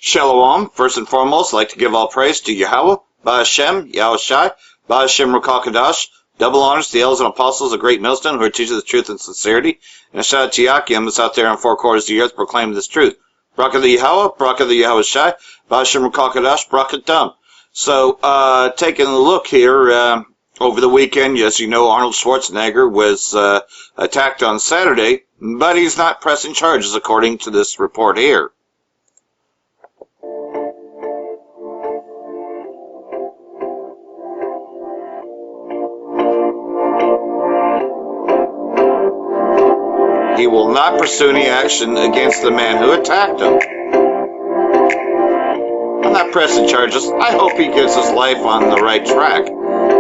Shalom. First and foremost, I'd like to give all praise to Yahweh, Ba'Hashem, Yahushai, Ba'Hashem Rukakadash. Double honors to the elders and apostles of Great Millstone who are teaching the truth and sincerity. And a shout out to Yakim that's out there in four quarters of the earth proclaiming this truth. Braka the Yahweh, Braka the Yahushai, Ba'Hashem Rukakadash, Braka Dam. So, taking a look here, over the weekend, as you know, Arnold Schwarzenegger was attacked on Saturday, but he's not pressing charges according to this report here. He will not pursue any action against the man who attacked him. I'm not pressing charges. I hope he gets his life on the right track,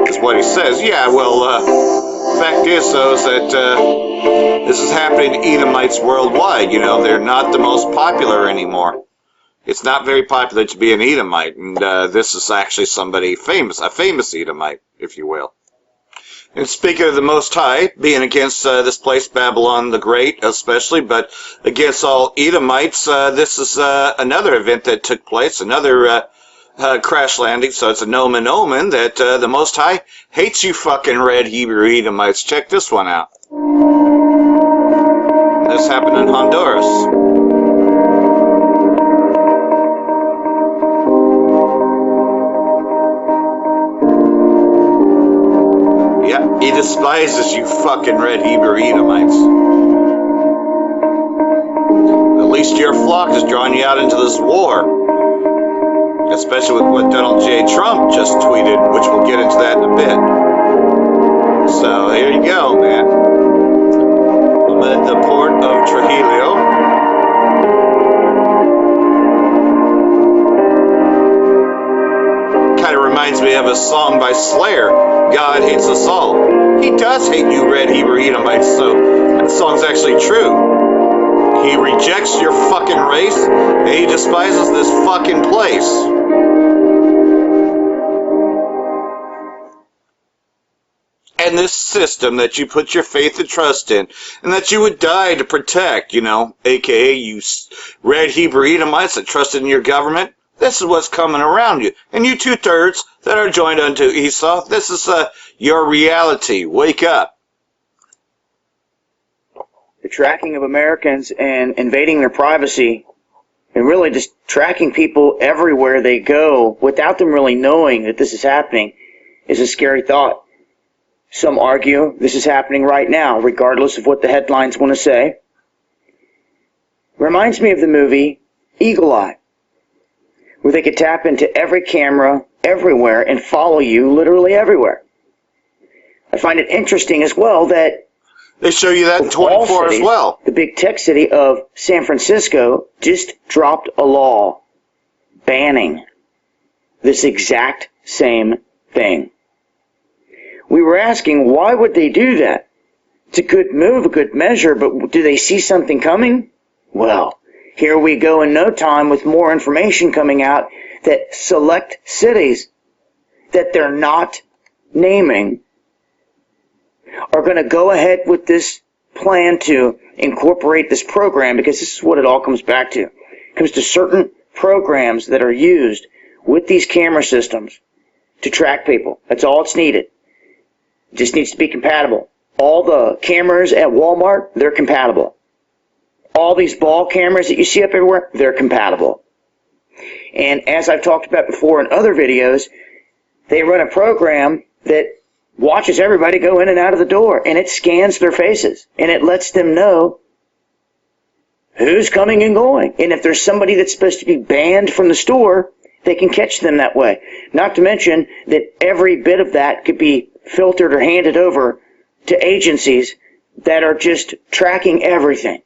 is what he says. Yeah, well, fact is, though, is that this is happening to Edomites worldwide. You know, they're not the most popular anymore. It's not very popular to be an Edomite, and this is actually somebody famous, a famous Edomite, if you will. And speaking of the Most High, being against this place, Babylon the Great especially, but against all Edomites, this is another event that took place, another crash landing, so it's a nomen omen that the Most High hates you fucking red Hebrew Edomites. Check this one out. This happened in Honduras. Yeah, he despises you fucking red Hebrew Edomites. At least your flock is drawing you out into this war. Especially with what Donald J. Trump just tweeted, which we'll get into that in a bit. So, here you go, man. I'm at the port of Trujillo. Kind of reminds me of a song by Slayer, God Hates Us All. He does hate you red Hebrew Edomites, so that song's actually true. He rejects your fucking race, and he despises this fucking place. And this system that you put your faith and trust in, and that you would die to protect, you know, aka you red Hebrew Edomites that trusted in your government, this is what's coming around you. And you 2/3 that are joined unto Esau, this is your reality. Wake up. The tracking of Americans and invading their privacy and really just tracking people everywhere they go without them really knowing that this is happening is a scary thought. Some argue this is happening right now, regardless of what the headlines want to say. Reminds me of the movie Eagle Eye, where they could tap into every camera everywhere and follow you literally everywhere. I find it interesting as well that they show you that in 24 cities, as well. The big tech city of San Francisco just dropped a law banning this exact same thing. We were asking, why would they do that? It's a good move, a good measure, but do they see something coming? Well, here we go in no time with more information coming out that select cities that they're not naming are going to go ahead with this plan to incorporate this program, because this is what it all comes back to. It comes to certain programs that are used with these camera systems to track people. That's all it's needed. It just needs to be compatible. All the cameras at Walmart, they're compatible. All these ball cameras that you see up everywhere, they're compatible. And as I've talked about before in other videos, they run a program that watches everybody go in and out of the door, and it scans their faces, and it lets them know who's coming and going. And if there's somebody that's supposed to be banned from the store, they can catch them that way. Not to mention that every bit of that could be filtered or handed over to agencies that are just tracking everything.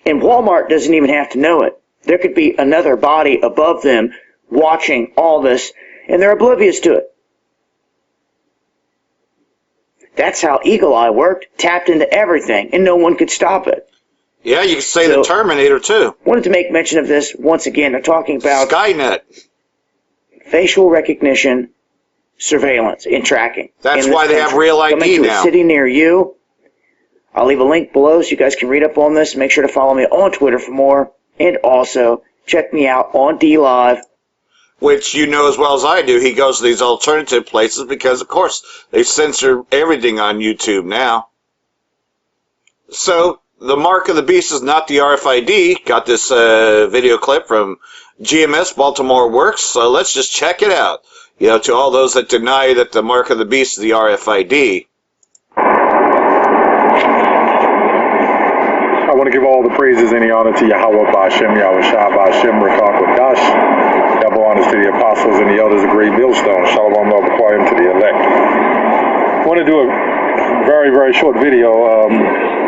And Walmart doesn't even have to know it. There could be another body above them watching all this, and they're oblivious to it. That's how Eagle Eye worked, tapped into everything, and no one could stop it. Yeah, you could say the Terminator, too. Wanted to make mention of this once again. They're talking about Skynet. Facial recognition, surveillance, and tracking. That's why they have Real ID coming to now. A city near you. I'll leave a link below so you guys can read up on this. Make sure to follow me on Twitter for more. And also, check me out on DLive. Which you know as well as I do, he goes to these alternative places because, of course, they censor everything on YouTube now. So, the mark of the beast is not the RFID. Got this video clip from GMS Baltimore Works, so let's just check it out. You know, to all those that deny that the mark of the beast is the RFID. I want to give all the praises and the honor to Yahweh Ba'Shem, Yahweh Shah Ba'Shem, Rakak Wadash. Double honors to the apostles and the elders of Great Millstone. Shalom Al-Baqayim to the elect. I want to do a very, very short video.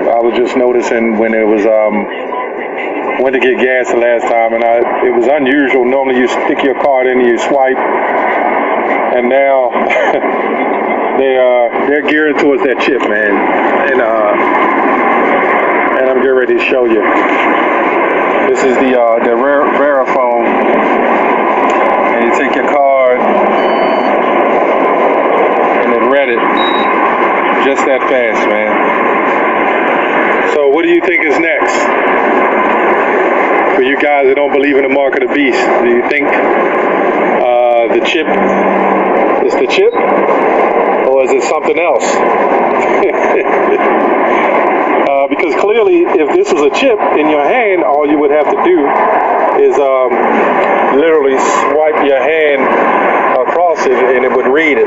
I was just noticing when it was, went to get gas the last time, and it was unusual. Normally you stick your card in and you swipe, and now they're geared towards that chip, man. And I'm getting ready to show you. This is the Verifone, and you take your card and it read it just that fast, man. So what do you think is next? For you guys that don't believe in the mark of the beast, do you think the chip is the chip, or is it something else? Because clearly, if this was a chip in your hand, all you would have to do is literally swipe your hand across it, and it would read it.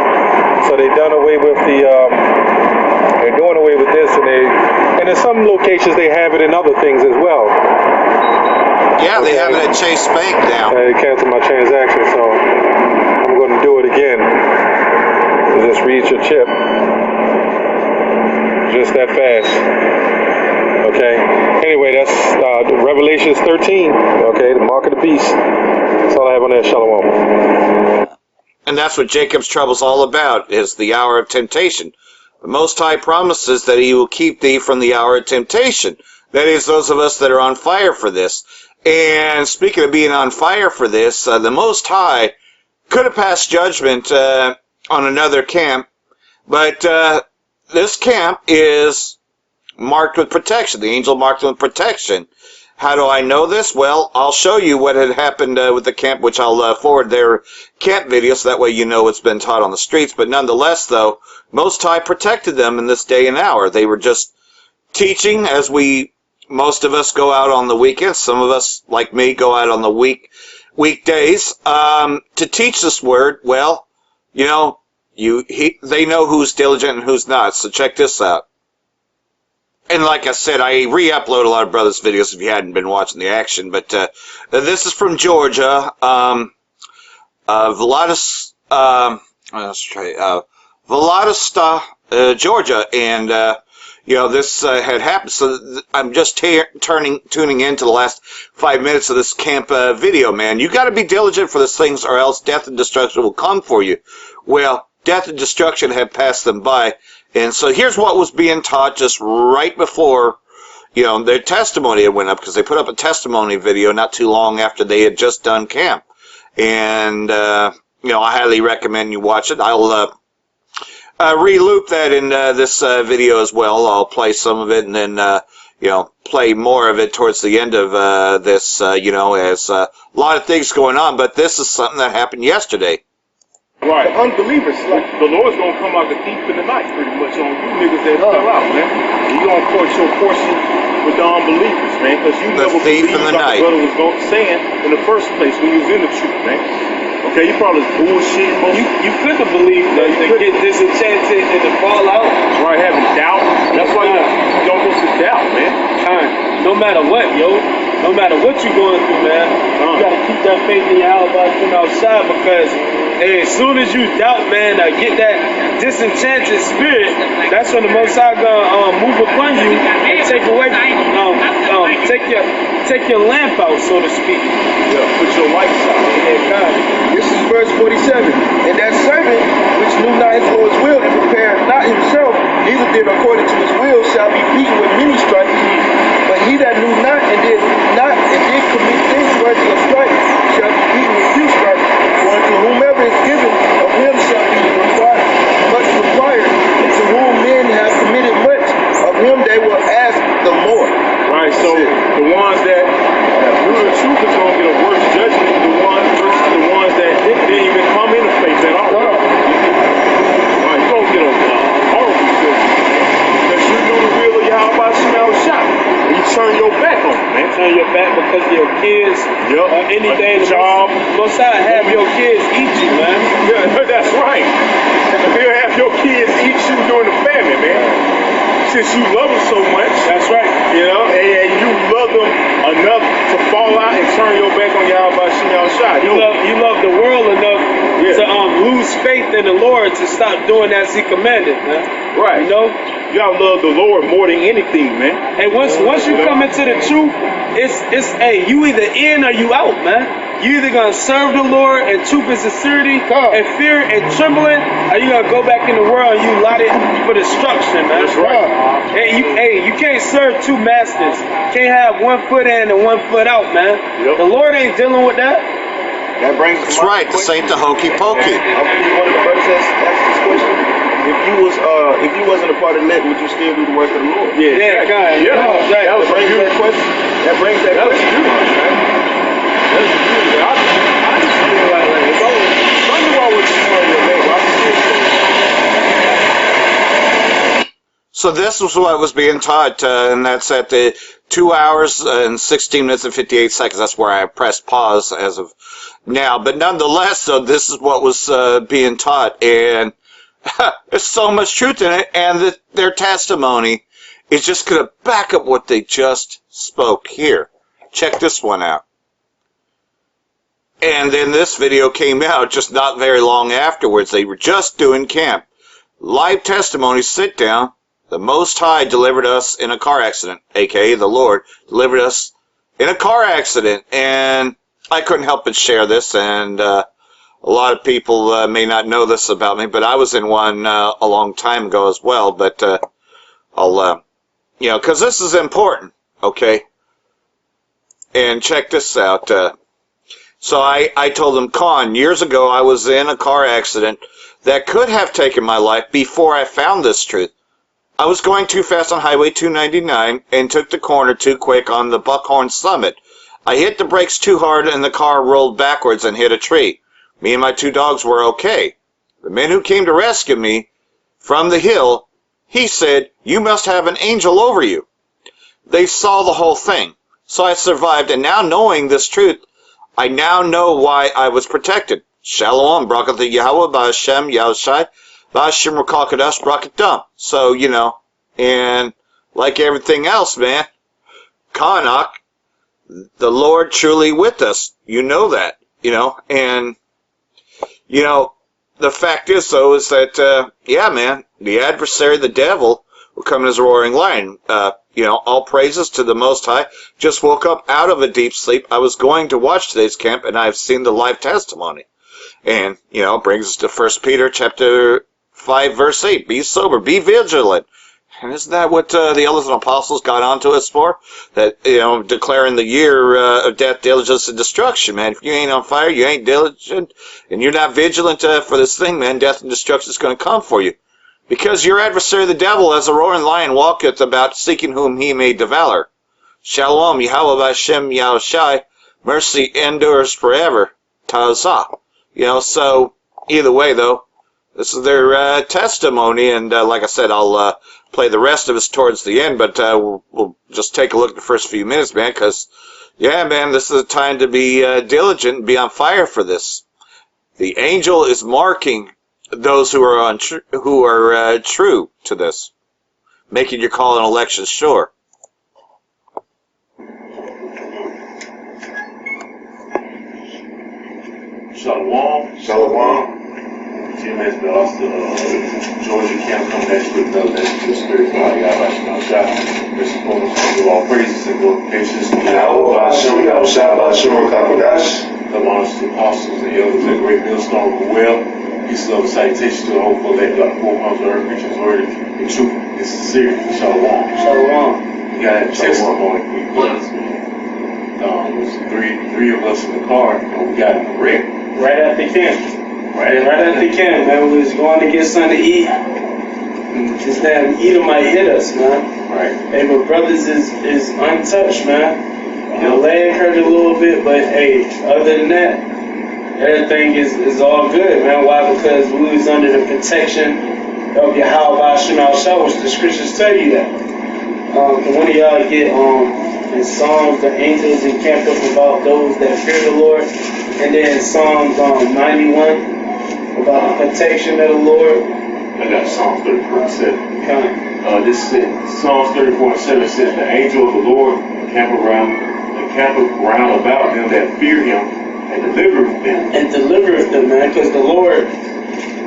So they've done away with they're doing away with this, and in some locations they have it in other things as well. Yeah, they have it at Chase Bank now. They canceled my transaction, so I'm going to do it again. Just read your chip. Just that fast. Okay. Anyway, that's Revelations 13. Okay, the mark of the beast. That's all I have on there. Shalom. And that's what Jacob's trouble's all about, is the hour of temptation. The Most High promises that he will keep thee from the hour of temptation. That is, those of us that are on fire for this. And speaking of being on fire for this, the Most High could have passed judgment on another camp, but this camp is marked with protection. The angel marked with protection. How do I know this? Well, I'll show you what had happened with the camp, which I'll forward their camp video, so that way you know what's been taught on the streets. But nonetheless, though, Most High protected them in this day and hour. They were just teaching, as most of us go out on the weekends. Some of us, like me, go out on the weekdays to teach this word. Well, you know, they know who's diligent and who's not. So check this out. And like I said, I re-upload a lot of brothers' videos if you hadn't been watching the action. But this is from Georgia, Valdosta, Georgia, and you know, this had happened. So I'm just tuning into the last 5 minutes of this camp video, man. You got to be diligent for these things, or else death and destruction will come for you. Well, death and destruction had passed them by. And so here's what was being taught just right before, you know, their testimony had went up, because they put up a testimony video not too long after they had just done camp. And, you know, I highly recommend you watch it. I'll re-loop that in this video as well. I'll play some of it and then, you know, play more of it towards the end of this, you know, as a lot of things going on. But this is something that happened yesterday. Right. The unbelievers, like, the Lord's gonna come out the thief in the night, pretty much, on you niggas that fell out, man. And you gonna court your portion with the unbelievers, man, because you never believed like the brother was saying in the first place when you was in the truth, man. Okay, you probably bullshit. You couldn't believe that to get disenchanted and to fall out. Right, having doubt. That's why you don't go to doubt, man. No matter what, yo. No matter what you're going through, man, you gotta keep that faith in your Yahweh from outside, because as soon as you doubt, man, get that disenchanted spirit, that's when the Most High gonna move upon you and take away, take your lamp out, so to speak. Yeah, put your lights out. This is verse 47. And that servant which knew not his Lord's will and prepared not himself, neither did according to his will, shall be beaten with many stripes. But he that knew not and did commit things worthy of stripes shall be beaten with few stripes. For unto whomever is given, of him shall be much required. And to whom men have committed much, of him they will ask the more. Right, so the ones that have grew the truth is going to get a worse judgment than the ones versus the ones that didn't even come into faith at all. Right, you're going to get a horrible judgment, because you know the real of Yahweh Shemel Shah. You turn your back on it, man. Turn your back because of your kids or anything. Job. Most I have your kids eat you, man. Yeah, that's right. They'll have your kids eat you during the famine, man. Since you love them so much. That's right. You know, and you love them enough to fall out and turn your back on Yahweh Shemel Shah. You love the world enough to lose faith in the Lord to stop doing as He commanded, man. Right. You know? You gotta love the Lord more than anything, man. And once you come into the truth, it's hey, you either in or you out, man. You either gonna serve the Lord in truth and sincerity and fear and trembling, or you gonna go back in the world and you allotted for destruction, man. That's right. You can't serve two masters. Can't have one foot in and one foot out, man. Yep. The Lord ain't dealing with that. That brings That's right. This ain't the hokey pokey. I believe one of the brothers asked this question. If you wasn't a part of that, would you still do the work of the Lord? Yeah, God. Yeah. Right. That brings that question. That brings that That's question. beautiful, man. That's beautiful. I just feel like if I knew I was doing your neighbor, I could still. So this was what was being taught, and that's at the 2 hours and 16 minutes and 58 seconds. That's where I pressed pause as of now. But nonetheless, so this is what was being taught, and there's so much truth in it, and their testimony is just going to back up what they just spoke here. Check this one out. And then this video came out just not very long afterwards. They were just doing camp. Live testimony, sit down. The Most High delivered us in a car accident, aka the Lord delivered us in a car accident. And I couldn't help but share this, and a lot of people may not know this about me, but I was in one a long time ago as well. But I'll, because this is important, okay? And check this out. So I told him, Con, years ago I was in a car accident that could have taken my life before I found this truth. I was going too fast on Highway 299 and took the corner too quick on the Buckhorn Summit. I hit the brakes too hard and the car rolled backwards and hit a tree. Me and my two dogs were okay. The man who came to rescue me from the hill, he said, you must have an angel over you. They saw the whole thing. So I survived, and now knowing this truth, I now know why I was protected. Shalom, Brakat Yahweh, Ba'ashem, Yahushai, Ba'ashem Rakakadash, Brakat Dum. So, and like everything else, man, Kanak, the Lord truly with us. You know that, and, the fact is, though, is that, man, the adversary, the devil, will come as a roaring lion. All praises to the Most High. Just woke up out of a deep sleep. I was going to watch today's camp, and I've seen the live testimony. And, brings us to 1 Peter chapter 5, verse 8. Be sober, be vigilant. And isn't that what the elders and apostles got onto us for? That, declaring the year of death, diligence, and destruction, man. If you ain't on fire, you ain't diligent, and you're not vigilant for this thing, man, death and destruction is going to come for you. Because your adversary, the devil, as a roaring lion, walketh about, seeking whom he may devour. Shalom, Yahweh Hashem Yahushai, mercy endures forever. Ta'azah. So, either way, though, this is their testimony, and like I said, I'll play the rest of us towards the end, but we'll just take a look at the first few minutes, man, because, man, this is a time to be diligent and be on fire for this. The angel is marking those who are true to this, making your call and election sure. Shalom. Shalom. TMS belongs to Georgia camp coming at you with another message of the Spirit God. Yahweh Shah. First and foremost, I give all praises and glorifications to Yahweh Hashem, Yahushua, Ba'ashem, Rakakadash. Come on to the apostles and elders at Great Millstone of the Well. Peace, love, and salutation to the whole full elect, like four palms of earth, preaching his word in truth and sincerity. Shalom. Shalom. We got a testimony for you brothers, man. It was three of us in the car, and we got in the wreck. Right after camp. Right after camp, man. We was going to get something to eat. And just that Edomite hit us, man. Right. Hey, my brothers is untouched, man. The leg hurt a little bit, but hey, other than that, everything is all good, man. Why? Because we was under the protection of Yahweh Shema Shah, which the scriptures tell you that. One of y'all get in Psalms, the angels encamp up about those that fear the Lord, and then Psalms 91 about the protection of the Lord. I got Psalms 34:7. Okay. This said, Psalms 34:7 says, the angel of the Lord encamp around about them that fear him and delivereth them. And delivereth them, man, because the Lord,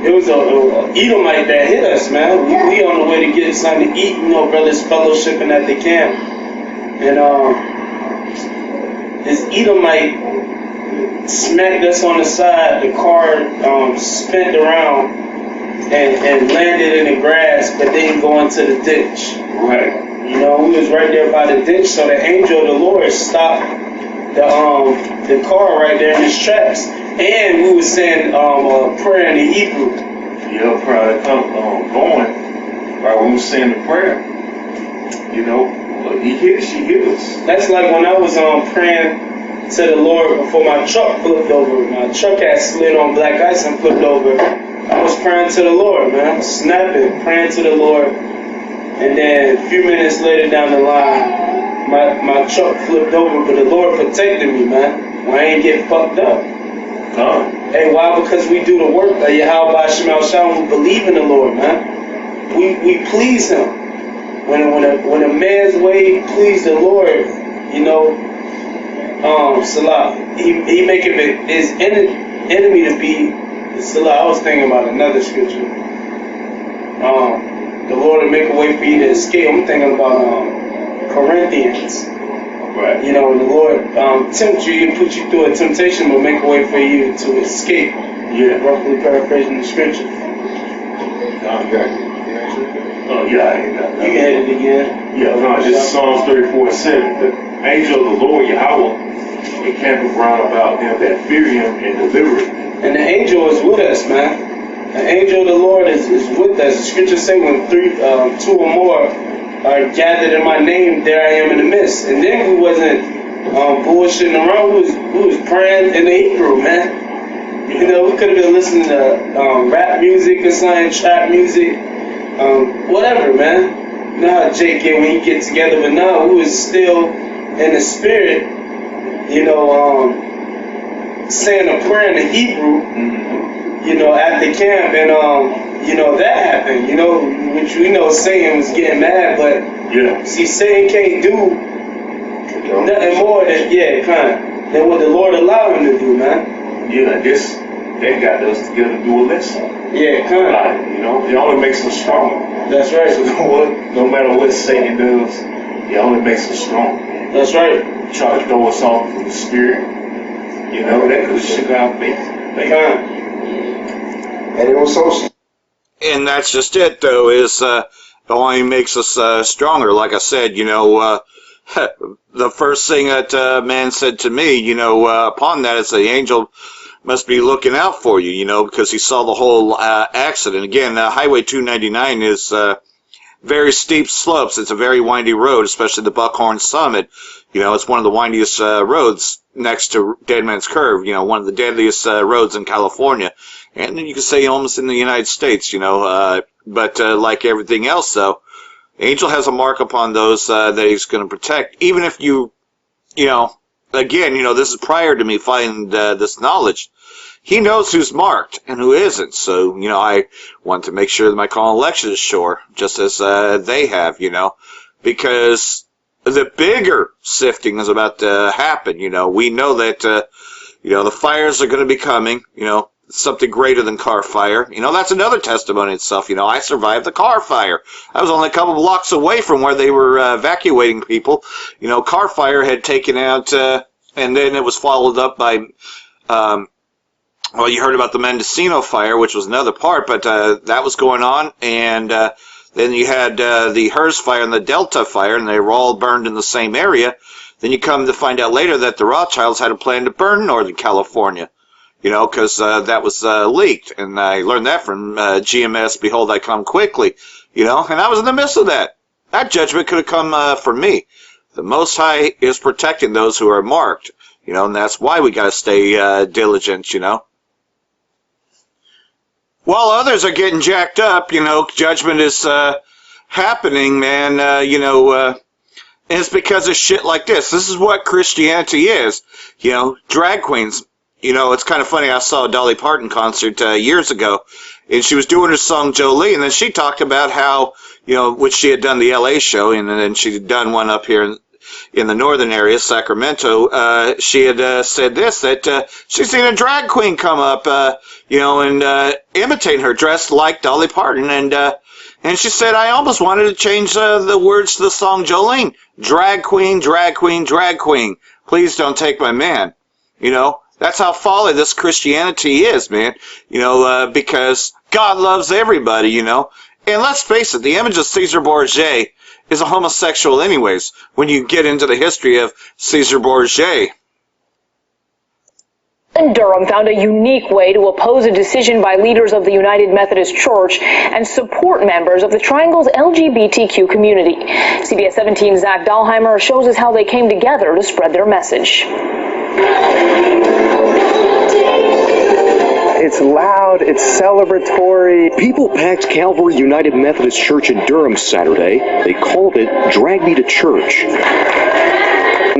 it was a Edomite that hit us, man. We on the way to get something to eat, brothers fellowshipping at the camp. And this Edomite smacked us on the side. The car spent around and landed in the grass, but didn't go into the ditch. Right. We was right there by the ditch, so the angel of the Lord stopped the car right there in its tracks. And we was saying a prayer in the Hebrew. Yeah, prayer going. Right, we was saying the prayer. He hit us, she hit us. That's like when I was praying to the Lord before my truck flipped over. My truck had slid on black ice and flipped over. I was praying to the Lord, man. Snapping, praying to the Lord. And then a few minutes later down the line, my truck flipped over, but the Lord protected me, man. I ain't get fucked up. Hey, why? Because we do the work of Yahweh Shema Shah. We believe in the Lord, man. We please him. When a man's way please the Lord, Salah, he making his enemy to be Salah. I was thinking about another scripture. The Lord will make a way for you to escape. I'm thinking about Corinthians. Right. The Lord tempt you, put you through a temptation, will make a way for you to escape. Yeah. Roughly paraphrasing the scripture. Oh, yeah, I ain't got that. You can hit it again. Yeah, no, this is Psalms 34:7. The angel of the Lord, Yahweh, encamp around about them that fear him and deliver them. And the angel is with us, man. The angel of the Lord is with us. The scriptures say when two or more are gathered in my name, there I am in the midst. And then we wasn't bullshitting around. We was praying in the Hebrew, man. We could have been listening to rap music or something, trap music, whatever, man. You know how Jake get when he get together, but now we was still in the spirit, saying a prayer in the Hebrew, at the camp, and that happened, which we know Satan was getting mad, but see, Satan can't do nothing more than what the Lord allowed him to do, man. Yeah, I guess that got us together to do a lesson. Yeah, It only makes us stronger. That's right. So no matter what Satan does, it only makes us stronger. That's right. Try to throw us off from the spirit. That could have shook our faith. And it was so. And that's just it, though, is it only makes us stronger. Like I said, the first thing that man said to me, upon that is the angel must be looking out for you, because he saw the whole accident. Again, Highway 299 is very steep slopes. It's a very windy road, especially the Buckhorn Summit. It's one of the windiest roads next to Dead Man's Curve, one of the deadliest roads in California. And you can say almost in the United States, but like everything else, though, Angel has a mark upon those that he's going to protect. Even if again, this is prior to me finding this knowledge. He knows who's marked and who isn't. So, I want to make sure that my call election is sure, just as they have, because the bigger sifting is about to happen. We know that, the fires are going to be coming, something greater than car fire. That's another testimony itself. I survived the car fire. I was only a couple blocks away from where they were evacuating people. Car fire had taken out, and then it was followed up by, you heard about the Mendocino fire, which was another part, but that was going on, and then you had the Hers fire and the Delta fire, and they were all burned in the same area. Then you come to find out later that the Rothschilds had a plan to burn Northern California. Because that was leaked, and I learned that from GMS, Behold, I Come Quickly, and I was in the midst of that. That judgment could have come for me, The Most High is protecting those who are marked, you know, and that's why we got to stay diligent, you know. While others are getting jacked up, you know, judgment is happening, man, you know, and it's because of shit like this. This is what Christianity is, you know, drag queens. You know, it's kind of funny. I saw a Dolly Parton concert years ago, and she was doing her song Jolie, and then she talked about how, you know, which she had done the LA show, and then she had done one up here in the northern area, Sacramento. She had said this, that she's seen a drag queen come up, you know, and imitate her, dressed like Dolly Parton, and she said, I almost wanted to change the words to the song Jolene. Drag queen, drag queen, drag queen. Please don't take my man. You know, that's how folly this Christianity is, man. You know, because God loves everybody, you know. And let's face it, the image of Caesar Borgia is a homosexual anyways, when you get into the history of Caesar Borgia. Durham found a unique way to oppose a decision by leaders of the United Methodist Church and support members of the Triangle's LGBTQ community. CBS 17's Zach Dahlheimer shows us how they came together to spread their message. It's loud, it's celebratory. People packed Calvary United Methodist Church in Durham Saturday. They called it Drag Me to Church.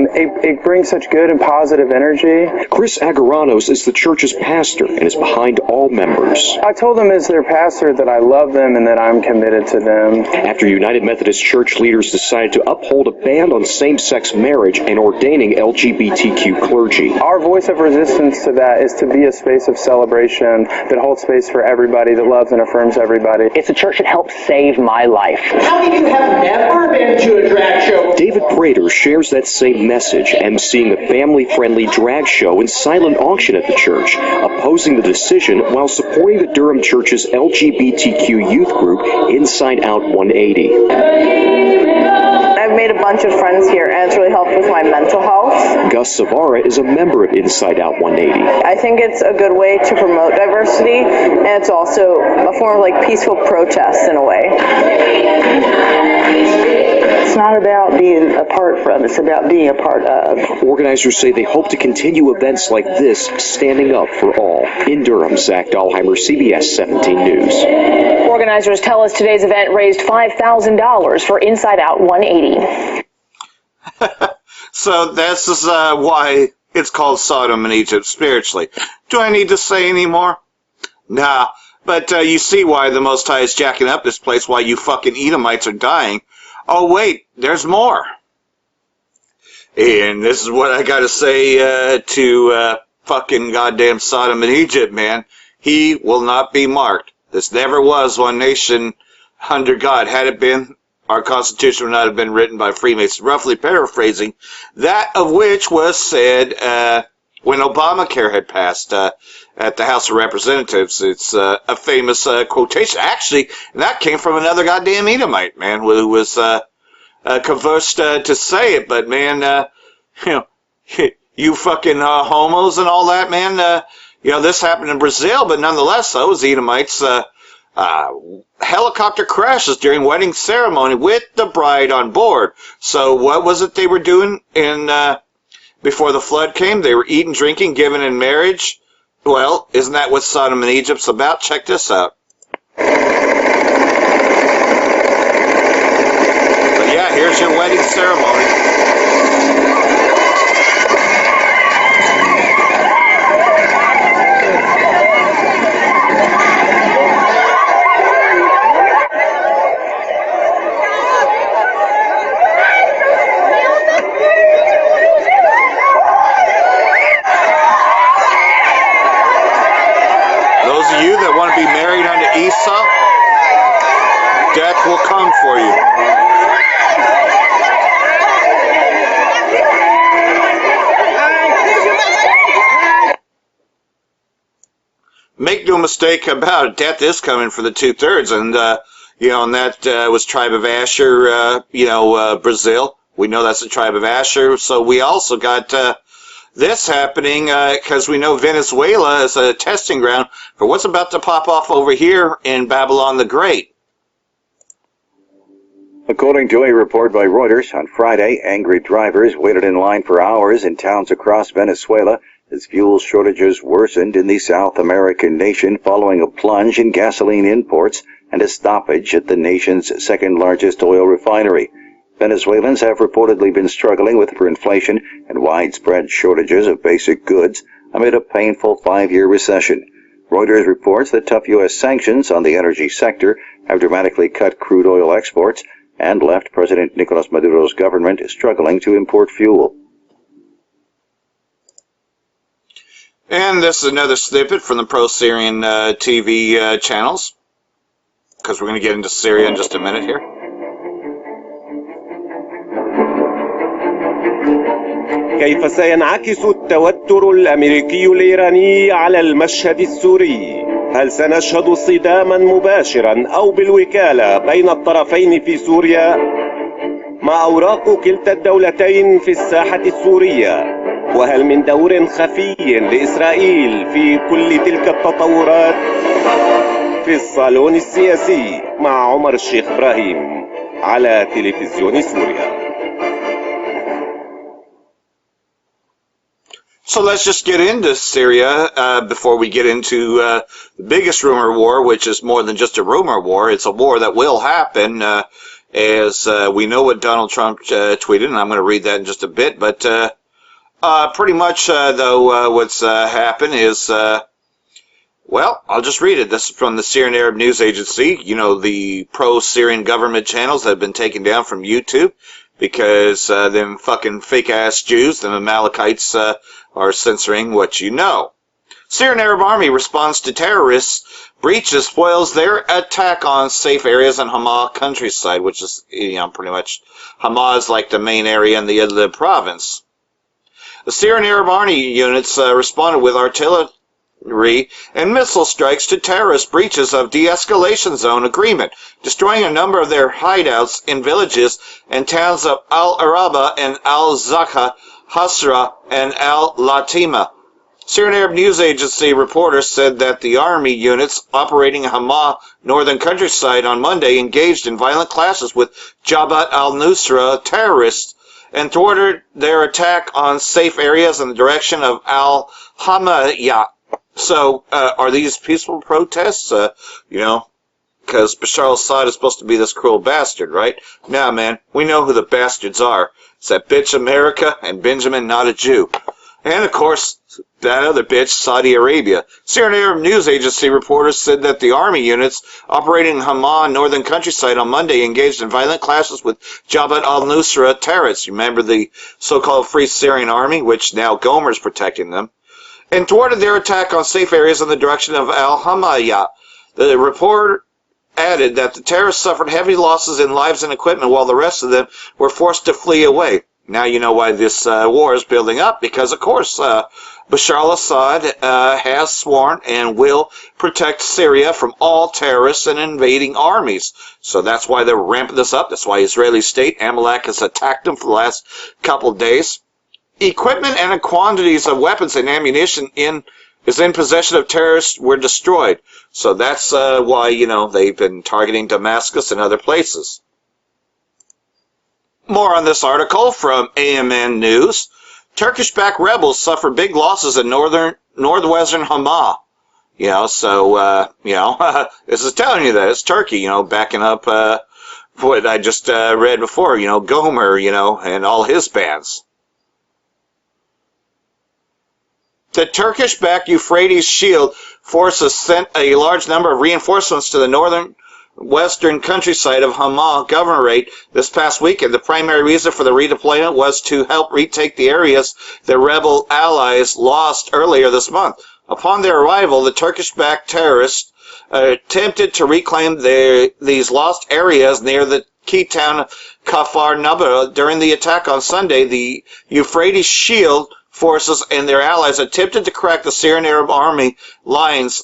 It brings such good and positive energy. Chris Agaranos is the church's pastor and is behind all members. I told them as their pastor that I love them and that I'm committed to them. After United Methodist Church leaders decided to uphold a ban on same-sex marriage and ordaining LGBTQ clergy. Our voice of resistance to that is to be a space of celebration that holds space for everybody, that loves and affirms everybody. It's a church that helped save my life. How many of you have never been to a drag show? David Prater shares that same message, emceeing a family-friendly drag show and silent auction at the church, opposing the decision while supporting the Durham Church's LGBTQ youth group, Inside Out 180. I've made a bunch of friends here, and it's really helped with my mental health. Gus Savara is a member of Inside Out 180. I think it's a good way to promote diversity, and it's also a form of like peaceful protest in a way. It's not about being apart from, it's about being a part of. Organizers say they hope to continue events like this, standing up for all. In Durham, Zach Dahlheimer, CBS 17 News. Organizers tell us today's event raised $5,000 for Inside Out 180. So this is why it's called Sodom and Egypt spiritually. Do I need to say any more? Nah, but you see why the Most High is jacking up this place, why you fucking Edomites are dying. Oh wait, there's more. And this is what I gotta say to fucking goddamn Sodom and Egypt, man. He will not be marked. This never was one nation under God. Had it been, our Constitution would not have been written by Freemasons. Roughly paraphrasing, that of which was said when Obamacare had passed at the House of Representatives. It's a famous quotation. Actually, that came from another goddamn Edomite, man, who was conversed to say it. But, man, you know, you fucking homos and all that, man, you know, this happened in Brazil, but nonetheless, those Edomites, helicopter crashes during wedding ceremony with the bride on board. So what was it they were doing before the flood came? They were eating, drinking, giving in marriage. Well, isn't that what Sodom and Egypt's about? Check this out. But yeah, here's your wedding ceremony. Death will come for you. Make no mistake about it, death is coming for the 2/3, and you know, and that was tribe of Asher, you know, Brazil. We know that's the tribe of Asher, so we also got this happening because we know Venezuela is a testing ground for what's about to pop off over here in Babylon the Great. According to a report by Reuters, on Friday, angry drivers waited in line for hours in towns across Venezuela as fuel shortages worsened in the South American nation following a plunge in gasoline imports and a stoppage at the nation's second-largest oil refinery. Venezuelans have reportedly been struggling with inflation and widespread shortages of basic goods amid a painful 5-year recession. Reuters reports that tough U.S. sanctions on the energy sector have dramatically cut crude oil exports and left President Nicolas Maduro's government struggling to import fuel. And this is another snippet from the pro-Syrian TV channels, because we're going to get into Syria in just a minute here. كيف سينعكس التوتر الأمريكي الإيراني على المشهد السوري؟ هل سنشهد صداما مباشرا أو بالوكالة بين الطرفين في سوريا؟ ما أوراق كلتا الدولتين في الساحة السورية؟ وهل من دور خفي لإسرائيل في كل تلك التطورات؟ في الصالون السياسي مع عمر الشيخ إبراهيم على تلفزيون سوريا. So let's just get into Syria before we get into the biggest rumor war, which is more than just a rumor war. It's a war that will happen, as we know what Donald Trump tweeted, and I'm going to read that in just a bit. But pretty much, though, what's happened is, well, I'll just read it. This is from the Syrian Arab News Agency. You know, the pro-Syrian government channels that have been taken down from YouTube because them fucking fake-ass Jews, the Amalekites, are censoring what you know. Syrian Arab Army responds to terrorists breaches, foils their attack on safe areas in Hama countryside, which is, you know, pretty much Hama is like the main area in the Idlib province. The Syrian Arab Army units responded with artillery and missile strikes to terrorist breaches of de-escalation zone agreement, destroying a number of their hideouts in villages and towns of Al-Araba and Al-Zakha, Hasra, and Al-Latima. Syrian Arab News Agency reporters said that the army units operating in Hama northern countryside on Monday engaged in violent clashes with Jabhat al-Nusra terrorists and thwarted their attack on safe areas in the direction of Al-Hamayya. So, are these peaceful protests? You know, because Bashar al-Assad is supposed to be this cruel bastard, right? Nah, man, we know who the bastards are. It's that bitch America and Benjamin not a Jew. And, of course, that other bitch, Saudi Arabia. Syrian Arab News Agency reporters said that the army units operating in Hama northern countryside on Monday engaged in violent clashes with Jabhat al-Nusra terrorists. You remember the so-called Free Syrian Army, which now Gomer's protecting them, and thwarted their attack on safe areas in the direction of Al-Hamayya. The report added that the terrorists suffered heavy losses in lives and equipment while the rest of them were forced to flee away. Now you know why this war is building up, because of course Bashar al-Assad has sworn and will protect Syria from all terrorists and invading armies. So that's why they're ramping this up. That's why Israeli state Amalek has attacked them for the last couple of days. Equipment and quantities of weapons and ammunition is in possession of terrorists were destroyed. So that's why, you know, they've been targeting Damascus and other places. More on this article from AMN News. Turkish-backed rebels suffer big losses in northwestern Hama. You know, so, you know, this is telling you that it's Turkey, you know, backing up what I just read before, you know, Gomer, you know, and all his bands. The Turkish-backed Euphrates Shield forces sent a large number of reinforcements to the northwestern countryside of Hama Governorate this past weekend. The primary reason for the redeployment was to help retake the areas their rebel allies lost earlier this month. Upon their arrival, the Turkish-backed terrorists attempted to reclaim these lost areas near the key town of Kafar Naba. During the attack on Sunday, the Euphrates Shield forces and their allies attempted to crack the Syrian Arab Army lines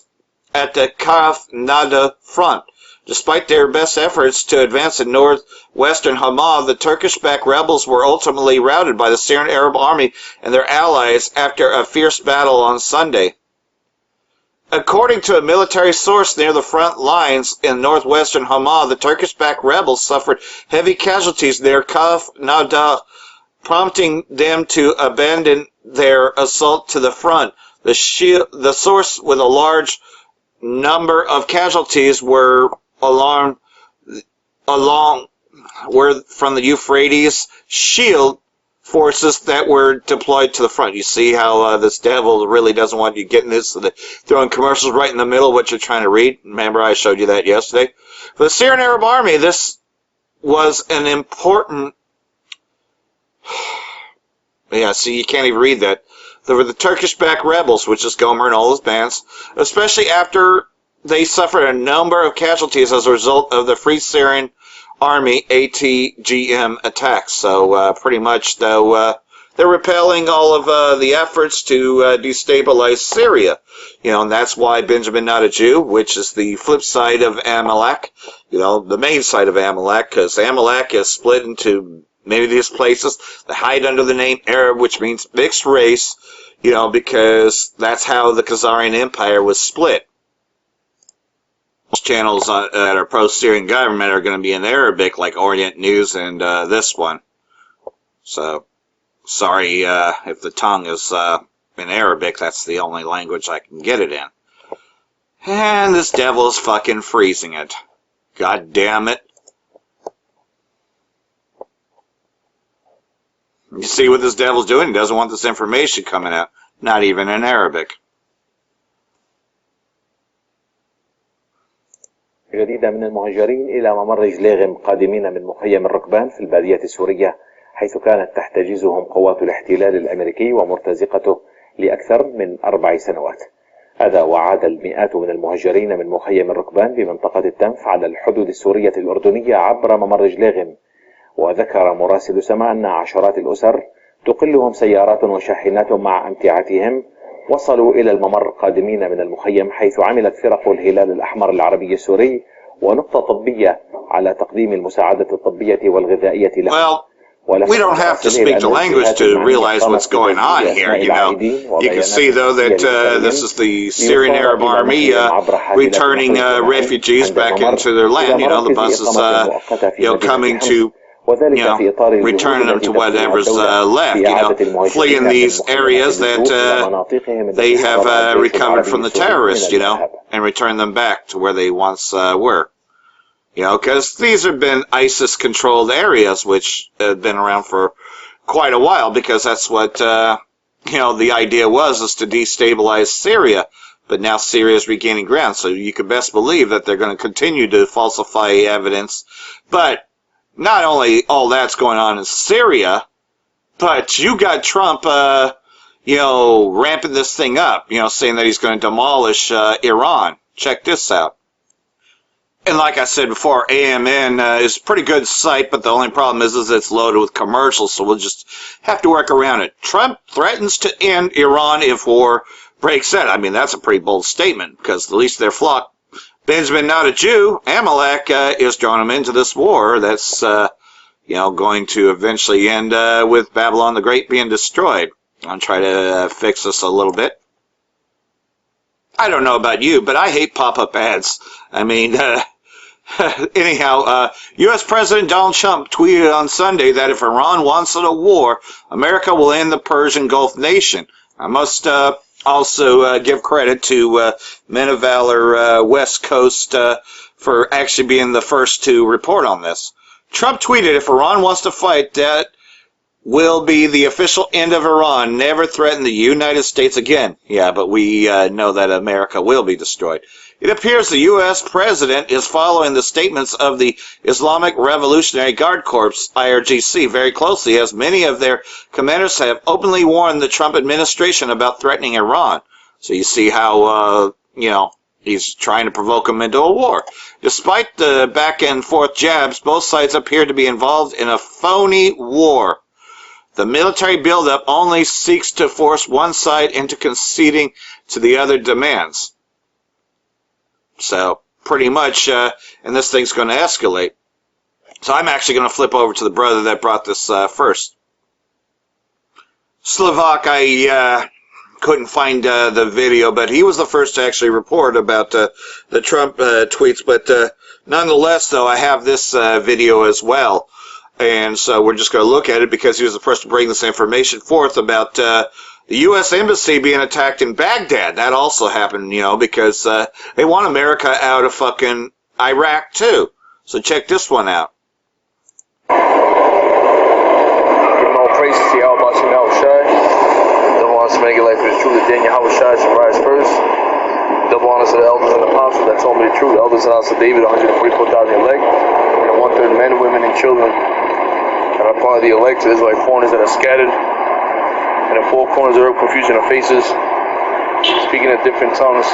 at the Kaf Nada front. Despite their best efforts to advance in northwestern Hama, the Turkish-backed rebels were ultimately routed by the Syrian Arab Army and their allies after a fierce battle on Sunday. According to a military source near the front lines in northwestern Hama, the Turkish-backed rebels suffered heavy casualties near Kaf Nada, prompting them to abandon their assault to the front. The source with a large number of casualties were from the Euphrates shield forces that were deployed to the front. You see how this devil really doesn't want you getting this, so they're throwing commercials right in the middle of what you're trying to read. Remember, I showed you that yesterday. For the Syrian Arab Army, this was an important... Yeah, see, you can't even read that. There were the Turkish-backed rebels, which is Gomer and all his bands, especially after they suffered a number of casualties as a result of the Free Syrian Army ATGM attacks. So pretty much, though, they're repelling all of the efforts to destabilize Syria. You know, and that's why Benjamin Not a Jew, which is the flip side of Amalek, you know, the main side of Amalek, because Amalek is split into many of these places that hide under the name Arab, which means mixed race, you know, because that's how the Khazarian Empire was split. Most channels that are pro-Syrian government are going to be in Arabic, like Orient News and this one. So, sorry if the tongue is in Arabic, that's the only language I can get it in. And this devil is fucking freezing it. God damn it. You see what this devil's doing? He doesn't want this information coming out. Not even in Arabic. العديد من المهاجرين إلى ممر جليغم قادمين من مخيم الركبان في البادية السورية، حيث كانت تحتجزهم قوات الاحتلال الأمريكي ومرتزقته لأكثر من 4 سنوات. هذا وعاد المئات من المهاجرين من مخيم الركبان بمنطقة التنف على الحدود السورية الأردنية عبر ممر جليغم. وذكر مراسل سما أن عشرات الأسر تقلهم سيارات وشاحنات مع أمتعتهم وصلوا إلى الممر قادمين من المخيم، حيث عملت فرق الهلال الأحمر العربي السوري ونقطة طبية على تقديم المساعدة الطبية والغذائية لهم. We don't have to speak the language to realize what's going on here, you know. You can see, though, that this is the Syrian Arab Army returning refugees back into their land. You know, the buses, you know, coming to, you know, returning them to whatever's left, you know, fleeing these areas that they have recovered from the terrorists, you know, and return them back to where they once were. You know, because these have been ISIS-controlled areas, which have been around for quite a while, because that's what, you know, the idea was, is to destabilize Syria. But now Syria is regaining ground, so you can best believe that they're going to continue to falsify evidence. But not only all that's going on in Syria, but you got Trump, you know, ramping this thing up, you know, saying that he's going to demolish Iran. Check this out. And like I said before, AMN is a pretty good site, but the only problem is it's loaded with commercials, so we'll just have to work around it. Trump threatens to end Iran if war breaks out. I mean, that's a pretty bold statement, because at least their flock, Benjamin Not a Jew, Amalek, is drawing him into this war that's, you know, going to eventually end with Babylon the Great being destroyed. I'll try to fix this a little bit. I don't know about you, but I hate pop-up ads. I mean, anyhow, U.S. President Donald Trump tweeted on Sunday that if Iran wants a war, America will end the Persian Gulf nation. I must also give credit to Men of Valor West Coast for actually being the first to report on this. Trump tweeted, if Iran wants to fight, that will be the official end of Iran. Never threaten the United States again. Yeah, but we know that America will be destroyed. It appears the U.S. president is following the statements of the Islamic Revolutionary Guard Corps, IRGC, very closely, as many of their commanders have openly warned the Trump administration about threatening Iran. So you see how, you know, he's trying to provoke them into a war. Despite the back and forth jabs, both sides appear to be involved in a phony war. The military buildup only seeks to force one side into conceding to the other demands. So, pretty much, and this thing's going to escalate. So I'm actually going to flip over to the brother that brought this first. Slovak, I couldn't find the video, but he was the first to actually report about the Trump tweets. But nonetheless, though, I have this video as well. And so we're just going to look at it because he was the first to bring this information forth about the U.S. Embassy being attacked in Baghdad. That also happened, you know, because they want America out of fucking Iraq, too. So check this one out. Give all praise to Yahweh Hashem Yahushai. Double honors to make it life is true. The day Yahushai should rise first. Double honors to the elders and apostles that told me the truth. The elders and house of David, 144,000 elect. And 1/3 men, women, and children. And are part of the elect, it is like foreigners that are scattered. And in four corners of the earth, confusion of faces. Speaking in different tongues.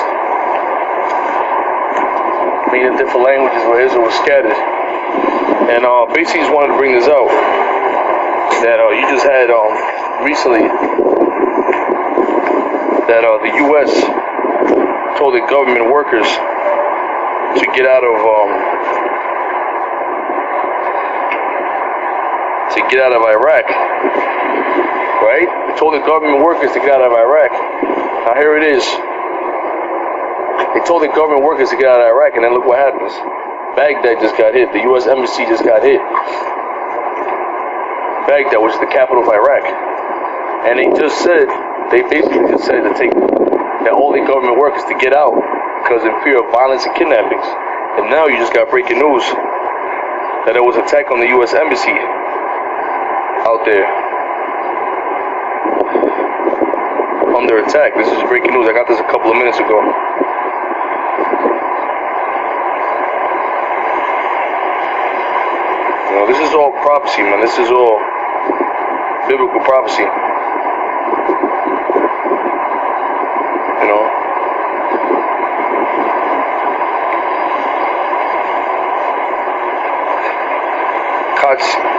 Meaning different languages where Israel was scattered. And basically just wanted to bring this out. That you just had recently that the U.S. told the government workers to get out of Iraq, right? They told the government workers to get out of Iraq. Now here it is. They told the government workers to get out of Iraq, and then look what happens. Baghdad just got hit. The U.S. Embassy just got hit. Baghdad, which is the capital of Iraq. And they basically just said to take that all the government workers to get out because in fear of violence and kidnappings. And now you just got breaking news that there was an attack on the U.S. Embassy out there. Under attack. This is breaking news. I got this a couple of minutes ago. You know, this is all prophecy, man. This is all biblical prophecy. You know?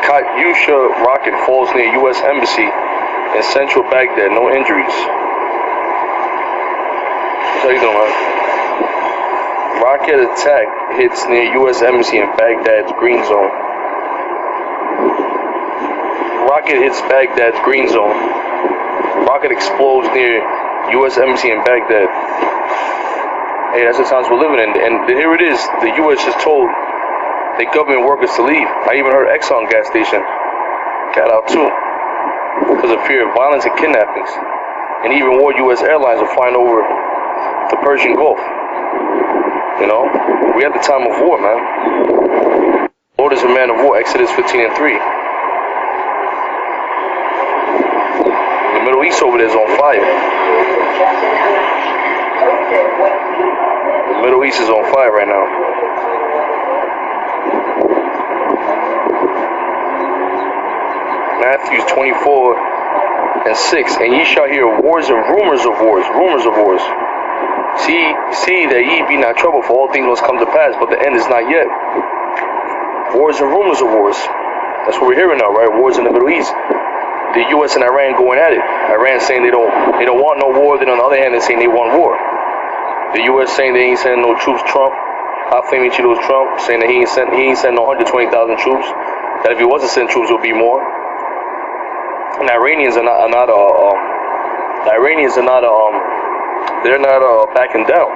Katyusha rocket falls near U.S. Embassy in central Baghdad. No injuries. How you doing, man? Rocket attack hits near U.S. Embassy in Baghdad's green zone. Rocket hits Baghdad's green zone. Rocket explodes near U.S. Embassy in Baghdad. Hey, that's the times we're living in. And here it is. The U.S. just told the government workers to leave. I even heard Exxon gas station got out too because of fear of violence and kidnappings. And even more U.S. airlines are flying over the Persian Gulf. You know, we at the time of war, man. Lord is a man of war. Exodus 15:3. The Middle East over there is on fire. The Middle East is on fire right now. Matthew 24:6. And ye shall hear wars and rumors of wars. Rumors of wars. See that ye be not troubled, for all things must come to pass, but the end is not yet. Wars and rumors of wars. That's what we're hearing now, right? Wars in the Middle East. The U.S. and Iran going at it. Iran saying they don't want no war. Then on the other hand, they're saying they want war. The U.S. saying they ain't sending no troops. Trump, hot flaming Cheetos Trump, saying that he ain't sending no 120,000 troops. That if he was to send troops, it would be more. And the Iranians are not they're not backing down.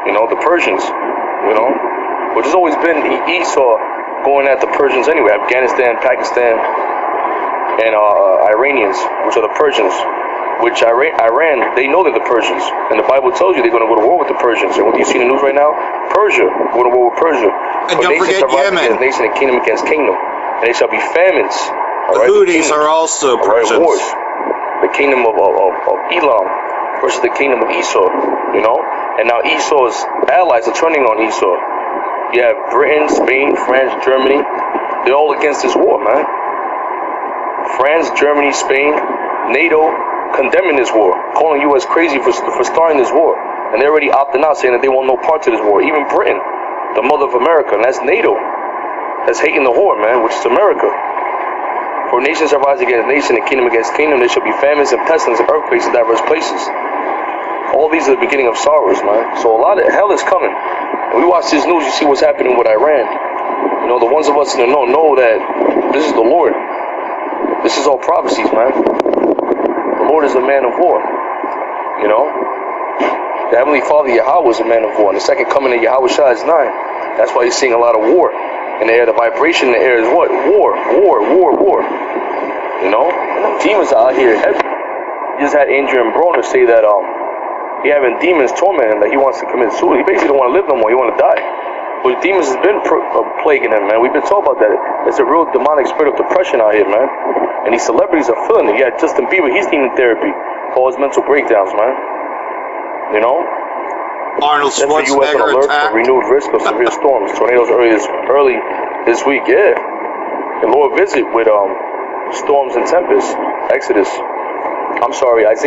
You know, the Persians, you know, which has always been Esau going at the Persians anyway. Afghanistan, Pakistan, and Iranians, which are the Persians. Which Iran, they know they're the Persians. And the Bible tells you they're going to go to war with the Persians. And what you see in the news right now, Persia, going to war with Persia. And don't forget Yemen. Nation and kingdom against kingdom. And they shall be famines. The Houthis are also Persians. Wars. The kingdom of Elam versus the kingdom of Esau, you know? And now Esau's allies are turning on Esau. You have Britain, Spain, France, Germany. They're all against this war, man. France, Germany, Spain, NATO condemning this war, calling U.S. crazy for starting this war. And they're already opting out, saying that they want no part to this war. Even Britain, the mother of America, and that's NATO. That's hating the whore, man, which is America. For nations shall rise against nation and kingdom against kingdom. There shall be famines and pestilence and earthquakes in diverse places. All these are the beginning of sorrows, man. So a lot of hell is coming. When we watch this news, you see what's happening with Iran. You know, the ones of us in the know that this is the Lord. This is all prophecies, man. The Lord is a man of war. You know? The Heavenly Father, Yahweh, was a man of war. And the second coming of Yahweh Shah is 9. That's why you're seeing a lot of war. In the air, the vibration in the air is what? War, war, war, war. You know? And demons are out here heavy. You just had Adrian Broner say that he having demons tormenting him, that he wants to commit suicide. He basically don't want to live no more. He want to die. But demons has been plaguing him, man. We've been talking about that. There's a real demonic spirit of depression out here, man. And these celebrities are feeling it. Yeah, Justin Bieber, he's needing therapy for his mental breakdowns, man. You know? Arnold Schwarzenegger alert for renewed risk of severe storms, tornadoes early this week. Yeah, the Lord visit with storms and tempests. Isaiah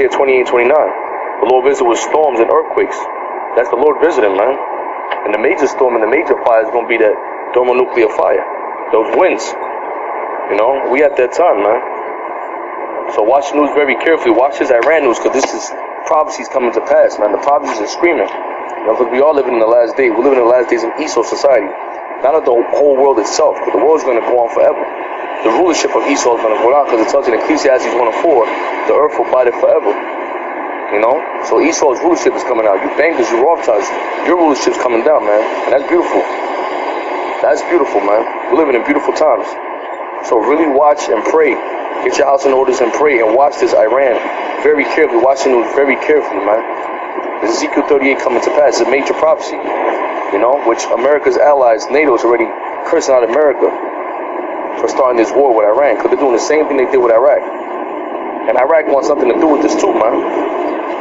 28:29. The Lord visit with storms and earthquakes. That's the Lord visiting, man. And the major storm and the major fire is going to be that thermonuclear fire. Those winds. You know, we at that time, man. So watch the news very carefully. Watch this Iran news, because this is prophecies coming to pass, man. The prophecies are screaming. You know, because we are living in the last days. We're living in the last days of Esau society. Not of the whole world itself, but the world's going to go on forever. The rulership of Esau is going to go on, because it tells you in Ecclesiastes 1:4, the earth will bite it forever. You know? So Esau's rulership is coming out. You bankers, you Rothschilds, your rulership's coming down, man. And that's beautiful. That's beautiful, man. We're living in beautiful times. So really watch and pray. Get your house in orders and pray, and watch this Iran very carefully. Watch the news very carefully, man. This Ezekiel 38 coming to pass. It's a major prophecy, you know, which America's allies, NATO, is already cursing out America for starting this war with Iran, because they're doing the same thing they did with Iraq. And Iraq wants nothing to do with this too, man.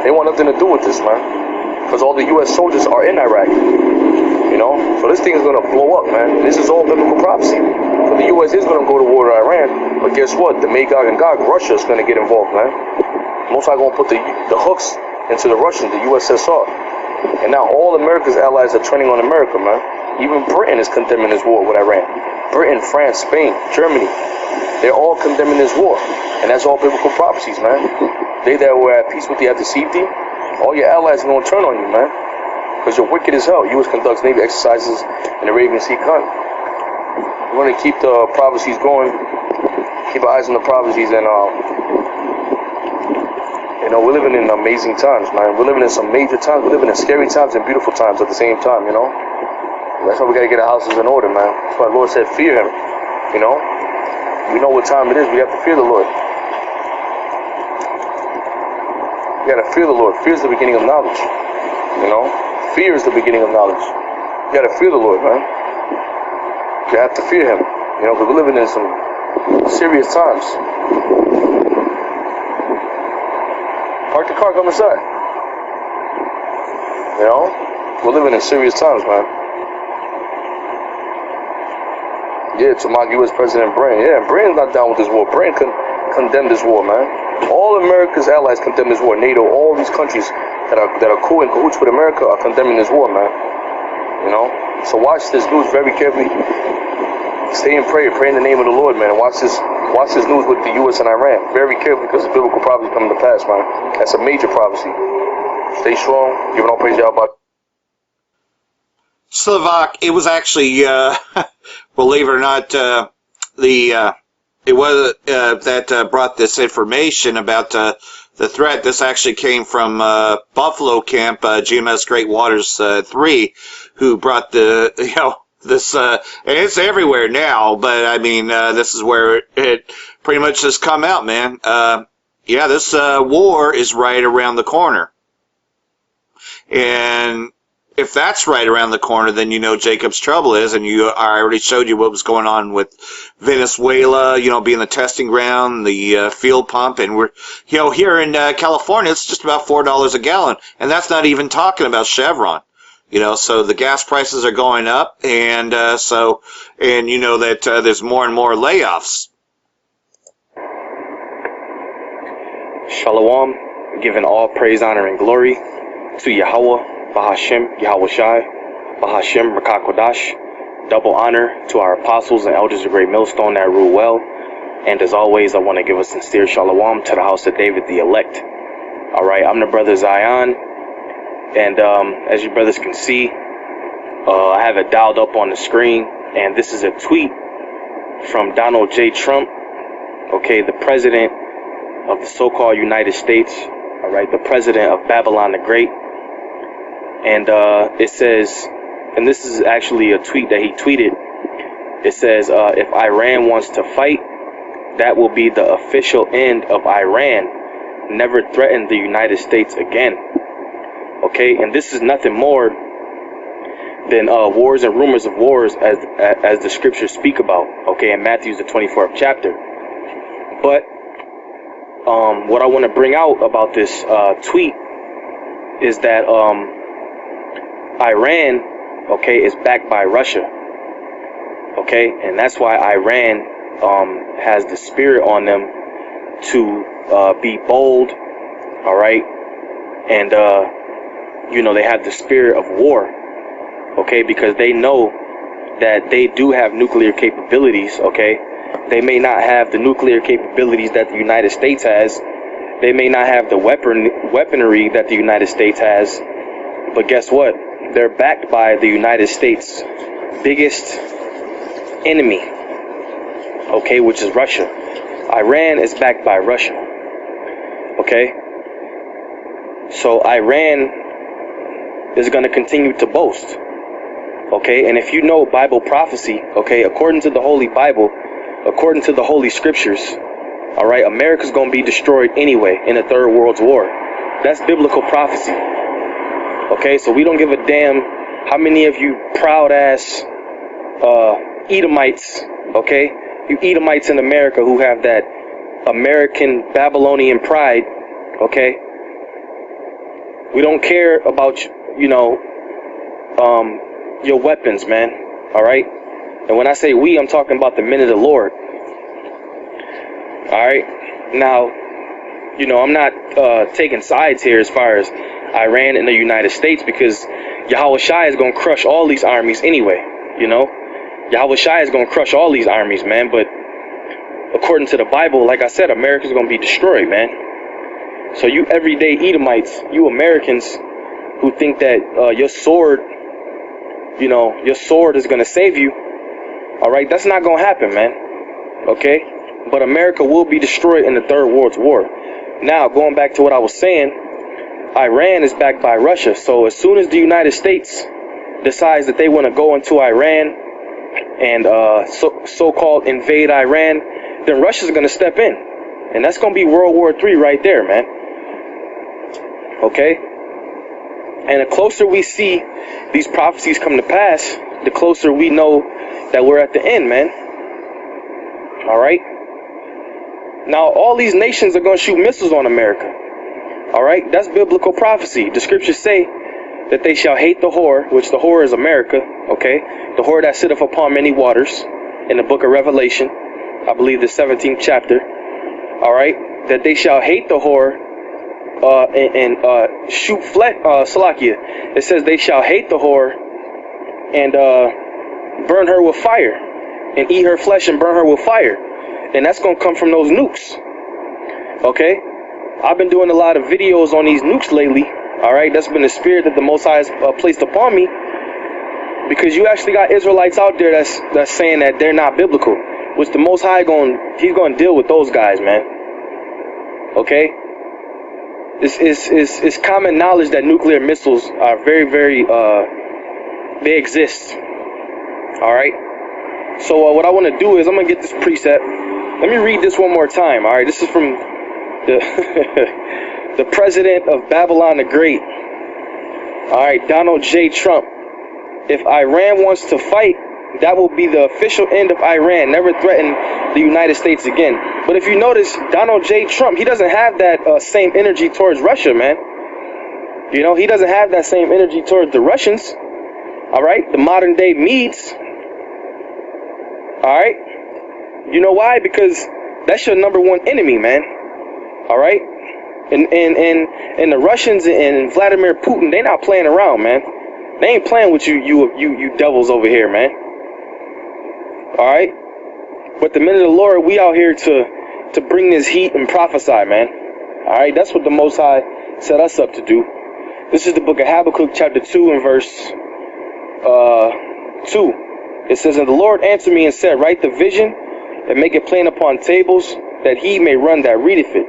They want nothing to do with this, man, because all the U.S. soldiers are in Iraq, you know. So this thing is going to blow up, man. This is all biblical prophecy. So the U.S. is going to go to war with Iran, but guess what? The Magog and Gog, Russia is going to get involved, man. Most likely going to put the hooks into the Russians, the USSR. And now all America's allies are turning on America, man. Even Britain is condemning this war with Iran. Britain, France, Spain, Germany, they're all condemning this war. And that's all biblical prophecies, man. They that were at peace with thee have deceived thee. All your allies are going to turn on you, man. Because you're wicked as hell. U.S. conducts Navy exercises in the Arabian Sea Cunt. We're going to keep the prophecies going. Keep our eyes on the prophecies, and you know, we're living in amazing times, man. We're living in some major times. We're living in scary times and beautiful times at the same time, you know. That's why we got to get our houses in order, man. That's why the Lord said, fear him, you know. We know what time it is. We have to fear the Lord. We got to fear the Lord. Fear is the beginning of knowledge, you know. Fear is the beginning of knowledge. You got to fear the Lord, man. You have to fear him, you know, because we're living in some serious times. Park the car, come inside. You know? We're living in serious times, man. Yeah, to mock U.S. President Britain. Yeah, Britain's not down with this war. Britain condemned this war, man. All America's allies condemn this war. NATO, all these countries that are cool and cahoots with America are condemning this war, man. You know? So watch this news very carefully. Stay in prayer. Pray in the name of the Lord, man. Watch this news with the U.S. and Iran very carefully, because the biblical prophecy coming to pass, man. That's a major prophecy. Stay strong. Giving all praise to Yahweh. Slovak, it was actually, believe it or not, it was that brought this information about the threat. This actually came from Buffalo Camp, GMS Great Waters 3, who brought the, you know, this, and it's everywhere now, but I mean, this is where it pretty much has come out, man. Yeah, this war is right around the corner. And if that's right around the corner, then you know Jacob's trouble is, and I already showed you what was going on with Venezuela, you know, being the testing ground, the fuel pump, and we're, you know, here in California, it's just about $4 a gallon, and that's not even talking about Chevron. You know, so the gas prices are going up, and and you know that there's more and more layoffs. Shalom, giving all praise, honor, and glory to Yahweh, Bahashem, Yahweh Shai, Bahashem, Rakakodash. Double honor to our apostles and elders of Great Millstone that rule well. And as always, I want to give a sincere shalom to the house of David, the elect. All right, I'm the brother Zion. And as you brothers can see, I have it dialed up on the screen, and this is a tweet from Donald J. Trump, okay, the president of the so-called United States, all right, the president of Babylon the Great. And it says, and this is actually a tweet that he tweeted, it says, if Iran wants to fight, that will be the official end of Iran. Never threaten the United States again. Okay, and this is nothing more than wars and rumors of wars as the scriptures speak about, okay, in Matthew's the 24th chapter. But what I want to bring out about this tweet is that Iran, okay, is backed by Russia, okay, and that's why Iran has the spirit on them to be bold, all right, and you know, they have the spirit of war, okay, because they know that they do have nuclear capabilities, okay. They may not have the nuclear capabilities that the United States has. They may not have the weaponry that the United States has, but guess what? They're backed by the United States' biggest enemy, okay, which is Russia. Iran is backed by Russia, okay? So Iran is going to continue to boast, okay? And if you know Bible prophecy, okay, according to the Holy Bible, according to the Holy Scriptures, all right, America's going to be destroyed anyway in the Third World War. That's biblical prophecy, okay? So we don't give a damn how many of you proud-ass Edomites, okay? You Edomites in America who have that American Babylonian pride, okay? We don't care about, you know, your weapons, man, all right? And when I say we, I'm talking about the men of the Lord. All right. Now, you know, I'm not taking sides here as far as Iran and the United States, because Yahweh Shai is going to crush all these armies anyway. You know, Yahweh Shai is going to crush all these armies, man. But according to the Bible, like I said, America's going to be destroyed, man. So you everyday Edomites, you Americans who think that your sword, you know, your sword is going to save you. All right, that's not going to happen, man. Okay, but America will be destroyed in the Third World War. Now, going back to what I was saying, Iran is backed by Russia. So as soon as the United States decides that they want to go into Iran and so-called invade Iran, then Russia's going to step in. And that's going to be World War III right there, man. Okay? And the closer we see these prophecies come to pass, the closer we know that we're at the end, man. All right? Now, all these nations are going to shoot missiles on America. All right? That's biblical prophecy. The scriptures say that they shall hate the whore, which the whore is America, okay? The whore that sitteth upon many waters, in the book of Revelation, I believe the 17th chapter. All right? That they shall hate the whore and shoot Salakia. It says they shall hate the whore and burn her with fire, and eat her flesh and burn her with fire. And that's going to come from those nukes. Okay? I've been doing a lot of videos on these nukes lately. All right? That's been the spirit that the Most High has placed upon me. Because you actually got Israelites out there that's saying that they're not biblical. Which the Most High he's going to deal with those guys, man. Okay? It's common knowledge that nuclear missiles are very, very, they exist. All right? So what I want to do is I'm going to get this precept. Let me read this one more time. All right? This is from the the president of Babylon the Great. All right, Donald J. Trump. If Iran wants to fight, that will be the official end of Iran. Never threaten the United States again. But if you notice, Donald J. Trump, he doesn't have that same energy towards Russia, man. You know, he doesn't have that same energy towards the Russians. All right, the modern day Medes. All right, you know why? Because that's your number one enemy, man. All right, and the Russians and Vladimir Putin, they not playing around, man. They ain't playing with you devils over here, man. All right, but the men of the Lord, we out here to bring this heat and prophesy, man. All right, that's what the Most High set us up to do. This is the book of Habakkuk, chapter 2, and verse 2. It says, and the Lord answered me and said, write the vision and make it plain upon tables, that he may run that readeth it.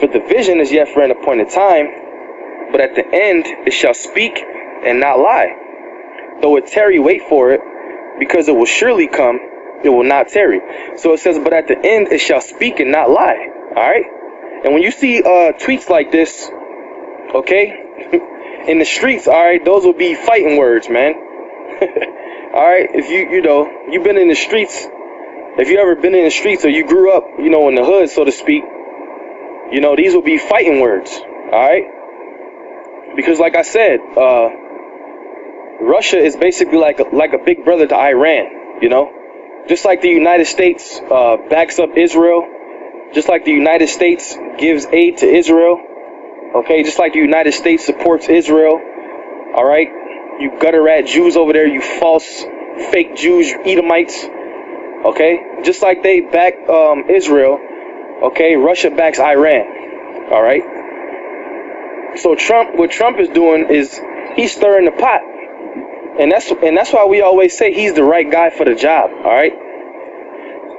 For the vision is yet for an appointed time, but at the end it shall speak and not lie. Though it tarry, wait for it, because it will surely come, it will not tarry. So it says, but at the end it shall speak and not lie. Alright? And when you see tweets like this, okay, in the streets, alright, those will be fighting words, man. Alright, if you've been in the streets, if you ever been in the streets or you grew up, in the hood, so to speak, these will be fighting words, alright? Because like I said, Russia is basically like a big brother to Iran, Just like the United States backs up Israel, just like the United States gives aid to Israel, okay? Just like the United States supports Israel, alright? You gutter rat Jews over there, you false, fake Jews, you Edomites, okay? Just like they back Israel, okay? Russia backs Iran, alright? So what Trump is doing is he's stirring the pot. And that's why we always say he's the right guy for the job, all right?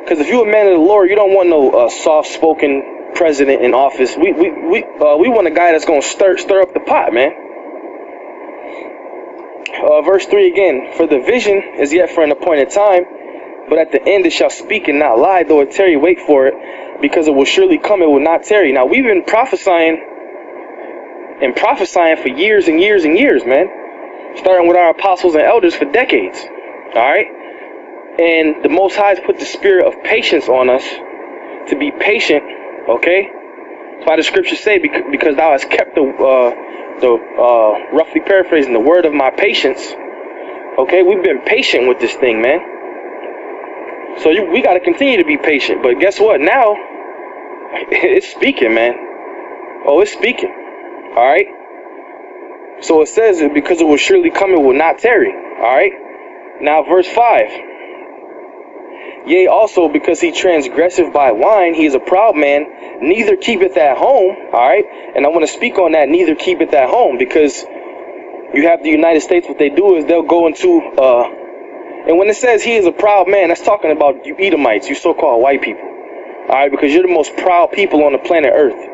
Because if you're a man of the Lord, you don't want no soft-spoken president in office. We want a guy that's gonna stir up the pot, man. Verse 3 again. For the vision is yet for an appointed time, but at the end it shall speak and not lie. Though it tarry, wait for it, because it will surely come. It will not tarry. Now we've been prophesying for years and years and years, man. Starting with our apostles and elders for decades, all right? And the Most High has put the spirit of patience on us to be patient, okay? That's why the scriptures say, because thou hast kept the roughly paraphrasing, the word of my patience, okay? We've been patient with this thing, man. So we got to continue to be patient. But guess what? Now, it's speaking, man. Oh, it's speaking, all right? So it says, because it will surely come, it will not tarry. Alright? Now verse 5. Yea, also because he transgresseth by wine, he is a proud man, neither keepeth at home. Alright? And I want to speak on that, neither keepeth at home, because you have the United States, what they do is they'll go into, and when it says he is a proud man, that's talking about you Edomites, you so-called white people. Alright? Because you're the most proud people on the planet Earth.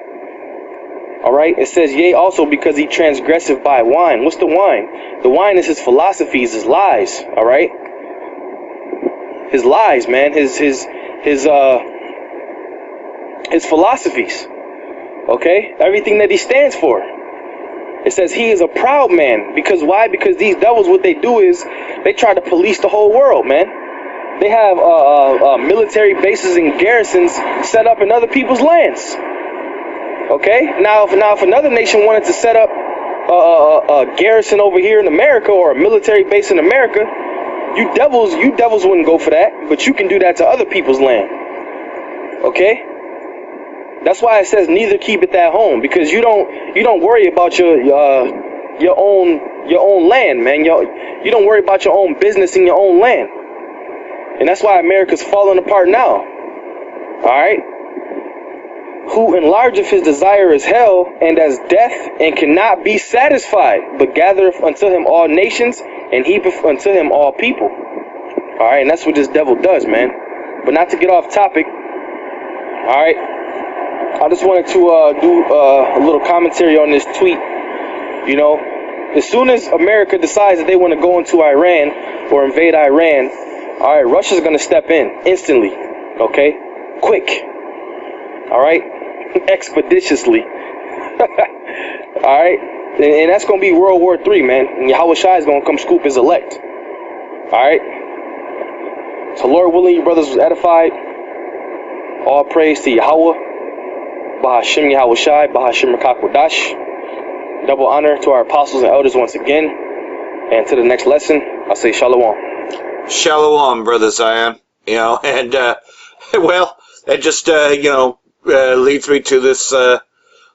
Alright, it says, yea, also because he transgresseth by wine. What's the wine? The wine is his philosophies, his lies, alright? His lies, man, his philosophies, okay? Everything that he stands for. It says he is a proud man. Because why? Because these devils, what they do is, they try to police the whole world, man. They have military bases and garrisons set up in other people's lands. Okay, now if another nation wanted to set up a garrison over here in America or a military base in America, you devils wouldn't go for that, but you can do that to other people's land. Okay, that's why it says neither keep it at home, because you don't worry about your own land, man. You don't worry about your own business in your own land, and that's why America's falling apart now. All right. Who enlargeth his desire as hell and as death, and cannot be satisfied, but gathereth unto him all nations, and heapeth unto him all people. Alright, and that's what this devil does, man. But not to get off topic, alright, I just wanted to do a little commentary on this tweet. As soon as America decides that they want to go into Iran or invade Iran, alright, Russia's going to step in instantly, okay? Quick. Alright? Expeditiously. Alright? And that's going to be World War III, man. And Yahweh Shai is going to come scoop his elect. Alright? So Lord willing, you brothers was edified. All praise to Yahweh. Bahashim Yahweh Shai. Bahashim Rakakwadash. Double honor to our apostles and elders once again. And to the next lesson, I'll say Shalom. Shalom, Brother Zion. And, well, that just, leads me to this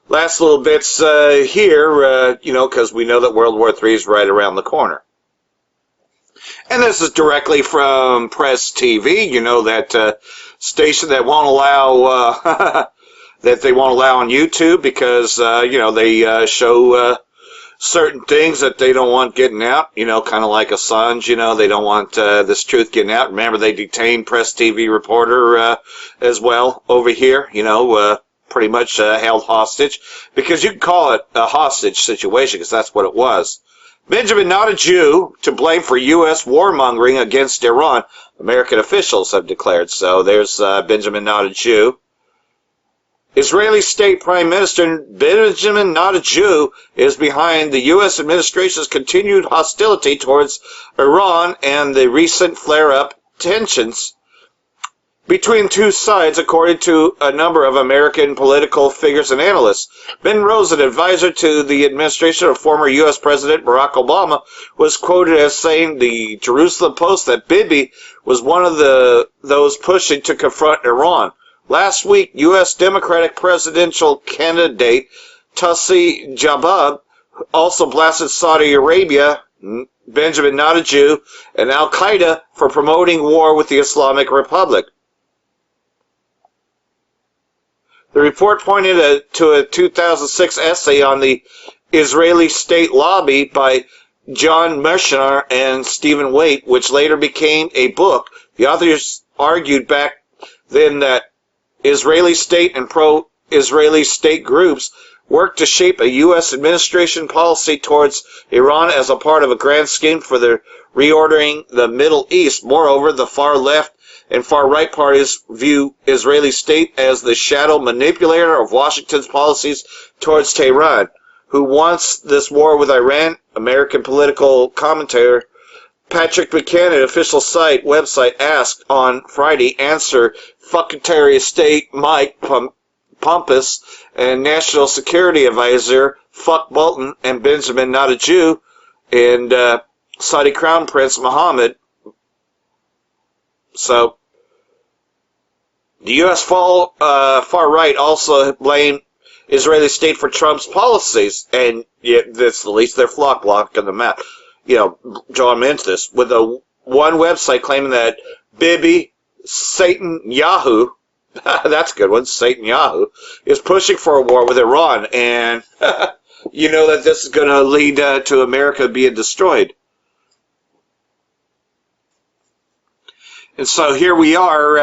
last little bits here, because we know that World War III is right around the corner. And this is directly from Press TV, that station that won't allow, that they won't allow on YouTube because, they show certain things that they don't want getting out, kind of like Assange, they don't want this truth getting out. Remember, they detained Press TV reporter as well over here, pretty much held hostage, because you can call it a hostage situation, because that's what it was. Benjamin, not a Jew, to blame for U.S. warmongering against Iran, American officials have declared. So there's Benjamin, not a Jew. Israeli State Prime Minister Benjamin, not a Jew, is behind the U.S. administration's continued hostility towards Iran and the recent flare-up tensions between two sides, according to a number of American political figures and analysts. Ben Rose, an advisor to the administration of former U.S. President Barack Obama, was quoted as saying the Jerusalem Post that Bibi was one of those pushing to confront Iran. Last week, U.S. Democratic presidential candidate Tulsi Gabbard also blasted Saudi Arabia, Benjamin, not a Jew, and Al-Qaeda for promoting war with the Islamic Republic. The report pointed to a 2006 essay on the Israeli state lobby by John Mershnar and Stephen Waite, which later became a book. The authors argued back then that Israeli state and pro-Israeli state groups worked to shape a U.S. administration policy towards Iran as a part of a grand scheme for the reordering the Middle East. Moreover, the far left and far right parties view Israeli state as the shadow manipulator of Washington's policies towards Tehran. Who wants this war with Iran? American political commentator Patrick Buchanan, official website, asked on Friday. Answer: Secretary of State Mike Pompeo and National Security Advisor Fuck Bolton and Benjamin, not a Jew, and Saudi Crown Prince Mohammed. So, the U.S. far right also blamed Israeli state for Trump's policies, and yet that's at least their flock blocking them out. You know, John mentioned this, with one website claiming that Bibi Satan Yahoo, that's a good one, Satan Yahoo, is pushing for a war with Iran, and you know that this is going to lead to America being destroyed. And so here we are,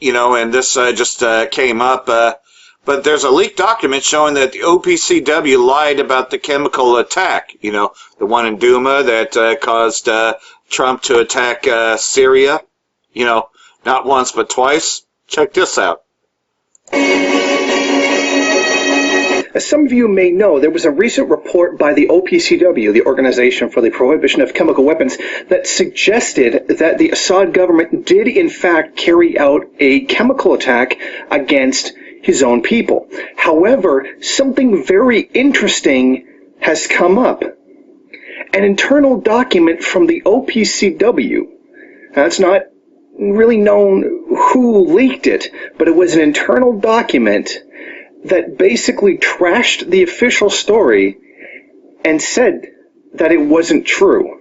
and this just came up, but there's a leaked document showing that the OPCW lied about the chemical attack, the one in Duma that caused Trump to attack Syria, not once but twice. Check this out. As some of you may know, there was a recent report by the OPCW, the Organization for the Prohibition of Chemical Weapons, that suggested that the Assad government did in fact carry out a chemical attack against his own people. However, something very interesting has come up. An internal document from the OPCW. Now, it's not really known who leaked it, but it was an internal document that basically trashed the official story and said that it wasn't true.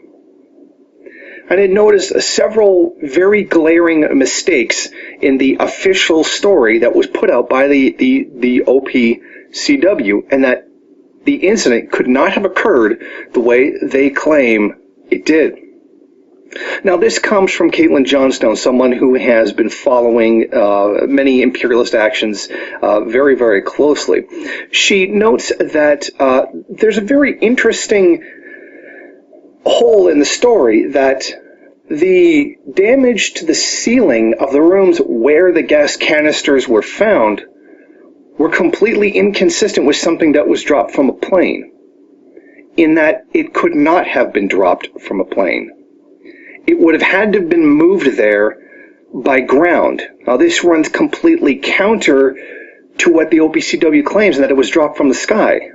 I did notice several very glaring mistakes in the official story that was put out by the OPCW, and that the incident could not have occurred the way they claim it did. Now, this comes from Caitlin Johnstone, someone who has been following many imperialist actions very, very closely. She notes that there's a very interesting hole in the story, that the damage to the ceiling of the rooms where the gas canisters were found were completely inconsistent with something that was dropped from a plane, in that it could not have been dropped from a plane. It would have had to have been moved there by ground. Now, this runs completely counter to what the OPCW claims, and that it was dropped from the sky.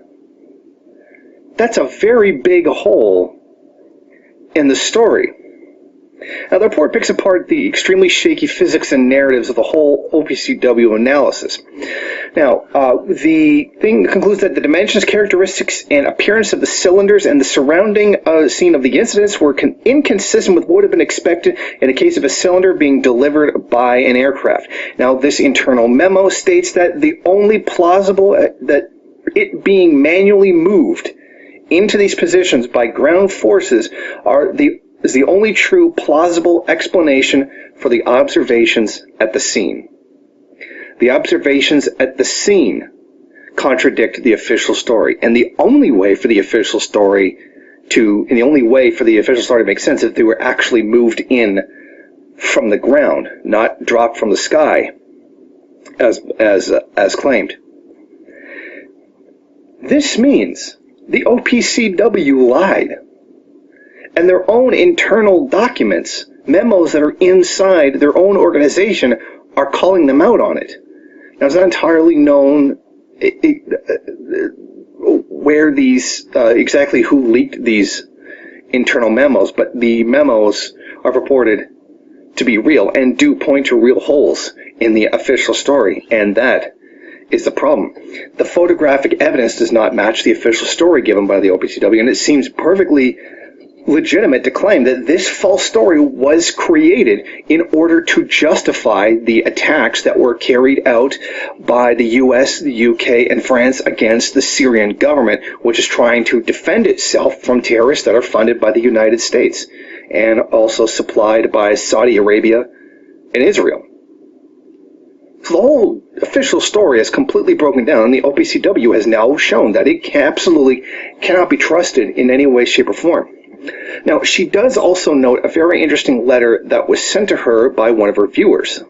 That's a very big hole in the story. Now, the report picks apart the extremely shaky physics and narratives of the whole OPCW analysis. Now, the thing concludes that the dimensions, characteristics, and appearance of the cylinders and the surrounding scene of the incidents were inconsistent with what would have been expected in the case of a cylinder being delivered by an aircraft. Now, this internal memo states that the only plausible, that it being manually moved into these positions by ground forces is the only true plausible explanation for the observations at the scene. The observations at the scene contradict the official story. And the only way for the official story to make sense is if they were actually moved in from the ground, not dropped from the sky, as claimed. This means the OPCW lied. And their own internal documents, memos that are inside their own organization, are calling them out on it. Now, it's not entirely known where these, exactly who leaked these internal memos, but the memos are purported to be real and do point to real holes in the official story, and that is the problem. The photographic evidence does not match the official story given by the OPCW, and it seems perfectly legitimate to claim that this false story was created in order to justify the attacks that were carried out by the US, the UK, and France against the Syrian government, which is trying to defend itself from terrorists that are funded by the United States and also supplied by Saudi Arabia and Israel. So the whole official story is completely broken down, and the OPCW has now shown that it absolutely cannot be trusted in any way, shape, or form. Now, she does also note a very interesting letter that was sent to her by one of her viewers.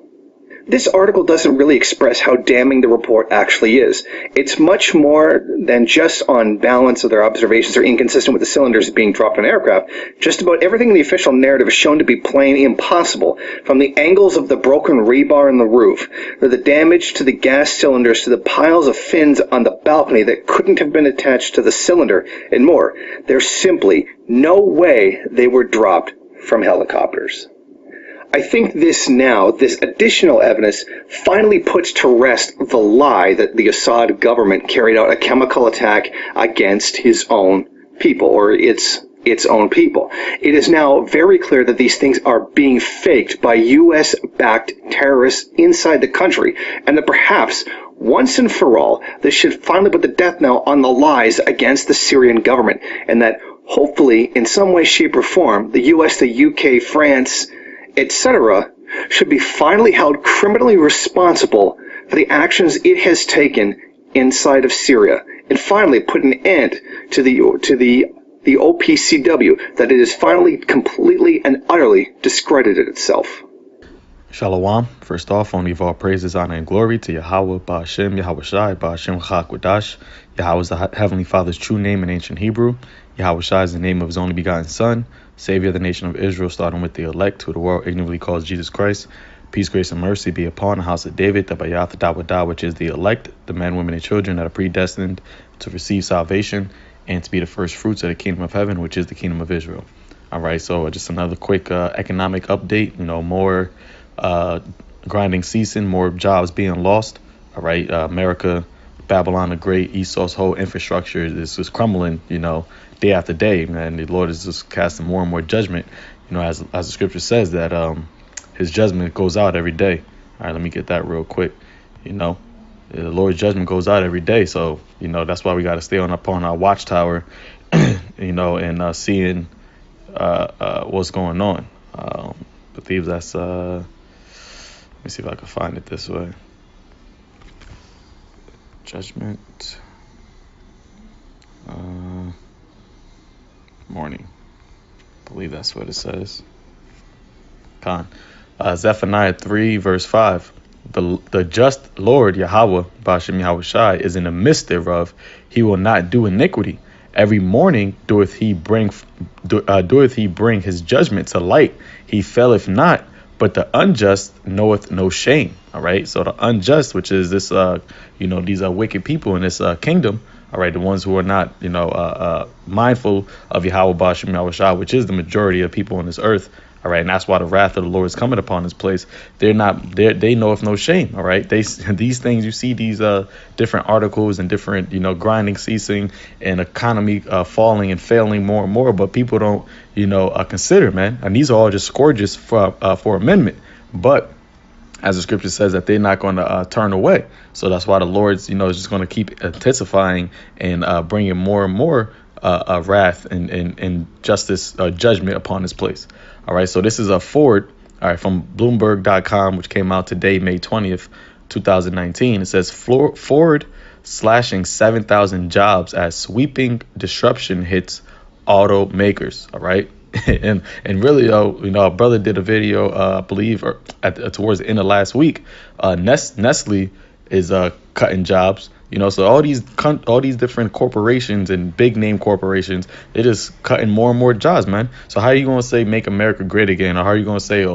This article doesn't really express how damning the report actually is. It's much more than just on balance of their observations are inconsistent with the cylinders being dropped on aircraft. Just about everything in the official narrative is shown to be plain impossible, from the angles of the broken rebar in the roof, to the damage to the gas cylinders, to the piles of fins on the balcony that couldn't have been attached to the cylinder, and more. There's simply no way they were dropped from helicopters. I think this additional evidence finally puts to rest the lie that the Assad government carried out a chemical attack against his own people, or its own people. It is now very clear that these things are being faked by US-backed terrorists inside the country, and that perhaps once and for all, this should finally put the death knell on the lies against the Syrian government, and that hopefully, in some way, shape, or form, the US, the UK, France, etc., should be finally held criminally responsible for the actions it has taken inside of Syria, and finally put an end to the OPCW, that it has finally completely and utterly discredited itself. Shalom. First off, only of all praises, honor, and glory to Yahweh, Ba'ashem, Yahweh Shai, Ba'ashem Chakwadash. Yahweh is the Heavenly Father's true name in ancient Hebrew. Yahweh Shai is the name of his only begotten Son, Savior of the nation of Israel, starting with the elect, who the world ignorantly calls Jesus Christ. Peace, grace, and mercy be upon the house of David, the Bayath Dawadah, which is the elect, the men, women, and children that are predestined to receive salvation and to be the first fruits of the kingdom of heaven, which is the kingdom of Israel. All right, so just another quick economic update. More grinding ceasing, more jobs being lost. All right, America, Babylon the Great, Esau's whole infrastructure is just crumbling, day after day, man. The Lord is just casting more and more judgment, as the scripture says that his judgment goes out every day. All right, let me get that real quick. The Lord's judgment goes out every day, so that's why we got to stay up on our watchtower, and seeing what's going on. I believe that's let me see if I can find it this way. Judgment. Morning. I believe that's what it says. Zephaniah 3 verse 5. The just Lord Yahweh, Ba'ashem Yahweh Shai, is in the midst thereof. He will not do iniquity. Every morning doeth he bring his judgment to light. He faileth not, but the unjust knoweth no shame. All right. So the unjust, which is this, these are wicked people in this kingdom. All right, the ones who are not, mindful of Yahweh Ba'ashem Yahweh Shai, which is the majority of people on this earth. All right, and that's why the wrath of the Lord is coming upon this place. They know of no shame. All right, these things you see, these different articles and different grinding ceasing and economy falling and failing more and more, but people don't consider, man. And these are all just scourges for amendment, but as the scripture says that they're not going to turn away. So that's why the Lord's is just going to keep intensifying and bringing more and more wrath and justice judgment upon this place. All right, so this is a forward, all right, from Bloomberg.com, which came out today, May 20th, 2019. It says Ford slashing 7,000 jobs as sweeping disruption hits automakers. All right. and really, our brother did a video, I believe, towards the end of last week. Nestle is cutting jobs. So all these different corporations and big name corporations, they're just cutting more and more jobs, man. So how are you gonna say make America great again, or how are you gonna say,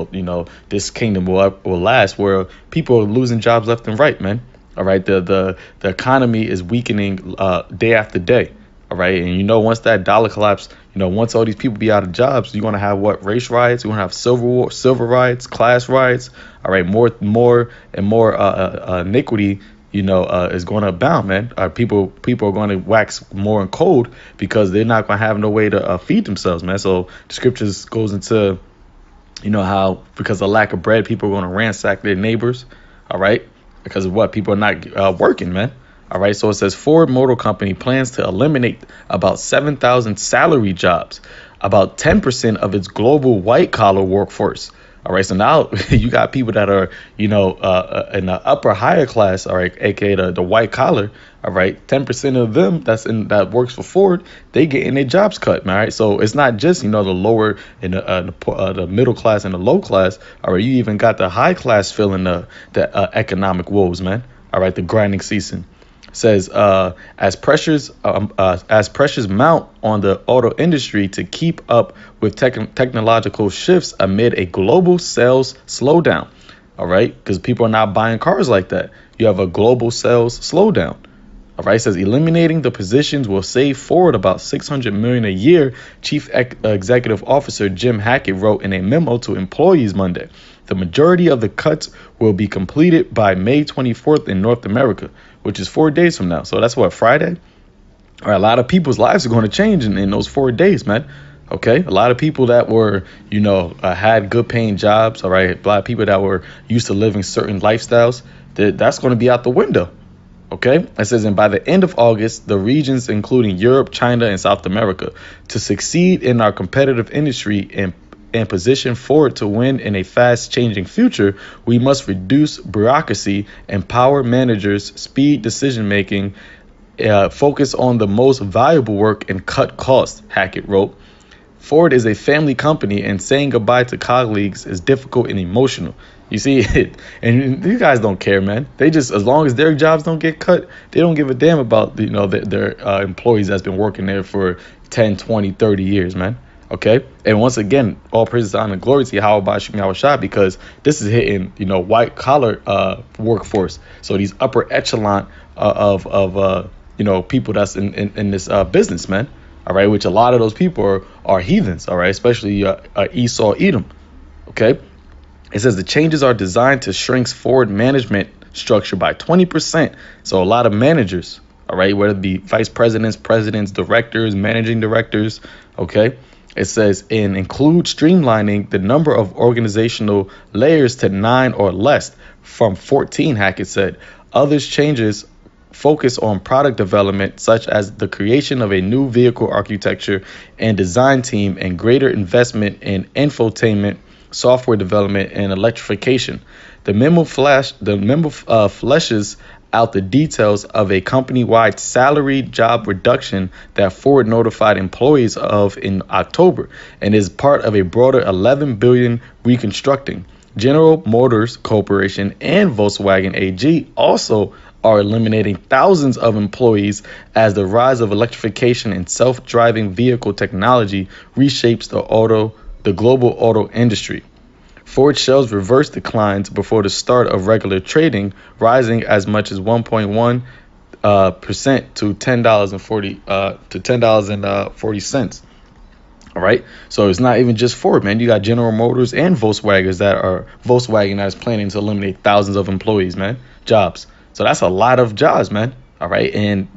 this kingdom will last, where people are losing jobs left and right, man? All right, the economy is weakening day after day. All right, and once that dollar collapse, once all these people be out of jobs, you're gonna have what? Race riots. You're gonna have civil riots, class riots. All right, more and more iniquity. Is going to abound, man. People are going to wax more and cold because they're not going to have no way to feed themselves, man. So the scriptures goes into, how because of lack of bread, people are going to ransack their neighbors, all right? Because of what? People are not working, man. All right, so it says Ford Motor Company plans to eliminate about 7,000 salary jobs, about 10% of its global white-collar workforce. All right, so now you got people that are, in the upper higher class, all right, aka the white collar, all right, 10% of them that works for Ford, they getting their jobs cut, man. All right, so it's not just the lower and the middle class and the low class. All right, you even got the high class feeling the economic woes, man. All right, the grinding season. Says as pressures mount on the auto industry to keep up with technological shifts amid a global sales slowdown. All right, because people are not buying cars like that. You have a global sales slowdown. All right, it says eliminating the positions will save Ford about $600 million a year. Chief Executive Officer Jim Hackett wrote in a memo to employees Monday. The majority of the cuts will be completed by May 24th in North America, which is 4 days from now. So that's what, Friday? All right, a lot of people's lives are going to change in those 4 days, man. Okay, a lot of people that were, had good paying jobs. All right, a lot of people that were used to living certain lifestyles, that's going to be out the window. Okay, it says, and by the end of August, the regions including Europe, China, and South America, to succeed in our competitive industry and position Ford to win in a fast-changing future, we must reduce bureaucracy, empower managers, speed decision-making, focus on the most valuable work, and cut costs, Hackett wrote. Ford is a family company, and saying goodbye to colleagues is difficult and emotional. You see it, and these guys don't care, man. They just, as long as their jobs don't get cut, they don't give a damn about, their employees that's been working there for 10, 20, 30 years, man. Okay, and once again, all praises, honor, and glory to Yahweh Shem Yahushua, because this is hitting, white collar workforce. So these upper echelon of people that's in this business, man. All right, which a lot of those people are heathens. All right, especially Esau, Edom. Okay, it says the changes are designed to shrink Ford management structure by 20%. So a lot of managers, all right, whether it be vice presidents, directors, managing directors. Okay. It says, and include streamlining the number of organizational layers to 9 or less from 14, Hackett said. Others changes focus on product development, such as the creation of a new vehicle architecture and design team, and greater investment in infotainment, software development, and electrification. The memo fleshes out the details of a company-wide salary job reduction that Ford notified employees of in October, and is part of a broader $11 billion reconstructing. General Motors Corporation and Volkswagen AG also are eliminating thousands of employees as the rise of electrification and self-driving vehicle technology reshapes the global auto industry. Ford shares reversed declines before the start of regular trading, rising as much as 1.1% to $10.40. All right, so it's not even just Ford, man. You got General Motors and Volkswagen that is planning to eliminate thousands of employees, man, jobs. So that's a lot of jobs, man. All right, and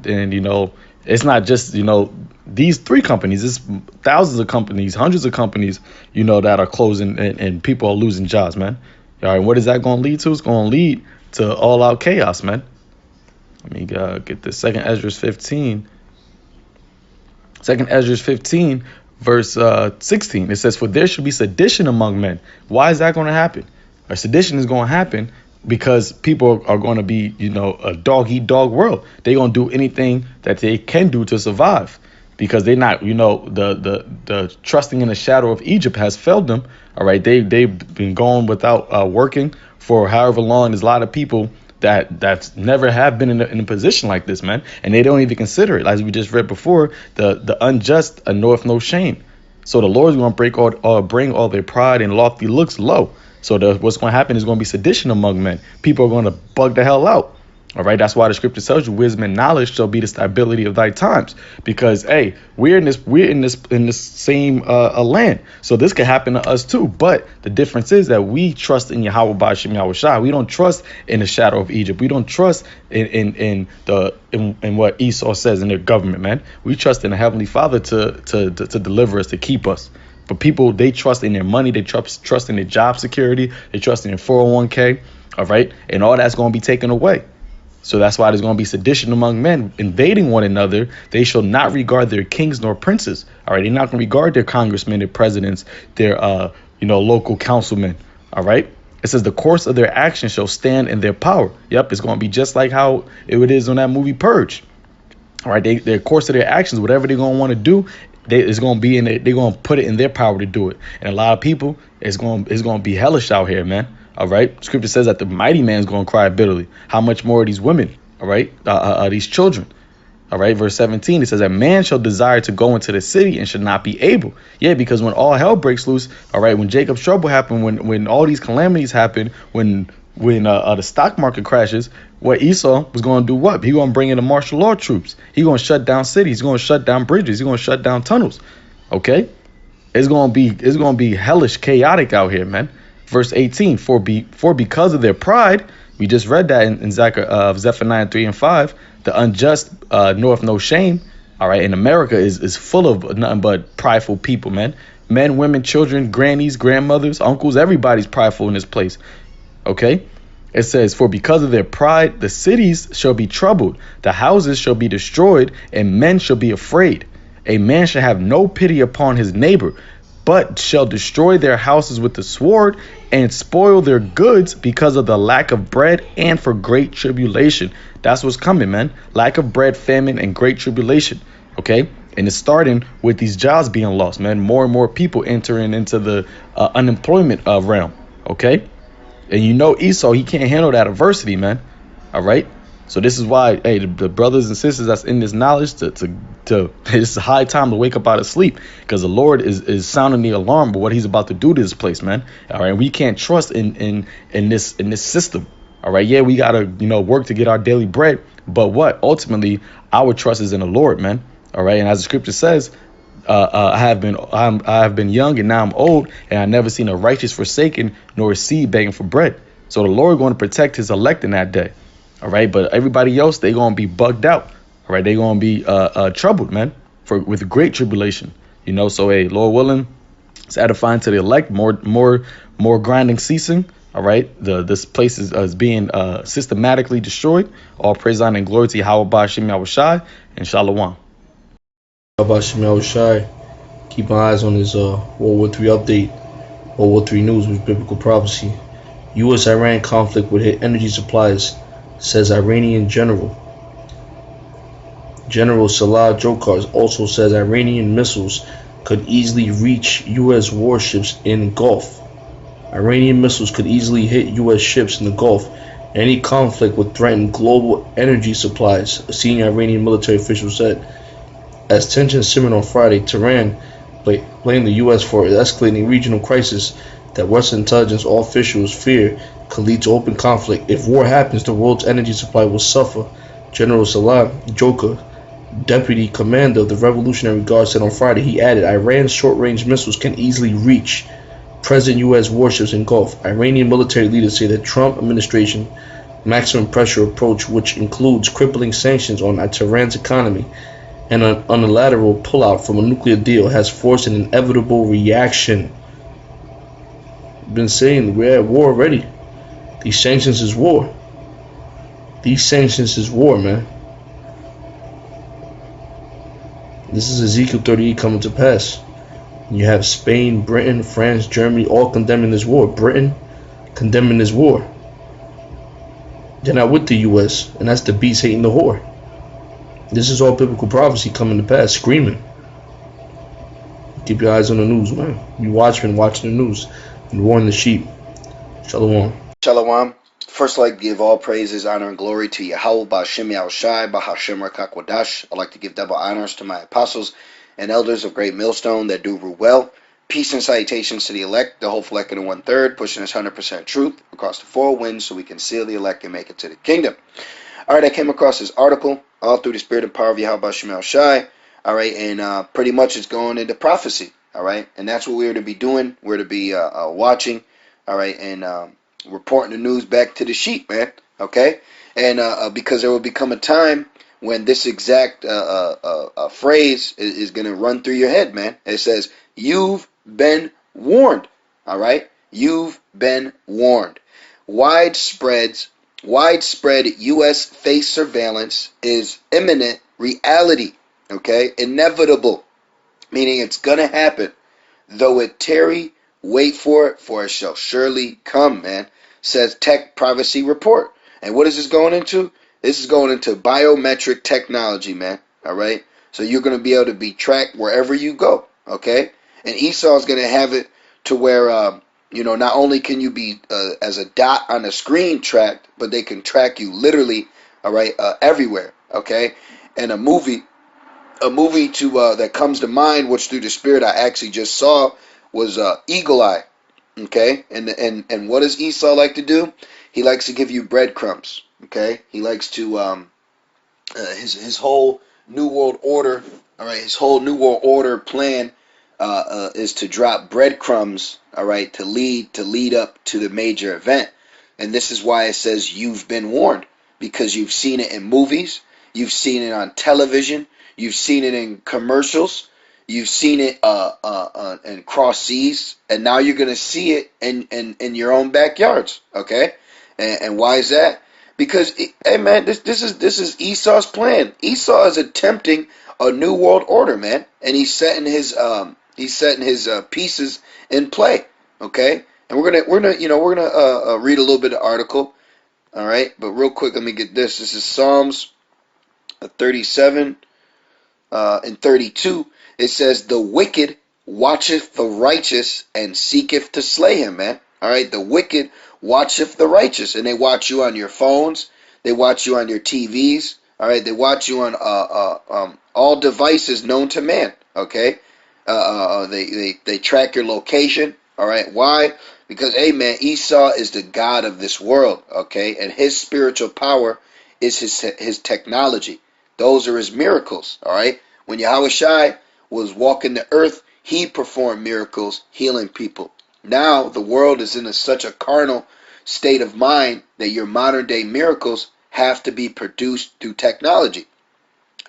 it's not just these three companies. It's thousands of companies, hundreds of companies, that are closing and people are losing jobs, man. All right, what is that going to lead to? It's going to lead to all-out chaos, man. Let me get this. Second Ezra 15, verse 16. It says, "For there should be sedition among men." Why is that going to happen? Sedition is going to happen because people are going to be, a dog eat dog world. They're going to do anything that they can do to survive, because they're not, the trusting in the shadow of Egypt has failed them. All right, they've been going without working for however long. There's a lot of people that's never have been in a position like this, man, and they don't even consider it. As we just read before, the unjust knoweth no shame. So the Lord's going to bring all their pride and lofty looks low. So what's going to happen is going to be sedition among men. People are going to bug the hell out. All right, that's why the scripture tells you wisdom and knowledge shall be the stability of thy times. Because hey, we're in this same land, so this could happen to us too. But the difference is that we trust in Yahweh Ba'ashem Yahweh Shai. We don't trust in the shadow of Egypt. We don't trust in what Esau says in their government, man. We trust in the Heavenly Father to deliver us, to keep us. But people, they trust in their money, they trust in their job security, they trust in their 401k. All right, and all that's going to be taken away. So that's why there's going to be sedition among men, invading one another. They shall not regard their kings nor princes. All right, they're not going to regard their congressmen, their presidents, their local councilmen. All right. It says the course of their action shall stand in their power. Yep, it's going to be just like how it is on that movie Purge. All right, their course of their actions, whatever they're going to want to do, it's going to be in it. They're going to put it in their power to do it. And a lot of people, it's going to be hellish out here, man. All right. Scripture says that the mighty man's going to cry bitterly. How much more are these women? All right. These children. All right. Verse 17, it says a man shall desire to go into the city and should not be able. Yeah, because when all hell breaks loose. All right. When Jacob's trouble happened, when all these calamities happen, when the stock market crashes, what Esau was going to do, what? He going to bring in the martial law troops. He going to shut down cities. He's going to shut down bridges. He's going to shut down tunnels. OK, it's going to be hellish, chaotic out here, man. Verse 18, for because of their pride, we just read that in Zephaniah 3 and 5, the unjust knoweth no shame. All right. And America is full of nothing but prideful people, man. Men, women, children, grannies, grandmothers, uncles, everybody's prideful in this place. OK, it says, for because of their pride, the cities shall be troubled, the houses shall be destroyed, and men shall be afraid. A man shall have no pity upon his neighbor, but shall destroy their houses with the sword and spoil their goods because of the lack of bread and for great tribulation. That's what's coming, man. Lack of bread, famine, and great tribulation. Okay. And it's starting with these jobs being lost, man. More and more people entering into the unemployment realm. Okay. And Esau, he can't handle that adversity, man. All right. So this is why, hey, the brothers and sisters that's in this knowledge, it's a high time to wake up out of sleep, because the Lord is sounding the alarm of what he's about to do to this place, man. All right, we can't trust in this system. All right, yeah, we gotta work to get our daily bread, but what ultimately our trust is in the Lord, man. All right, and as the scripture says, I have been young and now I'm old, and I never seen a righteous forsaken nor a seed begging for bread. So the Lord going to protect his elect in that day. All right, but everybody else, they gonna be bugged out. All right, they gonna be troubled, man, with great tribulation. So hey, Lord willing, it's edifying to the elect. More grinding ceasing. All right, this place is being systematically destroyed. All praise, honor, and glory to Yahweh Ba'ashem Yahweh Shai and Shalom. Ba'ashem Yahweh Shai. Keep my eyes on this World War III update, World War III news with biblical prophecy. U.S.-Iran conflict would hit energy supplies, says Iranian general. General Salah Jokar also says Iranian missiles could easily reach U.S. warships in Gulf. Iranian missiles could easily hit U.S. ships in the Gulf. Any conflict would threaten global energy supplies, a senior Iranian military official said. As tensions simmered on Friday, Tehran blamed the U.S. for an escalating regional crisis that Western intelligence officials fear could lead to open conflict. If war happens, the world's energy supply will suffer. General Salah Jokar, deputy commander of the Revolutionary Guard, said on Friday. He added, Iran's short-range missiles can easily reach present U.S. warships in Gulf. Iranian military leaders say the Trump administration maximum pressure approach, which includes crippling sanctions on Tehran's economy and an unilateral pullout from a nuclear deal, has forced an inevitable reaction. Been saying we're at war already. These sanctions is war. These sanctions is war, man. This is Ezekiel 38 coming to pass. You have Spain, Britain, France, Germany all condemning this war. Britain condemning this war. They're not with the U.S., and that's the beast hating the whore. This is all biblical prophecy coming to pass, screaming. Keep your eyes on the news, man. You watchmen watching the news and warn the sheep. Shalom. Shalom. First, I'd like to give all praises, honor, and glory to Yahweh, Ba'ashem Yahushai, Ba'ashem Rakakwadash. I'd like to give double honors to my apostles and elders of Great Millstone that do rule well. Peace and salutations to the elect, the hopeful elect in the 1/3, pushing us 100% truth across the four winds so we can seal the elect and make it to the kingdom. All right, I came across this article, all through the spirit and power of Yahweh, Ba'ashem Yahushai. All right, and pretty much it's going into prophecy. All right, and that's what we're to be doing. We're to be watching. All right, and reporting the news back to the sheep, man. Okay, and because there will become a time when this exact phrase is going to run through your head, man. It says, "You've been warned." All right, you've been warned. Widespread U.S. face surveillance is imminent reality. Okay, inevitable, meaning it's going to happen. Though it tarry, wait for it shall surely come, man, says Tech Privacy Report. And what is this going into? This is going into biometric technology, man. All right? So you're going to be able to be tracked wherever you go, okay? And Esau is going to have it to where, not only can you be as a dot on a screen tracked, but they can track you literally, all right, everywhere, okay? And a movie that comes to mind, which through the spirit I actually just saw, was Eagle Eye. Okay, and what does Esau like to do? He likes to give you breadcrumbs. Okay, he likes to his whole New World Order. All right, his whole New World Order plan is to drop breadcrumbs. All right, to lead up to the major event, and this is why it says you've been warned, because you've seen it in movies, you've seen it on television. You've seen it in commercials. You've seen it in cross seas, and now you're gonna see it in your own backyards. Okay, and why is that? Because hey man, this is Esau's plan. Esau is attempting a new world order, man, and he's setting his pieces in play. Okay, and we're gonna read a little bit of article. All right, but real quick, let me get this. This is Psalms 37. In 32, it says, "The wicked watcheth the righteous and seeketh to slay him," man. All right, the wicked watcheth the righteous, and they watch you on your phones, they watch you on your TVs, all right, they watch you on all devices known to man. Okay, they track your location. All right, why? Because hey man, Esau is the god of this world. Okay, and his spiritual power is his technology. Those are his miracles, all right? When Yahushai was walking the earth, he performed miracles, healing people. Now the world is in such a carnal state of mind that your modern day miracles have to be produced through technology.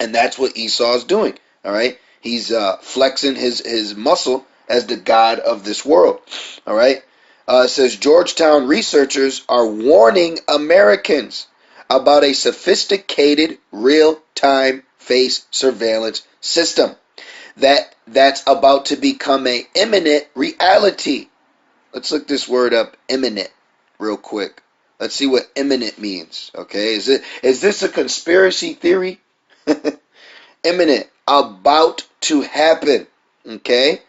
And that's what Esau is doing, all right? He's flexing his muscle as the god of this world, all right? It says Georgetown researchers are warning Americans about a sophisticated real-time face surveillance system that's about to become an imminent reality. Let's look this word up, imminent, real quick. Let's see what imminent means. Okay, is this a conspiracy theory? Imminent, about to happen. Okay,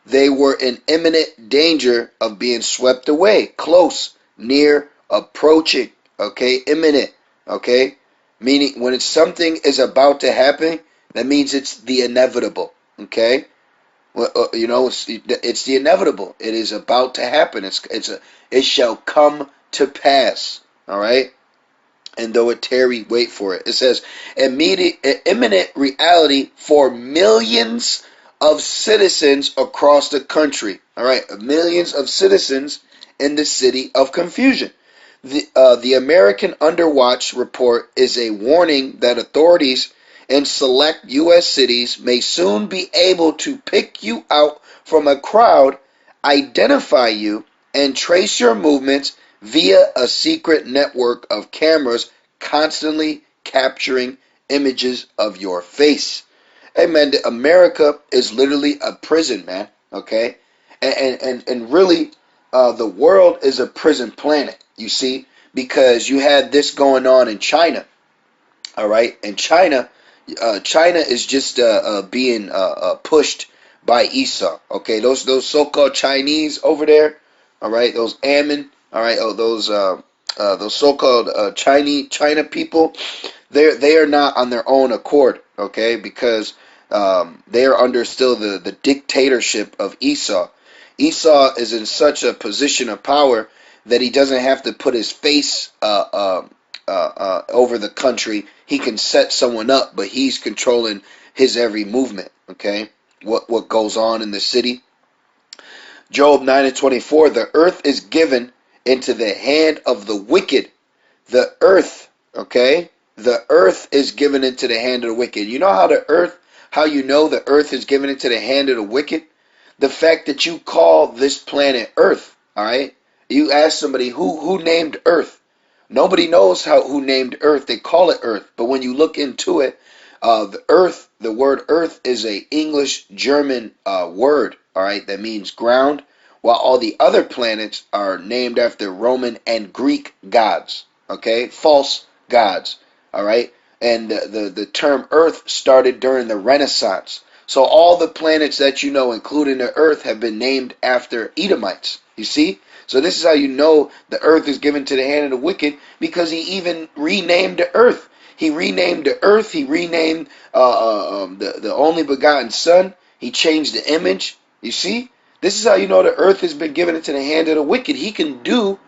they were in imminent danger of being swept away, close, near, approaching. Okay, imminent. Okay, meaning when something is about to happen, that means it's the inevitable. Okay, well, it's the inevitable. It is about to happen. It shall come to pass. All right, and though it tarry, wait for it. It says imminent reality for millions of citizens across the country. All right, millions of citizens in the city of confusion. The American Underwatch report is a warning that authorities in select U.S. cities may soon be able to pick you out from a crowd, identify you, and trace your movements via a secret network of cameras constantly capturing images of your face. Hey man, America is literally a prison, man. Okay, and really, the world is a prison planet. You see, because you had this going on in China. All right, and China is just being pushed by Esau. Okay, those so-called Chinese over there. All right, those Ammon. All right, those so-called China people. They are not on their own accord. Okay, because they are under still the dictatorship of Esau. Esau is in such a position of power that he doesn't have to put his face over the country. He can set someone up, but he's controlling his every movement. Okay, what goes on in the city? Job 9:24. The earth is given into the hand of the wicked. The earth, okay, the earth is given into the hand of the wicked. You know how you know the earth is given into the hand of the wicked? The fact that you call this planet Earth. All right, you ask somebody who named Earth. Nobody knows who named Earth. They call it Earth. But when you look into it, the word Earth is a English-German word, all right, that means ground, while all the other planets are named after Roman and Greek gods, okay, false gods, all right, and the term Earth started during the Renaissance. So all the planets that you know, including the Earth, have been named after Edomites, you see? So this is how you know the earth is given to the hand of the wicked, because he even renamed the earth. He renamed the earth. He renamed the only begotten Son. He changed the image. You see? This is how you know the earth has been given into the hand of the wicked. He can do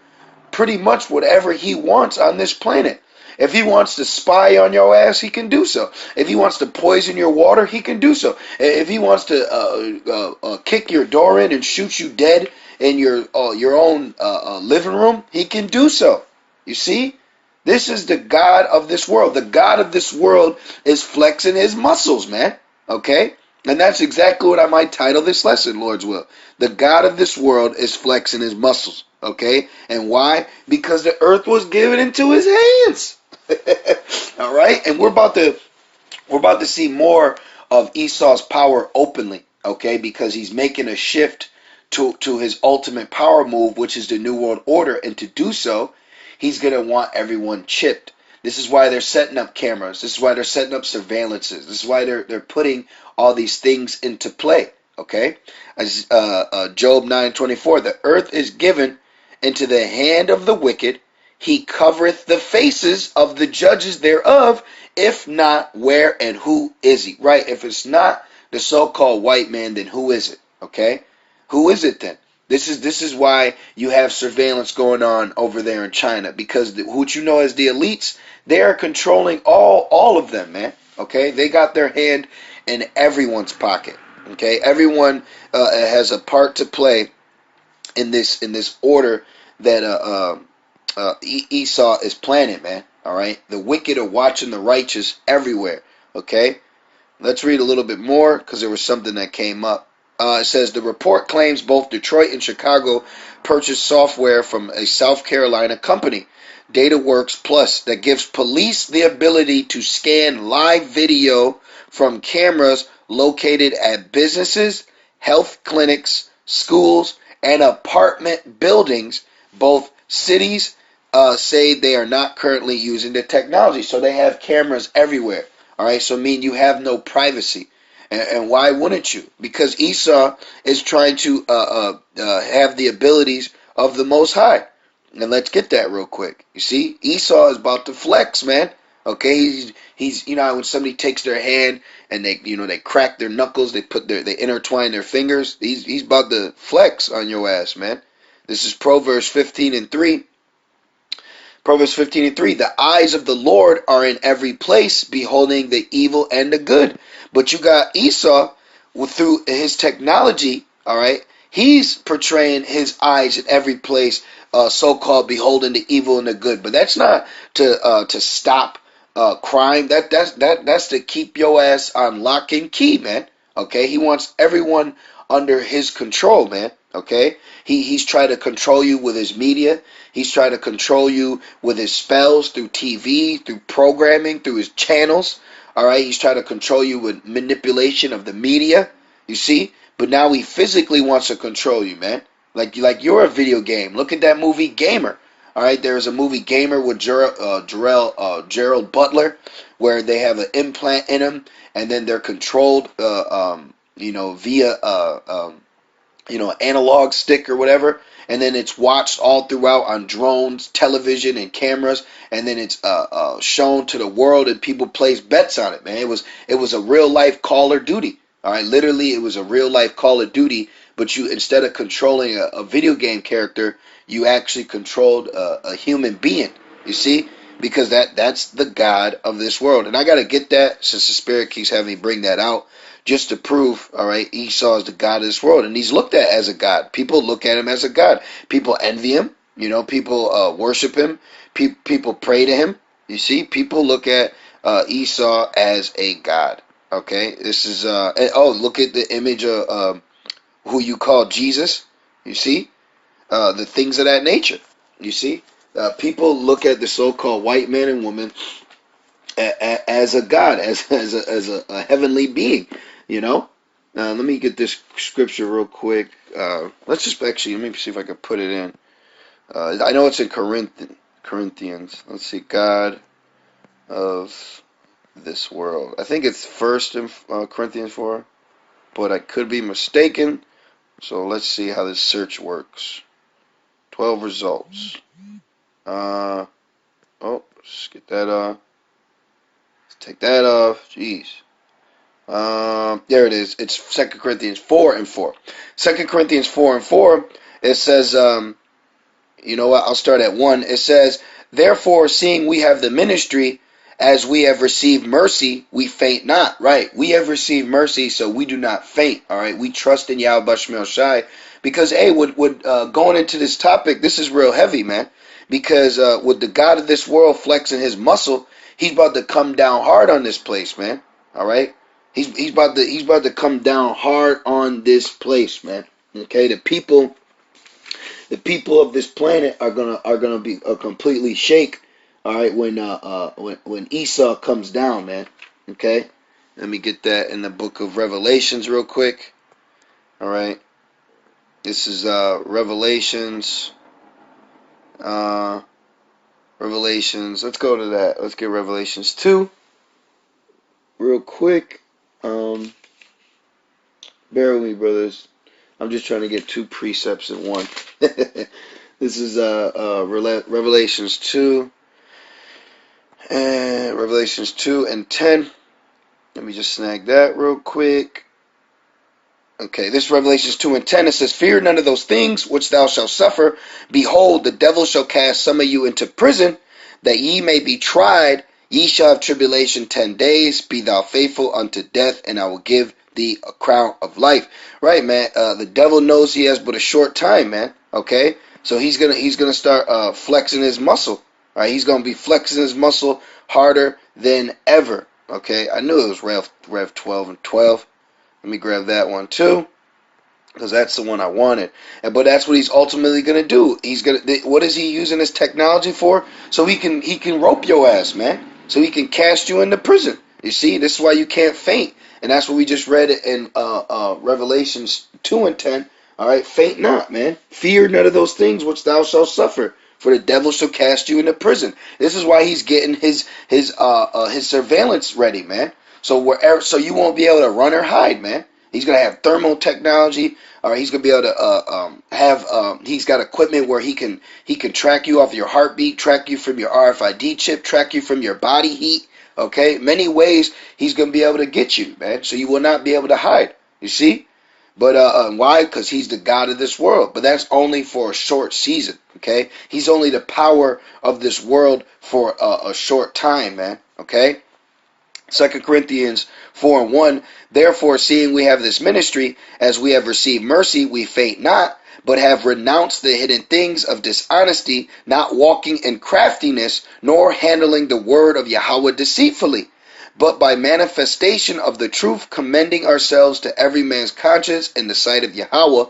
pretty much whatever he wants on this planet. If he wants to spy on your ass, he can do so. If he wants to poison your water, he can do so. If he wants to kick your door in and shoot you dead in your own living room, he can do so. You see? This is the God of this world. The God of this world is flexing his muscles, man. Okay? And that's exactly what I might title this lesson, Lord's will. The God of this world is flexing his muscles. Okay? And why? Because the earth was given into his hands. All right? And we're about to see more of Esau's power openly. Okay? Because he's making a shift to his ultimate power move, which is the New World Order. And to do so, he's going to want everyone chipped. This is why they're setting up cameras. This is why they're setting up surveillances. This is why they're putting all these things into play. Okay? As Job 9:24, the earth is given into the hand of the wicked. He covereth the faces of the judges thereof. If not, where and who is he? Right? If it's not the so-called white man, then who is it? Okay? Who is it then? This is why you have surveillance going on over there in China, because what you know as the elites, they are controlling all of them, man. Okay, they got their hand in everyone's pocket. Okay, everyone has a part to play in this order that Esau is planning, man. All right, the wicked are watching the righteous everywhere. Okay, let's read a little bit more because there was something that came up. It says the report claims both Detroit and Chicago purchased software from a South Carolina company, DataWorks Plus, that gives police the ability to scan live video from cameras located at businesses, health clinics, schools, and apartment buildings. Both cities say they are not currently using the technology, so they have cameras everywhere. All right, so mean you have no privacy. And why wouldn't you? Because Esau is trying to have the abilities of the Most High. And let's get that real quick. You see, Esau is about to flex, man. Okay, he's you know when somebody takes their hand and they crack their knuckles, they intertwine their fingers. He's about to flex on your ass, man. This is Proverbs 15:3. Proverbs 15:3. The eyes of the Lord are in every place, beholding the evil and the good. But you got Esau through his technology, all right? He's portraying his eyes in every place, so-called beholding the evil and the good. But that's not to stop crime. That's to keep your ass on lock and key, man. Okay? He wants everyone under his control, man. Okay? He's trying to control you with his media. He's trying to control you with his spells through TV, through programming, through his channels. All right, he's trying to control you with manipulation of the media, you see? But now he physically wants to control you, man. Like you're a video game. Look at that movie Gamer. All right, there's a movie Gamer with Gerald Butler, where they have an implant in them, and then they're controlled, via analog stick or whatever, and then it's watched all throughout on drones, television, and cameras, and then it's shown to the world, and people place bets on it. Man, it was a real life Call of Duty. All right, literally, it was a real life Call of Duty. But you, instead of controlling a video game character, you actually controlled a human being. You see, because that's the God of this world, and I gotta get that since the Spirit keeps having me bring that out, just to prove, all right, Esau is the God of this world, and he's looked at as a God. People look at him as a God. People envy him. People worship him. People pray to him. You see, people look at Esau as a God. Okay, this is look at the image of who you call Jesus. You see, the things of that nature. You see, people look at the so-called white man and woman as a God, as a heavenly being. Let me get this scripture real quick. Let me see if I can put it in. I know it's in Corinthians. Let's see, God of this world. I think it's first in Corinthians 4, but I could be mistaken. So let's see how this search works. 12 results. Let's get that off. Let's take that off. Jeez. There it is. It's 2 Corinthians 4 and 4. 2 Corinthians 4 and 4, it says, you know what? I'll start at 1. It says, therefore, seeing we have the ministry, as we have received mercy, we faint not. Right. We have received mercy, so we do not faint. All right. We trust in Yahweh Shemel Shai. Because, hey, going into this topic, this is real heavy, man. Because with the God of this world flexing his muscle, he's about to come down hard on this place, man. All right. He's about to come down hard on this place, man. Okay. The people of this planet are gonna be completely shake. All right, when Esau comes down, man. Okay, let me get that in the book of Revelations real quick. All right, this is Revelations. Revelations. Let's go to that. Let's get Revelations 2 real quick. Bear with me, brothers. I'm just trying to get 2 precepts in one. This is Revelations 2. And Revelations 2 and 10. Let me just snag that real quick. Okay, this Revelations 2 and 10. It says, fear none of those things which thou shalt suffer. Behold, the devil shall cast some of you into prison, that ye may be tried. Ye shall have tribulation 10 days. Be thou faithful unto death, and I will give thee a crown of life. Right, man. The devil knows he has but a short time, man. Okay, so he's gonna start flexing his muscle. All right, he's gonna be flexing his muscle harder than ever. Okay, I knew it was Rev 12 and 12. Let me grab that one too, because that's the one I wanted. But that's what he's ultimately gonna do. What is he using this technology for? So he can rope your ass, man. So he can cast you into prison. You see, this is why you can't faint. And that's what we just read in Revelations 2 and 10. All right, faint not, man. Fear none of those things which thou shalt suffer, for the devil shall cast you into prison. This is why he's getting his surveillance ready, man. So you won't be able to run or hide, man. He's gonna have thermal technology. All right, he's gonna be able to he's got equipment where he can track you off your heartbeat, track you from your RFID chip, track you from your body heat. Okay, many ways he's going to be able to get you, man. So you will not be able to hide. You see? But why? Because he's the God of this world. But that's only for a short season. Okay? He's only the power of this world for a short time, man. Okay? 2 Corinthians 4 and 1. Therefore, seeing we have this ministry, as we have received mercy, we faint not, but have renounced the hidden things of dishonesty, not walking in craftiness, nor handling the word of Yahweh deceitfully, but by manifestation of the truth, commending ourselves to every man's conscience in the sight of Yahweh.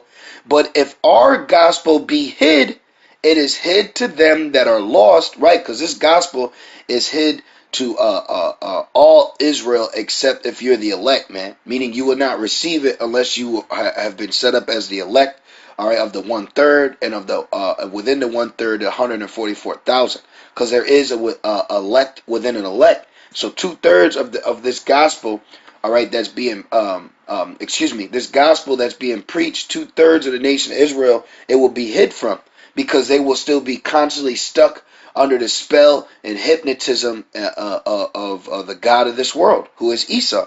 But if our gospel be hid, it is hid to them that are lost, right? Because this gospel is hid to all Israel, except if you're the elect, man. Meaning you will not receive it unless you have been set up as the elect all right, of the 1/3, and of the within the 1/3, 144,000, because there is a elect within an elect. So 2/3 of this gospel, all right, that's being this gospel that's being preached, 2/3 of the nation of Israel, it will be hid from, because they will still be constantly stuck under the spell and hypnotism of the God of this world, who is Esau.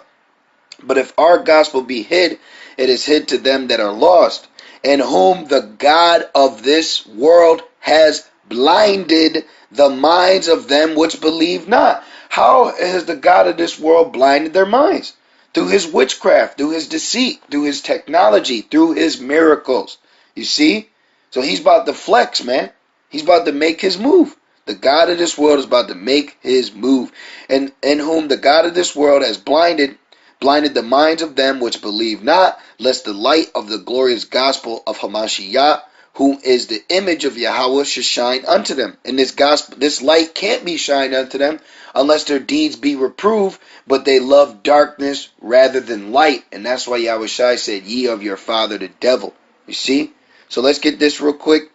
But if our gospel be hid, it is hid to them that are lost, in whom the God of this world has blinded the minds of them which believe not. How has the God of this world blinded their minds? Through his witchcraft, through his deceit, through his technology, through his miracles. You see? So he's about to flex, man. He's about to make his move. The God of this world is about to make his move. And in whom the God of this world has blinded the minds of them which believe not, lest the light of the glorious gospel of Hamashiach, who is the image of Yahweh, should shine unto them. And this gospel, this light can't be shined unto them unless their deeds be reproved, but they love darkness rather than light. And that's why Yahweh Shai said, ye of your father the devil. You see? So let's get this real quick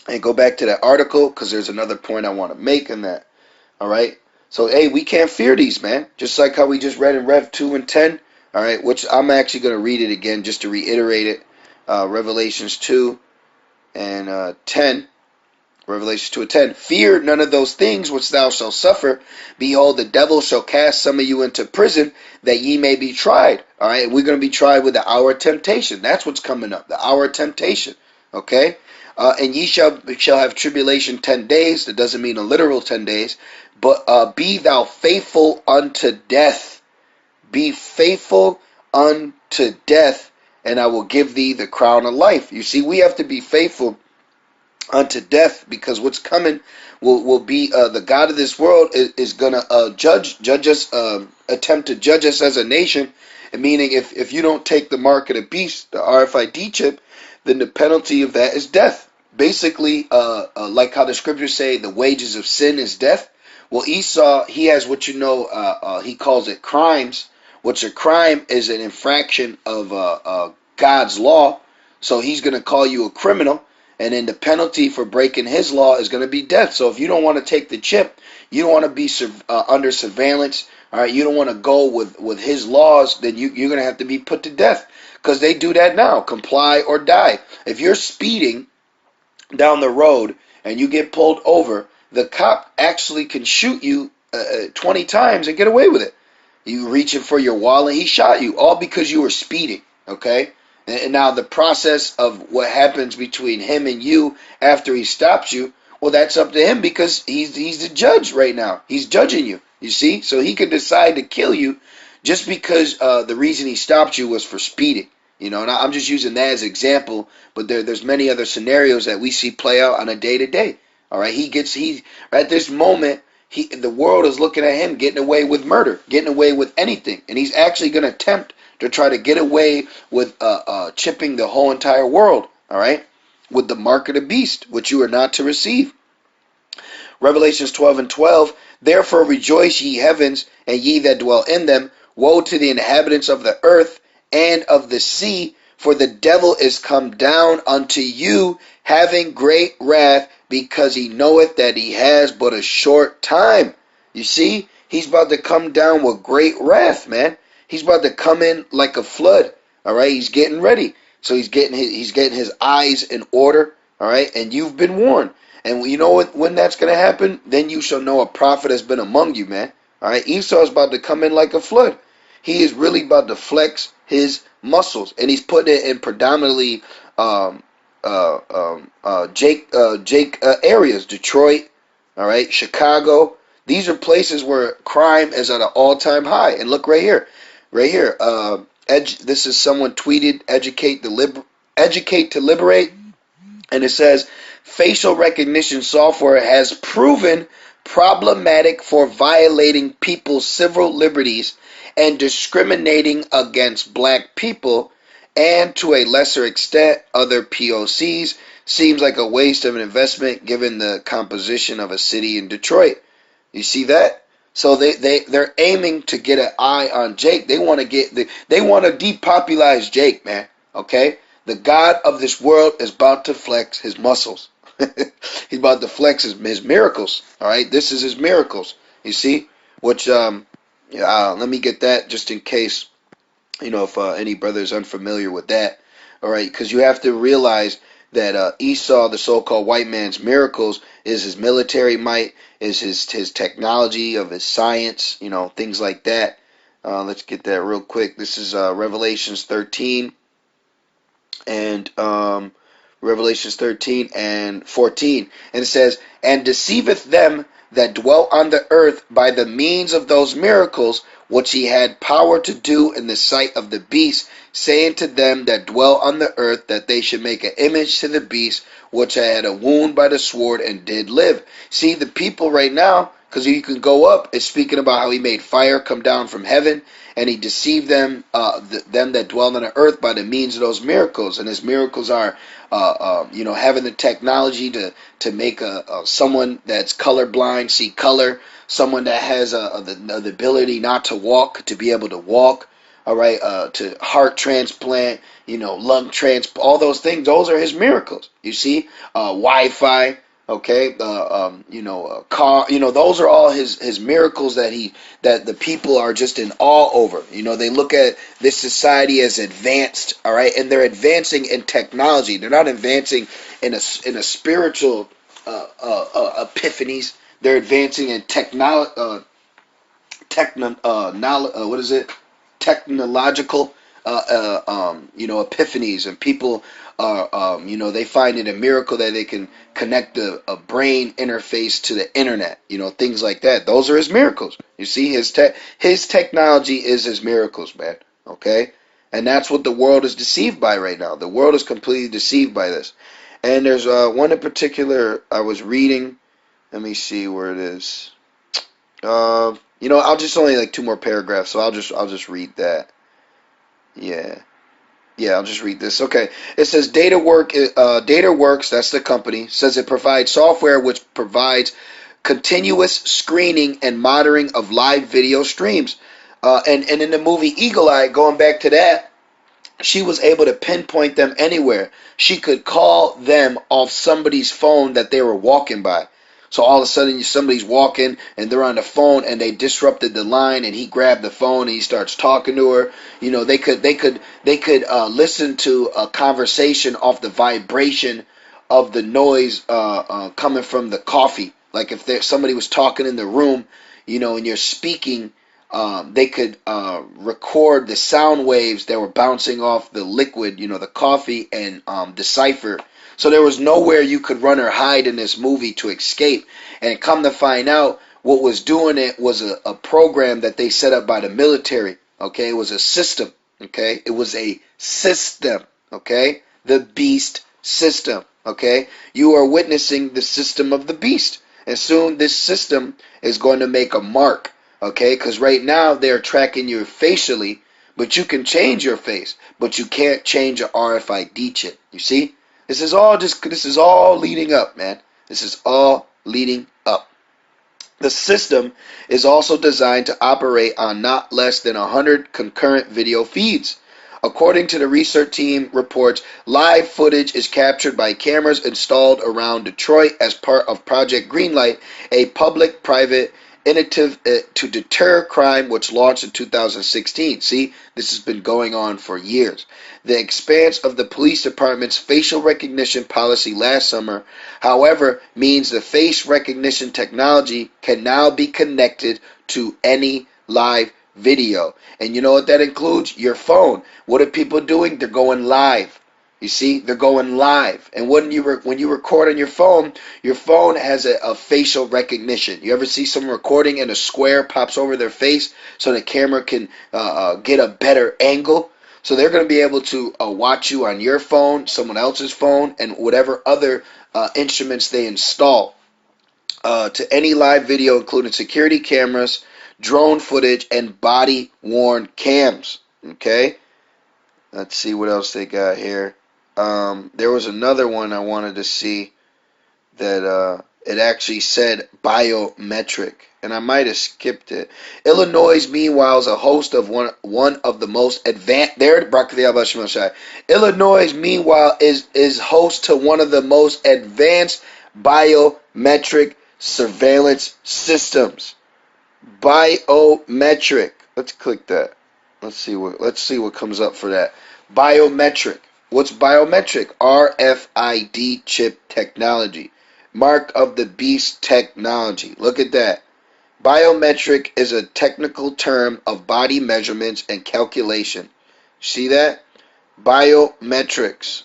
and go back to that article, because there's another point I want to make in that. All right? So, hey, we can't fear these, man. Just like how we just read in Rev 2 and 10, all right, which I'm actually going to read it again just to reiterate it. Revelations 2 and 10. Revelations 2 and 10. Fear none of those things which thou shalt suffer. Behold, the devil shall cast some of you into prison, that ye may be tried. All right, we're going to be tried with the hour of temptation. That's what's coming up, the hour of temptation. Okay? And ye shall have tribulation 10 days. That doesn't mean a literal 10 days. But be thou faithful unto death. Be faithful unto death, and I will give thee the crown of life. You see, we have to be faithful unto death, because what's coming will be the God of this world is going to judge us, attempt to judge us as a nation. And meaning, if you don't take the mark of the beast, the RFID chip, then the penalty of that is death. Basically, like how the scriptures say, the wages of sin is death. Well, Esau, he has what he calls it crimes, which a crime is an infraction of God's law. So he's going to call you a criminal, and then the penalty for breaking his law is going to be death. So if you don't want to take the chip, you don't want to be under surveillance, all right, you don't want to go with his laws, then you're going to have to be put to death, because they do that now, comply or die. If you're speeding down the road and you get pulled over, the cop actually can shoot you 20 times and get away with it. You reaching for your wallet, he shot you, all because you were speeding, okay? And now the process of what happens between him and you after he stops you, well, that's up to him, because he's the judge right now. He's judging you, you see? So he could decide to kill you just because the reason he stopped you was for speeding. You know, and I'm just using that as an example, but there's many other scenarios that we see play out on a day-to-day. All right, he at this moment, the world is looking at him getting away with murder, getting away with anything, and he's actually going to attempt to try to get away with chipping the whole entire world. All right, with the mark of the beast, which you are not to receive. Revelations 12 and 12. Therefore rejoice, ye heavens, and ye that dwell in them. Woe to the inhabitants of the earth and of the sea, for the devil is come down unto you, having great wrath, because he knoweth that he has but a short time. You see, he's about to come down with great wrath, man. He's about to come in like a flood. All right, he's getting ready. So he's getting his eyes in order. All right, and you've been warned. And you know when that's going to happen? Then you shall know a prophet has been among you, man. All right, Esau is about to come in like a flood. He is really about to flex his muscles, and he's putting it in predominantly areas. Detroit, all right, Chicago. These are places where crime is at an all-time high. And look right here. This is someone tweeted, educate to liberate, and it says, facial recognition software has proven problematic for violating people's civil liberties and discriminating against black people, and to a lesser extent other POCs. Seems like a waste of an investment given the composition of a city in Detroit. You see that? So they're aiming to get an eye on Jake. They want to depopulize Jake, man. Okay? The God of this world is about to flex his muscles. He's about to flex his miracles. All right, this is his miracles. You see, which let me get that just in case, if any brother is unfamiliar with that. All right, because you have to realize that Esau, the so-called white man's miracles, is his military might, is his technology of his science, things like that. Let's get that real quick. This is Revelations 13 and Revelations 13 and 14. And it says, and deceiveth them that dwell on the earth by the means of those miracles which he had power to do in the sight of the beast, saying to them that dwell on the earth that they should make an image to the beast which had a wound by the sword and did live. See, the people right now, because you can go up, is speaking about how he made fire come down from heaven, and he deceived them, them that dwell on the earth by the means of those miracles. And his miracles are, having the technology to make someone that's colorblind see color, someone that has the ability not to walk to be able to walk. All right, to heart transplant, lung transplant, all those things. Those are his miracles. You see, Wi-Fi. Okay, car. Those are all his miracles that the people are just in awe over. They look at this society as advanced. All right, and they're advancing in technology. They're not advancing in a spiritual epiphanies. They're advancing in technological epiphanies, and people are they find it a miracle that they can connect a brain interface to the internet, things like that. Those are his miracles. You see, his technology is his miracles, man. Okay, and that's what the world is deceived by right now. The world is completely deceived by this. And there's one in particular I was reading. Let me see where it is. I'll just only like two more paragraphs, so I'll just read that. Yeah, I'll just read this. Okay, it says DataWorks, that's the company, says it provides software which provides continuous screening and monitoring of live video streams. And in the movie Eagle Eye, going back to that, she was able to pinpoint them anywhere. She could call them off somebody's phone that they were walking by. So all of a sudden somebody's walking and they're on the phone and they disrupted the line, and he grabbed the phone and he starts talking to her. They could listen to a conversation off the vibration of the noise coming from the coffee. Like if somebody was talking in the room, and you're speaking, they could record the sound waves that were bouncing off the liquid, the coffee, and decipher. So there was nowhere you could run or hide in this movie to escape. And come to find out, what was doing it was a program that they set up by the military. Okay, it was a system. Okay, it was a system. Okay, the beast system. Okay, you are witnessing the system of the beast. And soon this system is going to make a mark. Okay, because right now they're tracking you facially, but you can change your face, but you can't change your RFID chip. You see? This is all leading up, man. This is all leading up. The system is also designed to operate on not less than 100 concurrent video feeds. According to the research team reports, live footage is captured by cameras installed around Detroit as part of Project Greenlight, a public-private initiative to deter crime, which launched in 2016. See, this has been going on for years. The expanse of the police department's facial recognition policy last summer, however, means the face recognition technology can now be connected to any live video. And you know what that includes? Your phone. What are people doing? They're going live. You see, they're going live. And when you record on your phone has a facial recognition. You ever see someone recording and a square pops over their face so the camera can get a better angle? So they're going to be able to watch you on your phone, someone else's phone, and whatever other instruments they install to any live video, including security cameras, drone footage, and body-worn cams. Okay? Let's see what else they got here. There was another one I wanted to see that it actually said biometric, and I might have skipped it. Illinois, meanwhile, is a host of one of the most advanced. Illinois, meanwhile, is host to one of the most advanced biometric surveillance systems. Biometric. Let's click that. Let's see what comes up for that. Biometric. What's biometric? RFID chip technology. Mark of the beast technology. Look at that. Biometric is a technical term of body measurements and calculation. See that? Biometrics.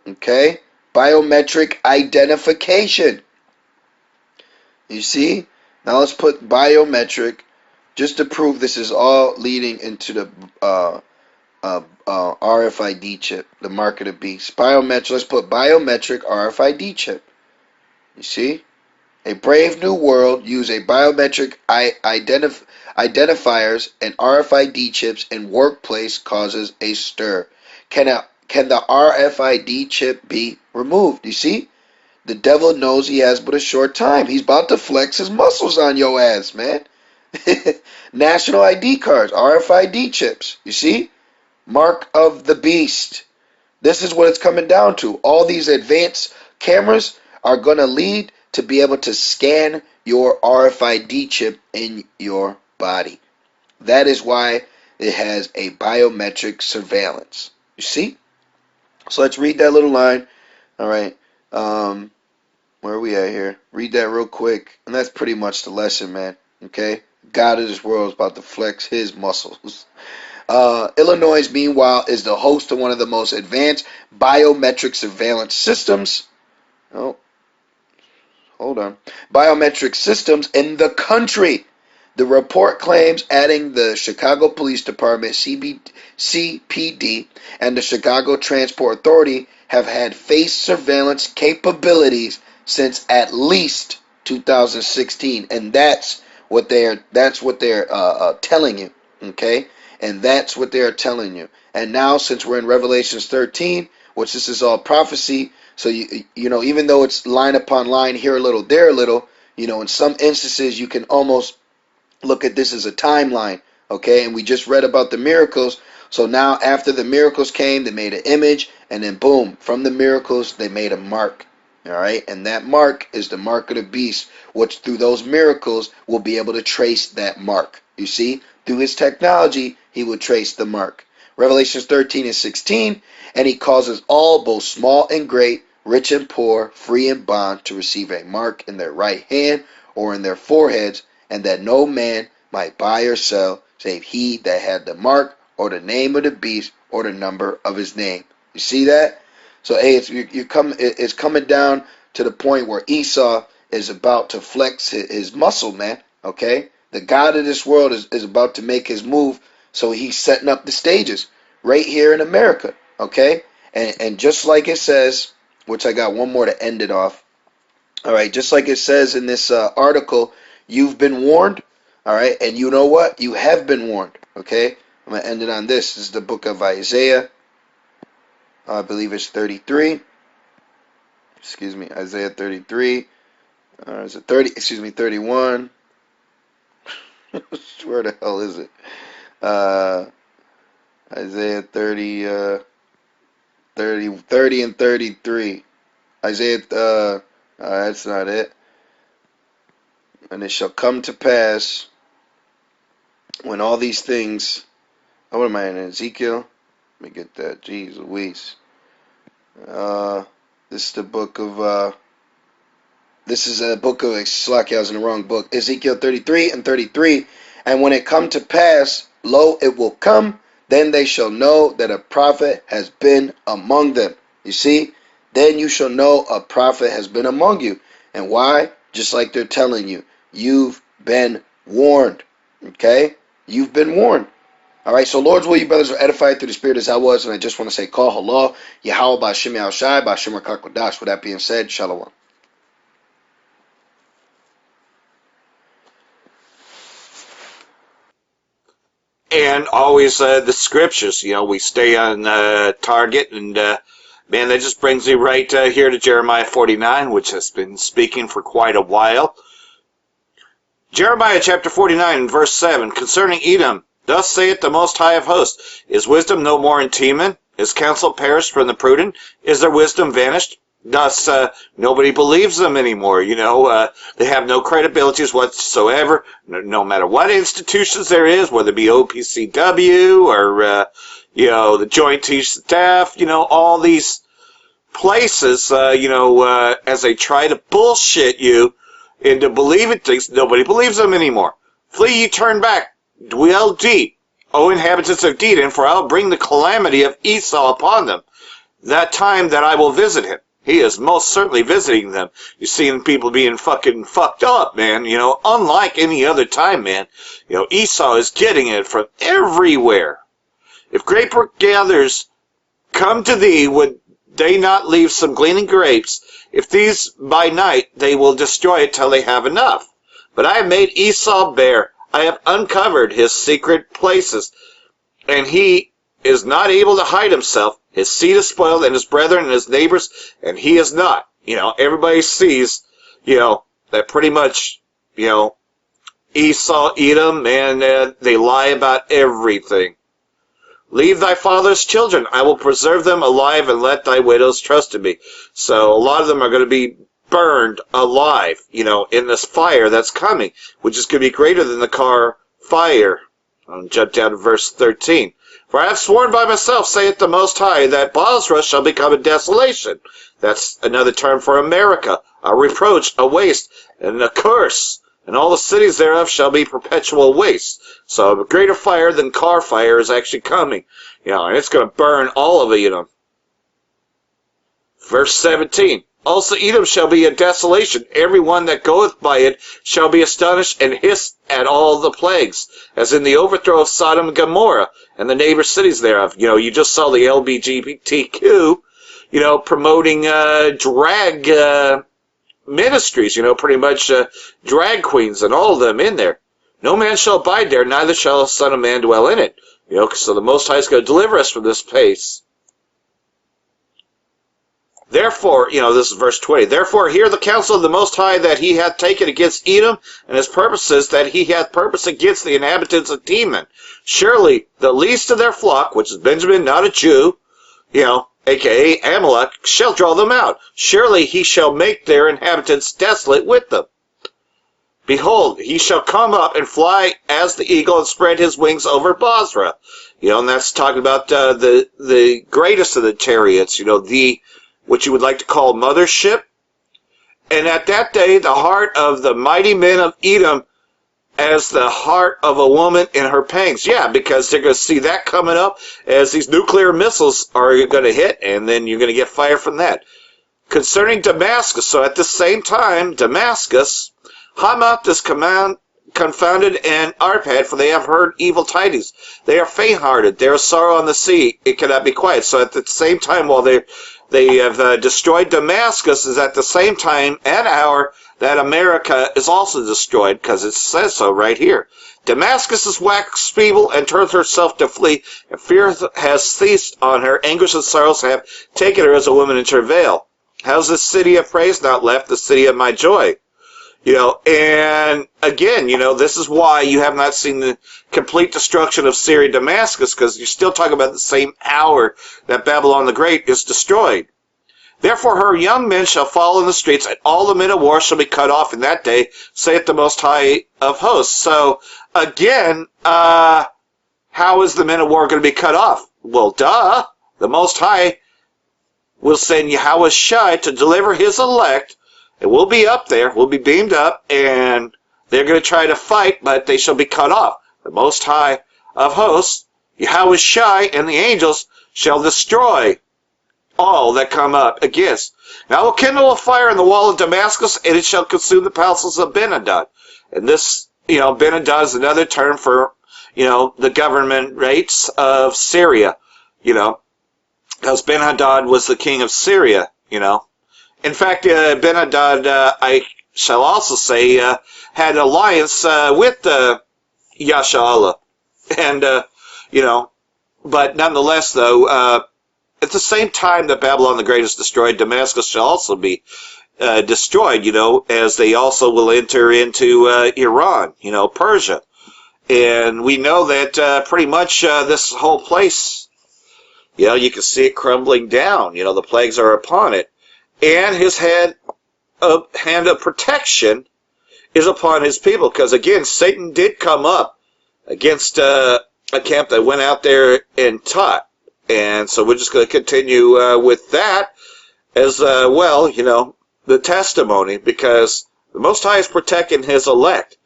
Okay? Biometric identification. You see? Now let's put biometric just to prove this is all leading into the RFID chip, the mark of the beast. Biometric. Let's put biometric RFID chip. You see? A brave new world use a biometric identifiers and RFID chips in workplace causes a stir. Can the RFID chip be removed? You see? The devil knows he has but a short time. He's about to flex his muscles on your ass, man. National ID cards, RFID chips. You see? Mark of the beast. This is what it's coming down to. All these advanced cameras are going to lead to be able to scan your RFID chip in your body. That is why it has a biometric surveillance. You see? So let's read that little line. All right. Where are we at here? Read that real quick. And that's pretty much the lesson, man. Okay? God of this world is about to flex his muscles. Illinois, meanwhile, is the host to one of the most advanced biometric surveillance systems. Oh, hold on. Biometric systems in the country. The report claims adding the Chicago Police Department, CPD, and the Chicago Transport Authority have had face surveillance capabilities since at least 2016, and that's what they're telling you, okay? And that's what they're telling you. And now, since we're in Revelations 13, which this is all prophecy, so you know, even though it's line upon line, here a little, there a little, you know, in some instances you can almost look at this as a timeline, okay? And we just read about the miracles. So now, after the miracles came, they made an image, and then boom, from the miracles, they made a mark. All right, and that mark is the mark of the beast, which through those miracles will be able to trace that mark. You see, through his technology, he would trace the mark. Revelations 13 and 16, and he causes all, both small and great, rich and poor, free and bond, to receive a mark in their right hand or in their foreheads, and that no man might buy or sell, save he that had the mark or the name of the beast or the number of his name. You see that? So, hey, it's coming down to the point where Esau is about to flex his muscle, man. Okay? The God of this world is about to make his move, so he's setting up the stages right here in America. Okay? And just like it says, which I got one more to end it off. All right, just like it says in this article, you've been warned. All right, and you know what? You have been warned. Okay? I'm going to end it on this. This is the book of Isaiah. I believe it's 33. Excuse me, Isaiah 33. Is it 30? Excuse me, 31. Where the hell is it? Isaiah 30, 30 and 33. Isaiah, that's not it. And it shall come to pass when all these things. Oh, what am I in Ezekiel? Let me get that. Jeez Louise. This is the book of, this is a book of, Slacky, I was in the wrong book. Ezekiel 33 and 33. And when it come to pass, lo, it will come, then they shall know that a prophet has been among them. You see? Then you shall know a prophet has been among you. And why? Just like they're telling you. You've been warned. Okay? You've been warned. All right, so Lord's will, you brothers are edified through the Spirit as I was, and I just want to say, call halal, Yahweh Ba'Shem Yahushai, Ba'Shem Rakakwadash. With that being said, Shalom. And always the scriptures, you know, we stay on target, and Man, that just brings me right here to Jeremiah 49, which has been speaking for quite a while. Jeremiah chapter 49, verse 7, concerning Edom, thus saith the Most High of Hosts, is wisdom no more in Teman? Is counsel perished from the prudent? Is their wisdom vanished? Thus, nobody believes them anymore. They have no credibilities whatsoever, no matter what institutions there is, whether it be OPCW or, the Joint Chiefs of Staff, all these places, as they try to bullshit you into believing things, nobody believes them anymore. Flee ye, turn back, dwell deep, O inhabitants of Dedan, for I will bring the calamity of Esau upon them, that time that I will visit him. He is most certainly visiting them. You're seeing people being fucking fucked up, man. Unlike any other time, man. Esau is getting it from everywhere. If grape gatherers come to thee, would they not leave some gleaning grapes? If these by night, they will destroy it till they have enough. But I have made Esau bare. I have uncovered his secret places, and he is not able to hide himself. His seed is spoiled, and his brethren and his neighbors, and he is not. Everybody sees, that pretty much, Esau, Edom, and they lie about everything. Leave thy father's children. I will preserve them alive, and let thy widows trust in me. So a lot of them are going to be burned alive, in this fire that's coming, which is going to be greater than the car fire. I'll jump down to verse 13. For I have sworn by myself, saith the Most High, that Basra shall become a desolation. That's another term for America. A reproach, a waste, and a curse. And all the cities thereof shall be perpetual waste. So a greater fire than car fire is actually coming. And it's going to burn all of it, Verse 17. Also Edom shall be a desolation. Every one that goeth by it shall be astonished and hiss at all the plagues, as in the overthrow of Sodom and Gomorrah, and the neighbor cities thereof. You just saw the LGBTQ, promoting drag ministries, pretty much drag queens and all of them in there. No man shall abide there, neither shall a son of man dwell in it. So the Most High is going to deliver us from this place. Therefore, this is verse 20, therefore hear the counsel of the Most High that he hath taken against Edom, and his purposes that he hath purposed against the inhabitants of Teman. Surely the least of their flock, which is Benjamin, not a Jew, a.k.a. Amalek, shall draw them out. Surely he shall make their inhabitants desolate with them. Behold, he shall come up and fly as the eagle and spread his wings over Basra. And that's talking about the greatest of the chariots, what you would like to call mothership. And at that day, the heart of the mighty men of Edom as the heart of a woman in her pangs. Yeah, because they're going to see that coming up as these nuclear missiles are going to hit, and then you're going to get fire from that. Concerning Damascus, so at the same time, Damascus, Hamath is confounded, and Arpad, for they have heard evil tidings. They are faint-hearted. There is sorrow on the sea. It cannot be quiet. So at the same time, while they have destroyed Damascus, is at the same time and hour that America is also destroyed, because it says so right here. Damascus is waxed feeble and turneth herself to flee, and fear has ceased on her. Anguish and sorrows have taken her as a woman in travail. How's this city of praise not left, the city of my joy? And again, this is why you have not seen the complete destruction of Syria, Damascus, because you're still talking about the same hour that Babylon the Great is destroyed. Therefore her young men shall fall in the streets, and all the men of war shall be cut off in that day, saith the Most High of Hosts. So, again, how is the men of war going to be cut off? Well, duh. The Most High will send Yahweh Shai to deliver his elect. And we'll be up there, we'll be beamed up, and they're going to try to fight, but they shall be cut off. The Most High of Hosts, Yahweh Shai, and the angels shall destroy all that come up against. Now I will kindle a fire in the wall of Damascus, and it shall consume the palaces of Ben-Hadad. And this, Ben-Hadad is another term for, the government rates of Syria, because Ben-Hadad was the king of Syria, In fact, Ben-Hadad, I shall also say, had alliance with Yasha Allah. And, but nonetheless, though, at the same time that Babylon the Great is destroyed, Damascus shall also be destroyed, as they also will enter into Iran, Persia. And we know that pretty much this whole place, you can see it crumbling down. The plagues are upon it. And his hand of protection is upon his people. Because, again, Satan did come up against a camp that went out there and taught. And so we're just going to continue with that as well, the testimony, because the Most High is protecting his elect.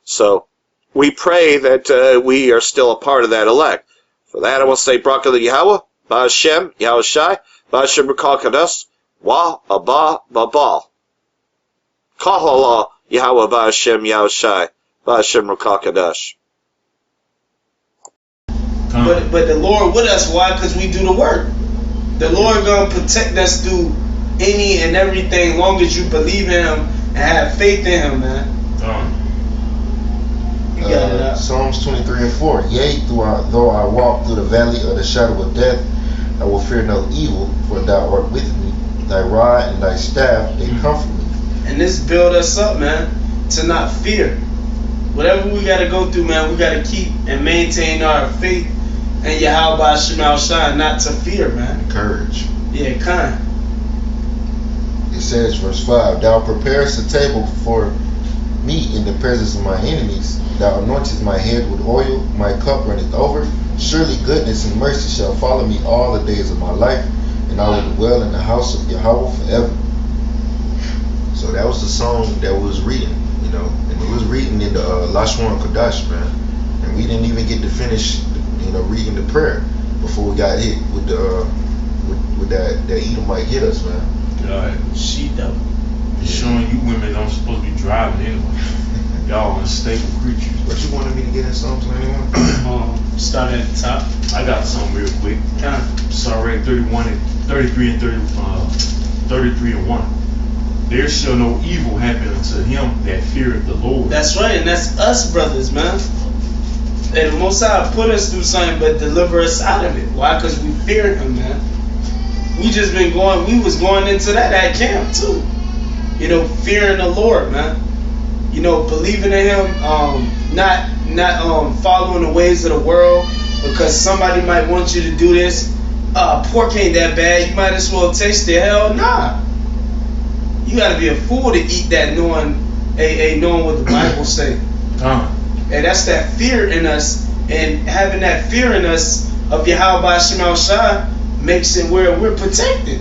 So we pray that we are still a part of that elect. For that, I want to say, Barak Yahweh, Ba'ashem, Yahweh Shai, Ba'ashem Rekal Kadosh, Wa Abba Babal. Kahala Yahweh Ba'ashem, Yahweh Shai, Ba'ashem Rekal Kadosh. But the Lord with us, why? Because we do the work. The Lord gonna protect us through any and everything, long as you believe in Him and have faith in Him, man. You got it out. Psalms 23:4. Yea, though I walk through the valley of the shadow of death, I will fear no evil, for thou art with me. Thy rod and thy staff, they comfort me. And this build us up, man, to not fear. Whatever we gotta go through, man, we gotta keep and maintain our faith and Yahweh Shemal Shai, not to fear, man. Courage. Yeah, kind. It says, verse 5, Thou preparest a table before me in the presence of my enemies. Thou anointest my head with oil, my cup runneth over. Surely goodness and mercy shall follow me all the days of my life, and I will dwell in the house of Yahweh forever. So that was the song that we was reading, and we was reading in the Lashon Kodash, man. And we didn't even get to finish, reading the prayer before we got hit with the with that Edomite hit us, man. God, sheet up. Showing you women don't supposed to be driving anyway. Y'all unstable creatures. What you wanted me to get in Psalms 91? Start at the top. I got something real quick. Sorry, 33 and 33 and 1. There shall no evil happen unto him that feareth the Lord. That's right, and that's us, brothers, man. And the Most High put us through something, but deliver us out of it. Why? Because we feared Him, man. We was going into that camp too. Fearing the Lord, man. Believing in Him, not following the ways of the world because somebody might want you to do this. Pork ain't that bad. You might as well taste it. Hell nah. You gotta be a fool to eat that knowing what the Bible say. And that's that fear in us, and having that fear in us of Yahweh Shemal Shai makes it where we're protected.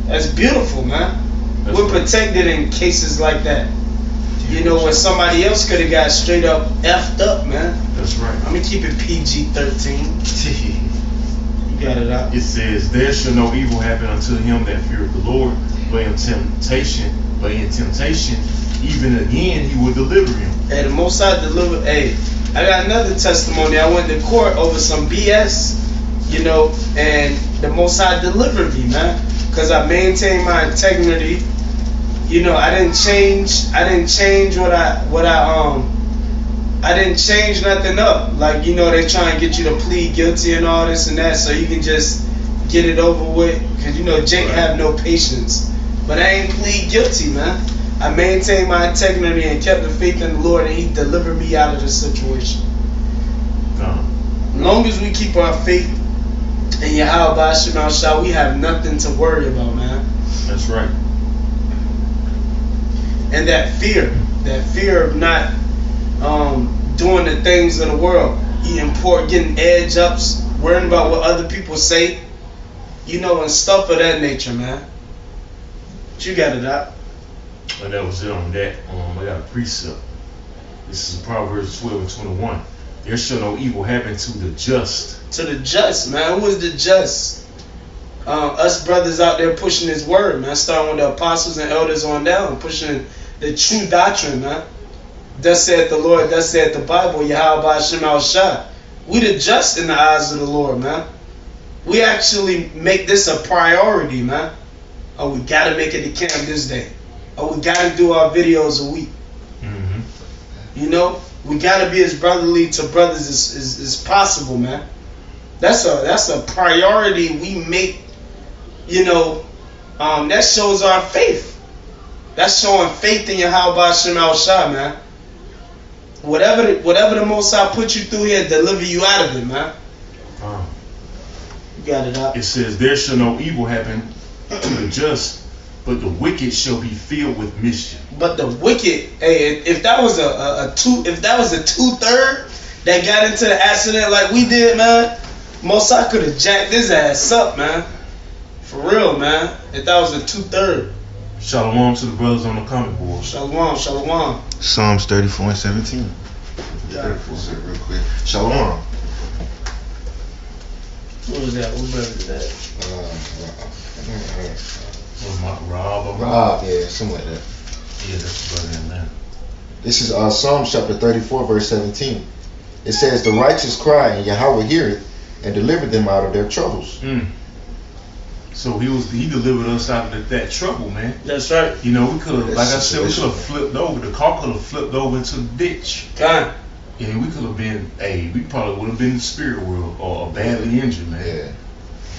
That's beautiful, man. We're protected in cases like that. When somebody else could have got straight up effed up, man. That's right. I'm gonna keep it PG-13. You got it out. It says, there shall no evil happen unto him that feareth the Lord, but in temptation, even again he will deliver him. Hey, the Most High deliver. Hey, I got another testimony. I went to court over some BS, and the Most High delivered me, man, because I maintained my integrity. I didn't change I didn't change nothing up. Like, they try and get you to plead guilty and all this and that, so you can just get it over with. Because Jake have no patience. But I ain't plead guilty, man. I maintained my integrity and kept the faith in the Lord, and He delivered me out of the situation. As long as we keep our faith in Yahweh Shemal Shai, we have nothing to worry about, man. That's right. And that fear of not doing the things of the world, eating pork, getting edge ups, worrying about what other people say, and stuff of that nature, man. But you got it out. And that was it on that. I got a precept. This is Proverbs 12:21. There shall no evil happen to the just. To the just, man. Who is the just? Us brothers out there pushing His word, man. Starting with the apostles and elders on down, pushing the true doctrine, man. Thus saith the Lord, thus saith the Bible, Yahweh Shemal Shai. We the just in the eyes of the Lord, man. We actually make this a priority, man. Oh, we gotta make it to camp this day. Oh, we gotta do our videos a week. We gotta be as brotherly to brothers as possible, man. That's a priority we make that shows our faith. That's showing faith in Yahweh Shem Al Shai, man. Whatever the Most High put you through here, deliver you out of it, man. You got it out. It says, there shall no evil happen to the just, but the wicked shall be filled with mischief. But the wicked, hey, if that was a 2/3 that got into the accident like we did, man, Most High could have jacked his ass up, man. For real, man. If that was a 2/3. Shalom to the brothers on the comment board. Shalom, shalom. Psalms 34 and 17. Yeah, real quick. Shalom. What was that? What brother is that? Rob, yeah, something like that. Yeah, that's the brother in that. This is Psalms chapter 34, verse 17. It says, the righteous cry, and Yahweh heareth, and delivered them out of their troubles. So he delivered us out of that trouble, man. That's right. We could have, like I said, we could have flipped over. The car could have flipped over into the ditch. God. And we could have been, we probably would have been in the spirit world or badly injured, man.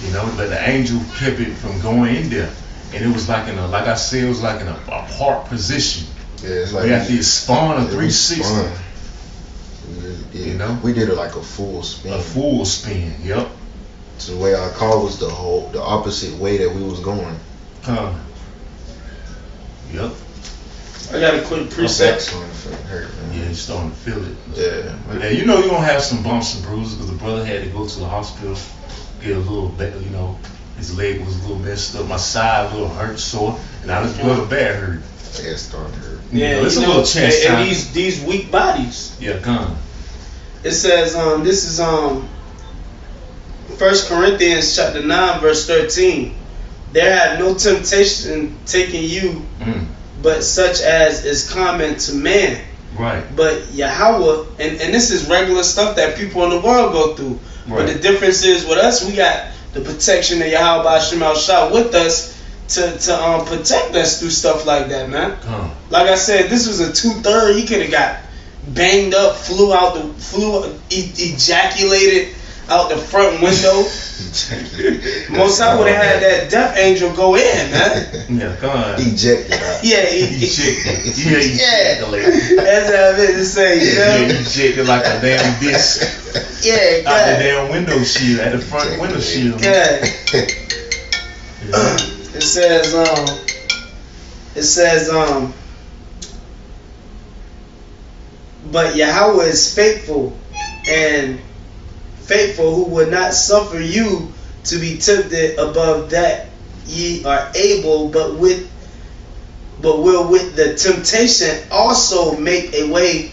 Yeah. But the angel kept it from going in there. And it was like like I said, it was like in a park position. Yeah, it's like we had to spawn a 360. We did it like a full spin. A full spin, yep. So the way our car was the opposite way that we was going. Yep. I got a quick preset. Starting to hurt, man. Yeah, you're starting to feel it. Yeah. But you're gonna have some bumps and bruises because the brother had to go to the hospital, get a little better, his leg was a little messed up, my side a little hurt, sore, and now his blood bad hurt. Yeah, it's starting to hurt. Yeah, it's a little chest time. And these weak bodies. Yeah, come. It says, this is 1 Corinthians chapter 9, verse 13. There have no temptation taken you, but such as is common to man. Right. But Yahweh, and this is regular stuff that people in the world go through. Right. But the difference is with us, we got the protection of Yahweh Shem Al Shai with us to protect us through stuff like that, man. Like I said, this was a 2/3. He could have got banged up, ejaculated out the front window. Most I would have had that death angel go in, man. Yeah, come on. Ejected out. Yeah, ejected. Yeah. That's how it is to say, ejected like a damn disc. Yeah, out the damn window shield, at the front window shield. Yeah. It says, but Yahweh is faithful, and faithful, who would not suffer you to be tempted above that ye are able, but will with the temptation also make a way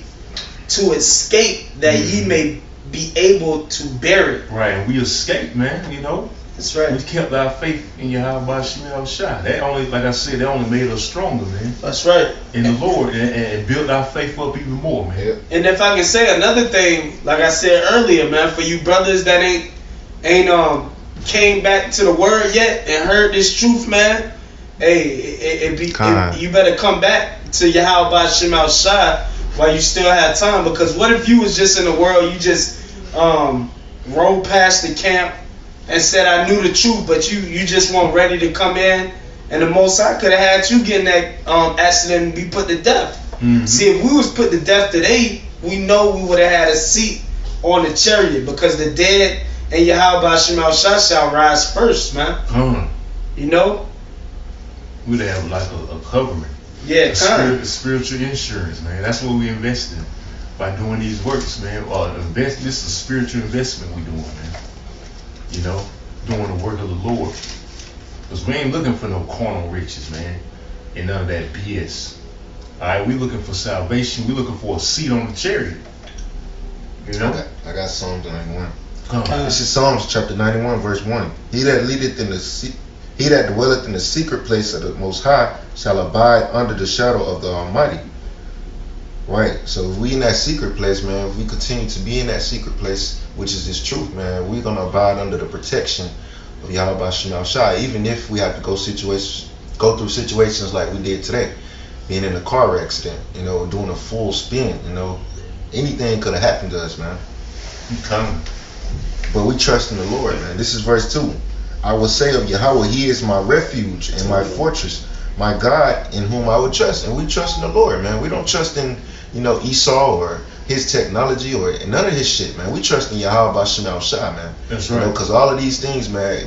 to escape, that ye may be able to bear it. Right, and we escaped, man. That's right. We kept our faith in Yahweh Shem Al Shai. That only, like I said, that only made us stronger, man. That's right. In the Lord, and built our faith up even more, man. And if I can say another thing, like I said earlier, man, for you brothers that ain't came back to the word yet and heard this truth, man, you better come back to Yahweh Shem Al Shai while you still have time. Because what if you was just in the world, you just rolled past the camp and said, I knew the truth, but you just weren't ready to come in, and the Most High could have had you get in that accident and be put to death. See, if we was put to death today, we know we would have had a seat on the chariot, because the dead and Yahweh Shem Al Shai shall rise first, man. We'd have like a covering. Yeah, spiritual insurance, man. That's what we invest in by doing these works, man. This is a spiritual investment we doing, man. Doing the work of the Lord. Because we ain't looking for no carnal riches, man. And none of that BS. Alright, we looking for salvation. We looking for a seat on the chariot. I got Psalms 91. This is Psalms chapter 91, verse 1. He that dwelleth in the secret place of the Most High shall abide under the shadow of the Almighty. Right, so if we in that secret place, man, if we continue to be in that secret place, which is this truth, man, we're going to abide under the protection of Yahweh Shem Al Shai, even if we have to go through situations like we did today, being in a car accident, doing a full spin, anything could have happened to us, man. But we trust in the Lord, man. This is verse 2. I will say of Yahweh, He is my refuge and my fortress, my God in whom I would trust. And we trust in the Lord, man. We don't trust in, Esau or his technology or none of his shit, man. We trust in Yahweh Bashem Al Shai, man. That's right. Because all of these things, man,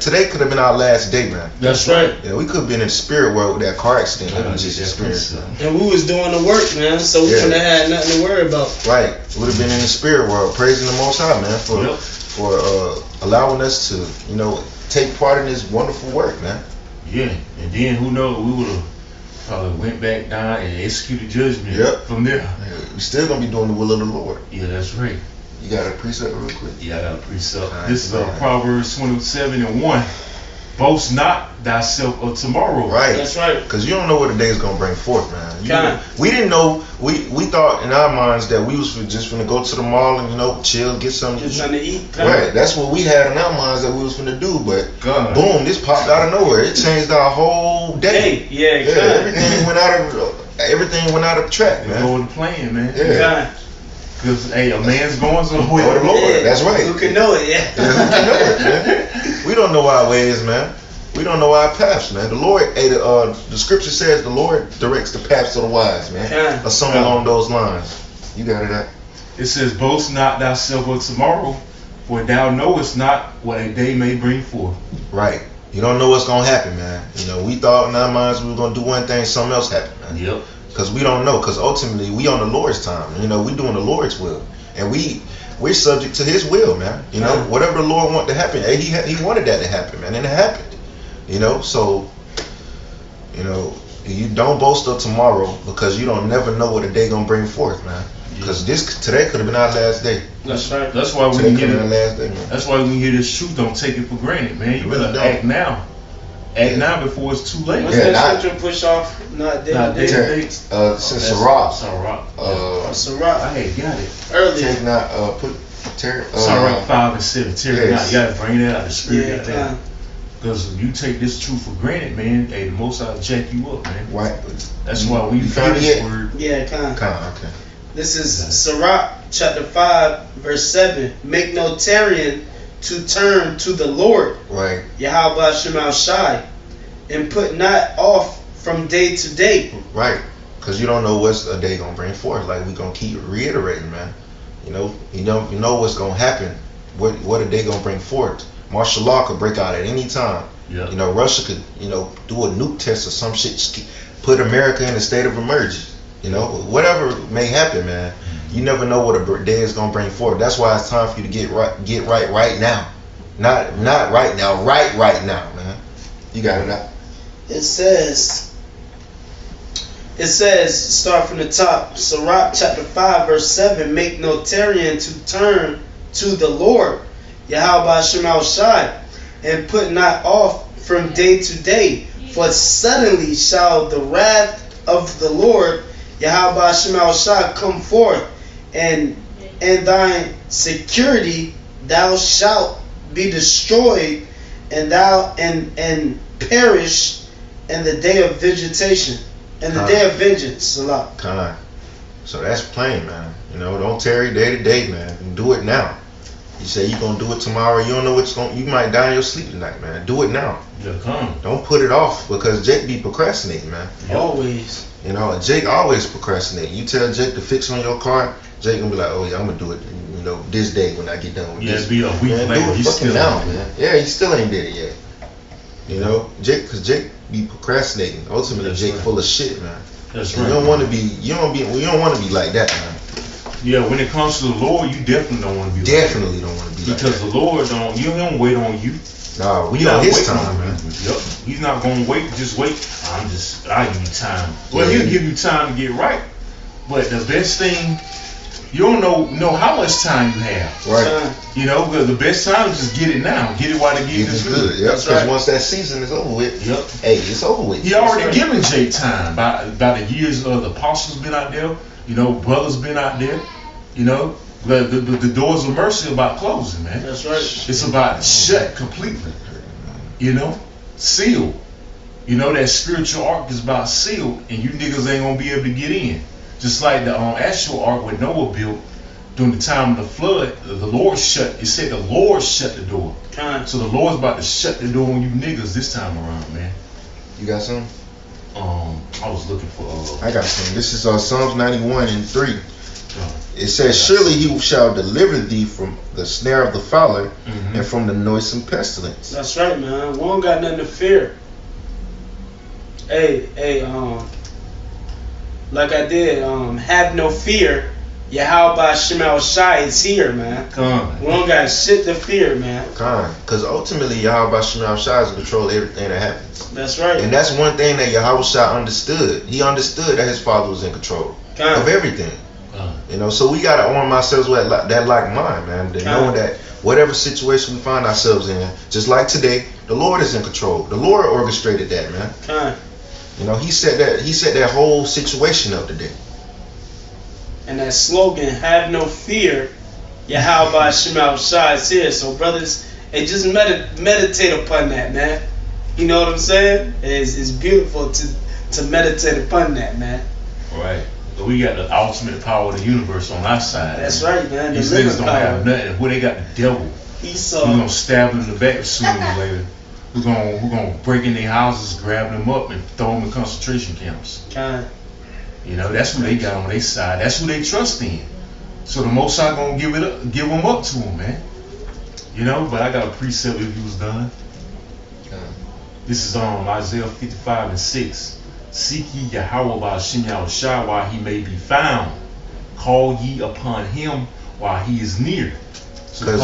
today could have been our last day, man. That's right. We could have been in the spirit world with that car accident that we just experienced. And we was doing the work, man, so we wouldn't have had nothing to worry about. Right. Would have been in the spirit world, praising the Most High, man, for allowing us to, take part in this wonderful work, man. Yeah, and then who knows, we would have probably went back down and executed judgment from there. We still gonna be doing the will of the Lord. Yeah, that's right. You got a precept real quick? Yeah, I got a precept. This is Proverbs 27:1. Boast not thyself of tomorrow. Right. That's right. Because you don't know what the day is gonna bring forth, man. We didn't know. We thought in our minds that we was just gonna go to the mall and chill, get something to eat. Right. That's what we had in our minds that we was gonna do. But boom, this popped out of nowhere. It changed our whole day. Everything went out of track, man. Go with the plan, man. Yeah. Because a man's going to the way of the Lord. That's right. Who can know it? Who can know it, man? We don't know our ways, man. We don't know our paths, man. The Lord, the scripture says the Lord directs the paths of the wise, man. Or something along those lines. You got it. It says, boast not thyself of tomorrow, for thou knowest not what a day may bring forth. Right. You don't know what's gonna happen, man. We thought in our minds we were gonna do one thing, something else happened, man. Yep. Because we don't know. Because ultimately we on the Lord's time. We doing the Lord's will, and we're subject to His will, man. Whatever the Lord wanted to happen, He wanted that to happen, man, and it happened. So you don't boast of tomorrow because you don't never know what a day gonna bring forth, man. Because today could have been our last day. That's right. That's why when you hear that's why when you hear this truth, don't take it for granted, man. You better act now. Act now before it's too late. What's that scripture push off? Not day to day. Since Sirach. Sirach. I had got it earlier. Take not Sirach 5 and 7. Tear it out. You gotta bring that out. The spirit got that. Because if you take this truth for granted, man, the Most High will jack you up, man. Right. That's why we found this word. Yeah, okay. This is Sirach chapter 5 verse 7. Make no tarrying to turn to the Lord, right? Yahweh Bashem Al Shai, and put not off from day to day, right? Because you don't know what's a day gonna bring forth. Like we gonna keep reiterating, man. You know what's gonna happen. What a day gonna bring forth. Martial law could break out at any time. Yeah. Russia could do a nuke test or some shit, put America in a state of emergency. Whatever may happen, man. You never know what a day is gonna bring forth. That's why it's time for you to get right now. Not right now, right now, man. You got it out. It says, start from the top, Sirach chapter 5 verse 7, make no tarrying to turn to the Lord, Yahweh Bashem Al Shai, and put not off from day to day, for suddenly shall the wrath of the Lord, Yahweh Bashem Al Shai, come forth, and thine security thou shalt be destroyed, and thou and perish in the day of vegetation, and the day of vengeance. Salah. So that's plain, man. Don't tarry day to day, man. Do it now. You say you're gonna do it tomorrow. You don't know what's going. You might die in your sleep tonight, man. Do it now. Yeah, come. Don't put it off because Jake be procrastinating, man. Always. Jake always procrastinating. You tell Jake to fix on your car, Jake gonna be like, oh yeah, I'm gonna do it. This day when I get done with this. Yeah, be a week later. Do it fucking now, man. Yeah, he still ain't did it yet. Jake, because Jake be procrastinating. Ultimately, that's Jake full of shit, man. That's right. You don't want to be. You don't want to be like that, man. Yeah, when it comes to the Lord, you definitely don't want to be. Definitely don't want to be. Because the Lord don't wait on you. Nah, we on His time, man. Yep. He's not gonna wait. Just wait. I give you time. Well, He'll give you time to get right. But the best thing, you don't know how much time you have. Right. Because the best time is just get it now. Get it while the getting is good. Yep. Because once that season is over with, hey, it's over with. He already given Jake time by the years of the apostles been out there. Brothers been out there. The doors of mercy are about closing, man. That's right. It's about shut completely. Sealed. That spiritual ark is about sealed, and you niggas ain't gonna be able to get in. Just like the actual ark with Noah built, during the time of the flood, the Lord shut. It said the Lord shut the door. So the Lord's about to shut the door on you niggas this time around, man. You got some? I was looking for. I got some. This is Psalms 91 and 3. It says, "Surely he shall deliver thee from the snare of the fowler and from the noisome pestilence." That's right, man. We don't got nothing to fear. Hey, like I did, have no fear. Yahweh Shema Shai is here, man. We don't got shit to fear, man. Because ultimately Yahweh Shema Shai is in control of everything that happens. That's right. And that's one thing that Yahweh Shai understood. He understood that his father was in control of everything. You know, so we got to arm ourselves with that like mind, man. To know that whatever situation we find ourselves in, just like today, the Lord is in control. The Lord orchestrated that, man. You know, he set that whole situation up today. And that slogan, have no fear, Yahweh Shema Shai is here. So brothers, hey, just meditate upon that, man. You know what I'm saying? It's beautiful to meditate upon that, man. Right. So we got the ultimate power of the universe on our side. That's right, man. These niggas don't have nothing. Where they got the devil. We're gonna stab them in the back sooner or later. We're gonna break in their houses, grab them up, and throw them in concentration camps. You know, that's who they got on their side. That's who they trust in. So the Most High gonna give them up to them, man. You know, but I got a precept if you was done. This is Isaiah 55 and 6. Seek ye Yahweh by Hashem Yahushua while he may be found. Call ye upon him while he is near. So you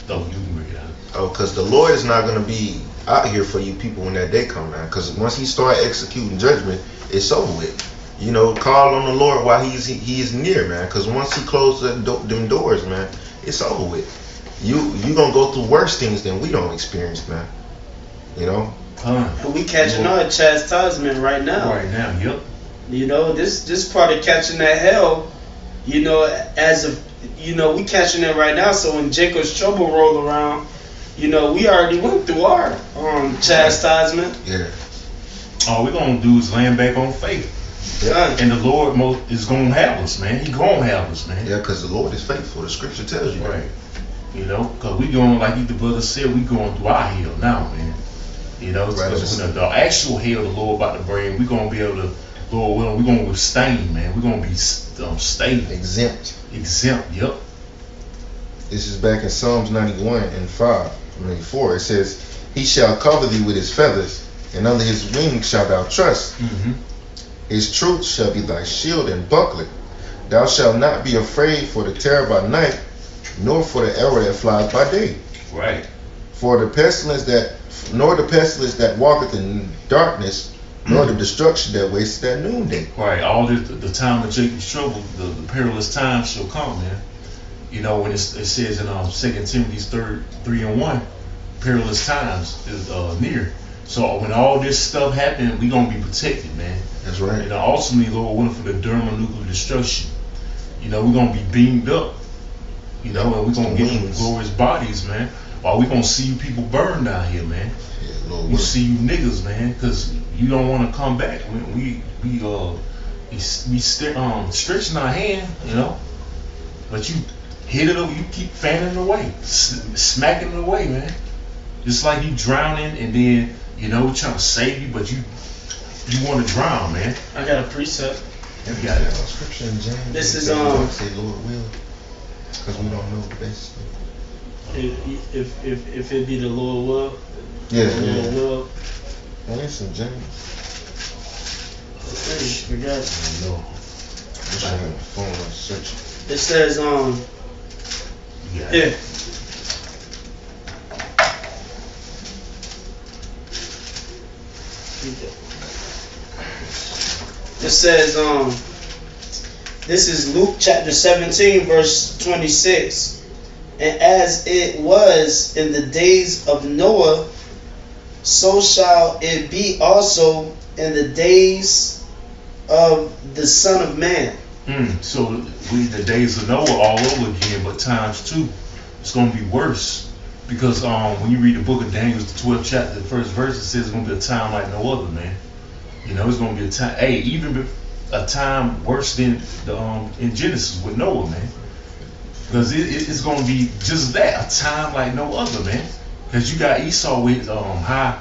can bring it out. Because the Lord is not going to be out here for you people when that day come around. Because once he start executing judgment, it's over with. You know, call on the Lord while he is near, man. Because once he closes them doors, man, it's over with. You gonna go through worse things than we don't experience, man. You know. And we catching our chastisement right now. Right now, yep. You know, this part of catching that hell. You know, we catching it right now. So when Jacob's trouble roll around, you know, we already went through our chastisement. Yeah. All we're gonna do is land back on faith. Yeah. And the Lord is gonna have us, man. He gonna have us, man. Yeah, because the Lord is faithful. The scripture tells you. Right. You know, because we going, like the brother said, we going through our hell now, man. You know, because when the actual hell the Lord about to bring, we're gonna be able to, Lord willing, we're gonna withstand, man. We're gonna be stable. Exempt, yep. This is back in Psalms 91 and 4. It says, "He shall cover thee with his feathers, and under his wings shalt thou trust. His truth shall be thy shield and buckler. Thou shalt not be afraid for the terror by night, nor for the arrow that flies by day. Right. For the pestilence that walketh in darkness, nor the destruction that wasteth at noonday." Right. All the time of Jacob's trouble, the perilous time shall come, man. You know, when it says in 2 Timothy 3:1, perilous times is near. So when all this stuff happens, we gonna be protected, man. That's right. And ultimately, Lord willing, for the thermonuclear destruction, you know, we're gonna be beamed up. You know, and we're gonna get them glorious bodies, man. While we gonna see you people burn down here, man. Yeah, we see you niggas, man, because you don't want to come back. We stretching our hand, you know, but you hit it up, you keep fanning it away, smacking it away, man. Just like you drowning and then, you know, trying to save you, but you want to drown, man. I got a precept. You got it. Scripture in James. This is say Lord will, because we don't know the best. If it be the Lord will. Yeah. Lord will. Well, it's in James. Okay, we got it. I don't know. I'm trying to phone and search it. It says here. It says this is Luke chapter 17 verse 26. And as it was in the days of Noah, so shall it be also in the days of the Son of Man. So the days of Noah all over again, but times 2. It's going to be worse. Because when you read the book of Daniel, the 12th chapter, the first verse, it says it's going to be a time like no other, man. You know, it's going to be a time, even a time worse than in Genesis with Noah, man. Because it's going to be just that, a time like no other, man. Because you got Esau with high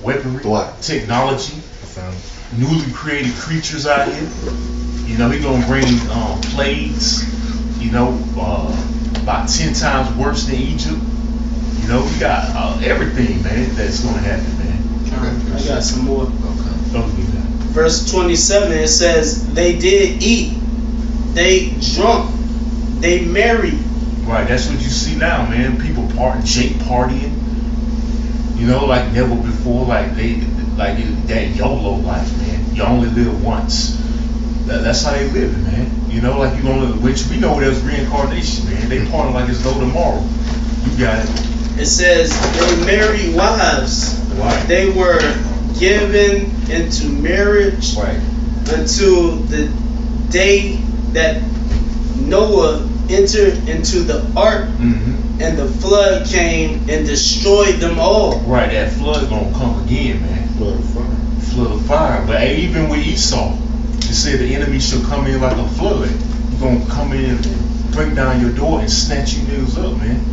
weaponry, technology, newly created creatures out here. You know, he gonna bring plagues, you know, about 10 times worse than Egypt. You know, we got everything, man, that's gonna happen, man. I got some more. Verse 27, it says, they did eat, they drunk, they married. Right, that's what you see now, man. People partying, you know, like never before. Like that YOLO life, man. You only live once. That's how they live it, man. You know, like you only, which we know there's reincarnation, man. They party like it's no tomorrow. You got it. It says they married wives. Right. They were given into marriage until the day that Noah entered into the ark, and the flood came and destroyed them all. Right, that flood gonna come again, man. Flood of fire. But hey, even with Esau, it said the enemy shall come in like a flood. He's gonna come in and break down your door and snatch you niggas up, man.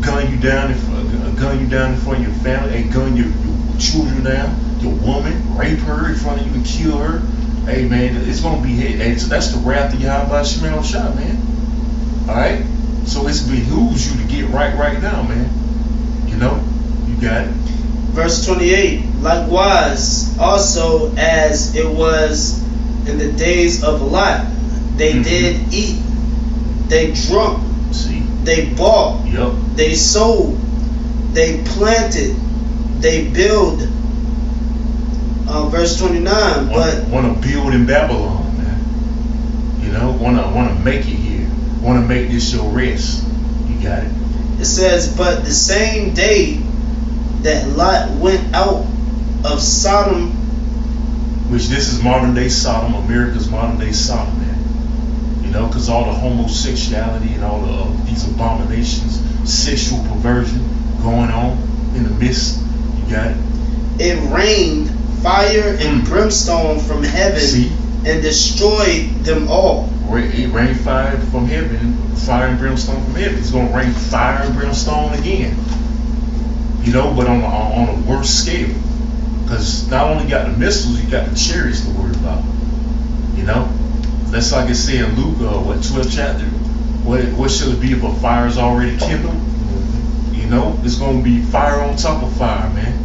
Gun you down in front of your family, and gun your children down, your woman, rape her in front of you and kill her. Hey man, it's gonna be hey, so that's the wrath of Yahweh Shemel Shah, man. Alright? So it's behooves you to get right now, man. You know? You got it. Verse 28, likewise also as it was in the days of Lot, they did eat, they drunk, they bought, they sold, they planted, they build. Verse 29, but want to build in Babylon, man. You know, want to make it here. Want to make this your rest. You got it. It says, but the same day that Lot went out of Sodom, which this is modern day Sodom, America's modern day Sodom, man. You know, because all the homosexuality and all of these abominations, sexual perversion going on in the midst. You got it. It rained fire and brimstone from heaven and destroyed them all. It rained fire from heaven, fire and brimstone from heaven. It's going to rain fire and brimstone again. You know, but on a worse scale. Because not only got the missiles, you got the chariots to worry about. You know? That's like it said in Luke, 12th chapter. What shall it be if a fire is already kindled? You know, it's going to be fire on top of fire, man.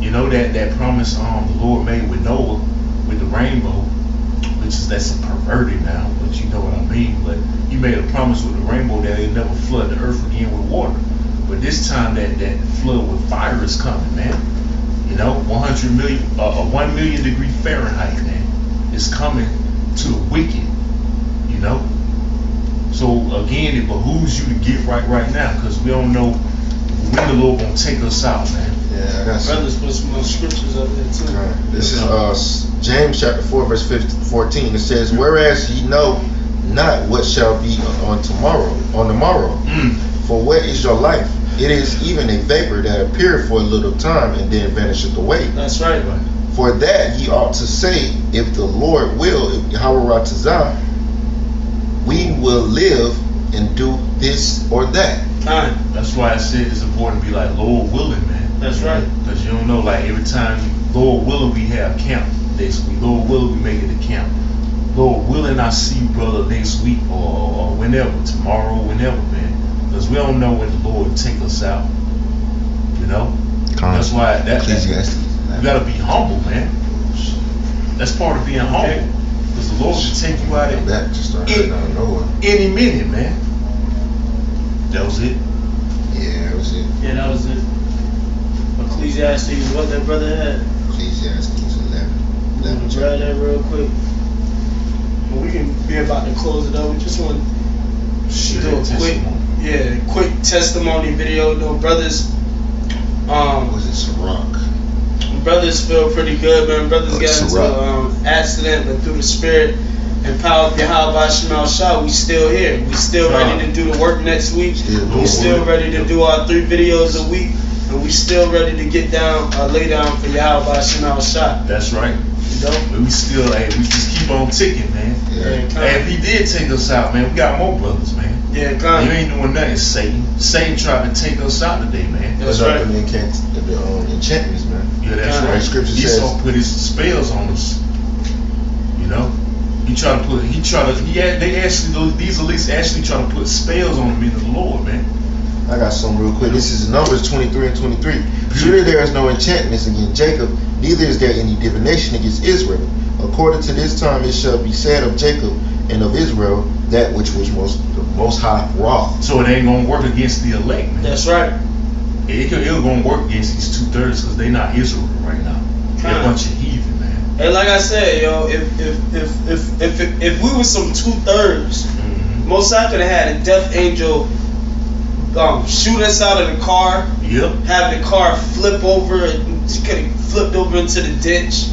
You know that promise the Lord made with Noah, with the rainbow, that's a perverted now, but you know what I mean. But he made a promise with the rainbow that he'll never flood the earth again with water. But this time that flood with fire is coming, man. You know, 1 million degree Fahrenheit, man, is coming to the wicked. You know. So again, it behooves you to get right now, because we don't know when the Lord gonna take us out, man. Yeah, I got some. Brothers put some more scriptures up there too. This is James chapter 4 verse 14. It says, whereas ye know not what shall be on the morrow. For what is your life? It is even a vapor that appeareth for a little time and then vanisheth away. That's right. For that ye ought to say, if the Lord will, if Yahweh Ratazah, we will live and do this or that. That's why I said it's important to be like Lord willing, man. That's right. Because you don't know, like every time Lord willing we have camp next week. Lord willing we make it to camp. Lord willing I see you brother next week or whenever, tomorrow, whenever, man. Because we don't know when the Lord will take us out. You know? That's why you gotta be humble, man. That's part of being humble. Because the Lord will take you out at any minute, man. That was it. Yeah, that was it. Yeah, that was it. Ecclesiastes, what that brother had? Ecclesiastes 11. Grab that real quick. Well, we can be about to close it up. We just want to do a quick testimony video. No, brothers. Was it Ciroc? Brothers feel pretty good, man. Brothers got into an accident, but through the spirit and power of Yahweh Shemel Shah, we still here. We still ready to do the work next week. We still ready to do our 3 videos a week. And and we still ready to get down, lay down for Yahweh Shema Shah. That's right. You know? We still, hey, we just keep on ticking, man. Yeah, Hey, if he did take us out, man, we got more brothers, man. Yeah, You ain't doing nothing, Satan. Satan tried to take us out today, man. That's right. The enchantments, man. Yeah, that's right. Scripture Esau says, put his spells on us. You know, these elites actually try to put spells on the men of the Lord, man. I got some real quick. This is Numbers 23 and 23. Surely there is no enchantments against Jacob, neither is there any divination against Israel. According to this time it shall be said of Jacob and of Israel that which was the most high wrath. So it ain't gonna work against the elect, man. That's right. It gonna work against these 2/3 because they not Israel right now. They're a bunch of heathen, man. And like I said, yo, if we were some 2/3, most I could have had a death angel shoot us out of the car. Yep. Have the car flip over. It could have flipped over into the ditch.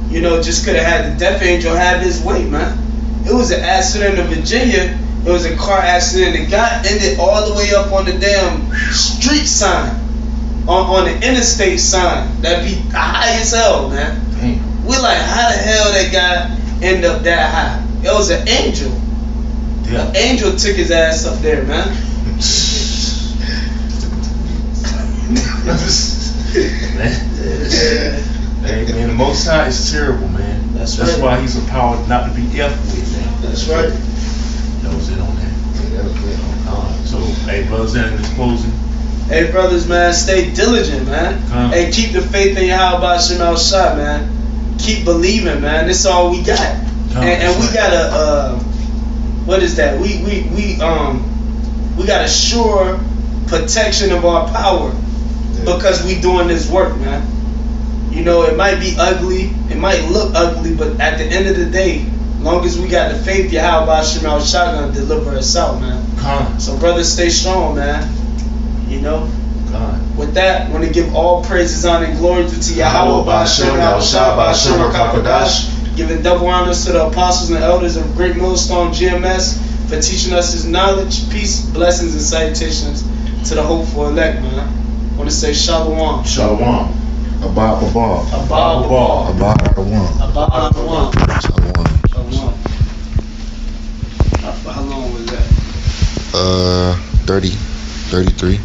You know, just could have had the death angel have his way, man. It was an accident in Virginia. It was a car accident. The guy ended all the way up on the damn street sign, on the interstate sign. That be high as hell, man. Damn. We like, how the hell that guy end up that high? It was an angel. Yeah. An angel took his ass up there, man. Hey, man, the Most High is terrible, man. That's right. why he's a power not to be effed with, man. That's right. That was it on that. Yeah, that was it on. So, hey, brothers, in this closing. Hey, brothers, man, stay diligent, man. Hey, keep the faith in Yahweh Shema Shah, man. Keep believing, man. This is all we got. And we got a what is that? We got a sure protection of our power because we doing this work, man. You know, it might be ugly, it might look ugly, but at the end of the day, long as we got the faith, Yahweh Shema Shah gonna deliver us out, man. So brothers, stay strong, man. You know. With that, I want to give all praises, honor, and glory to Yahweh Ba'ashem, Yahushua Ba'ashem HaKadosh, giving double honors to the apostles and elders of Great Millstone GMS for teaching us his knowledge, peace, blessings, and salutations to the hopeful elect, man. I want to say Shalom. Shalom. Abba Abba. Abba Abba. Abba Adawan. Abba Adawan. Shalom. How long was that? 33.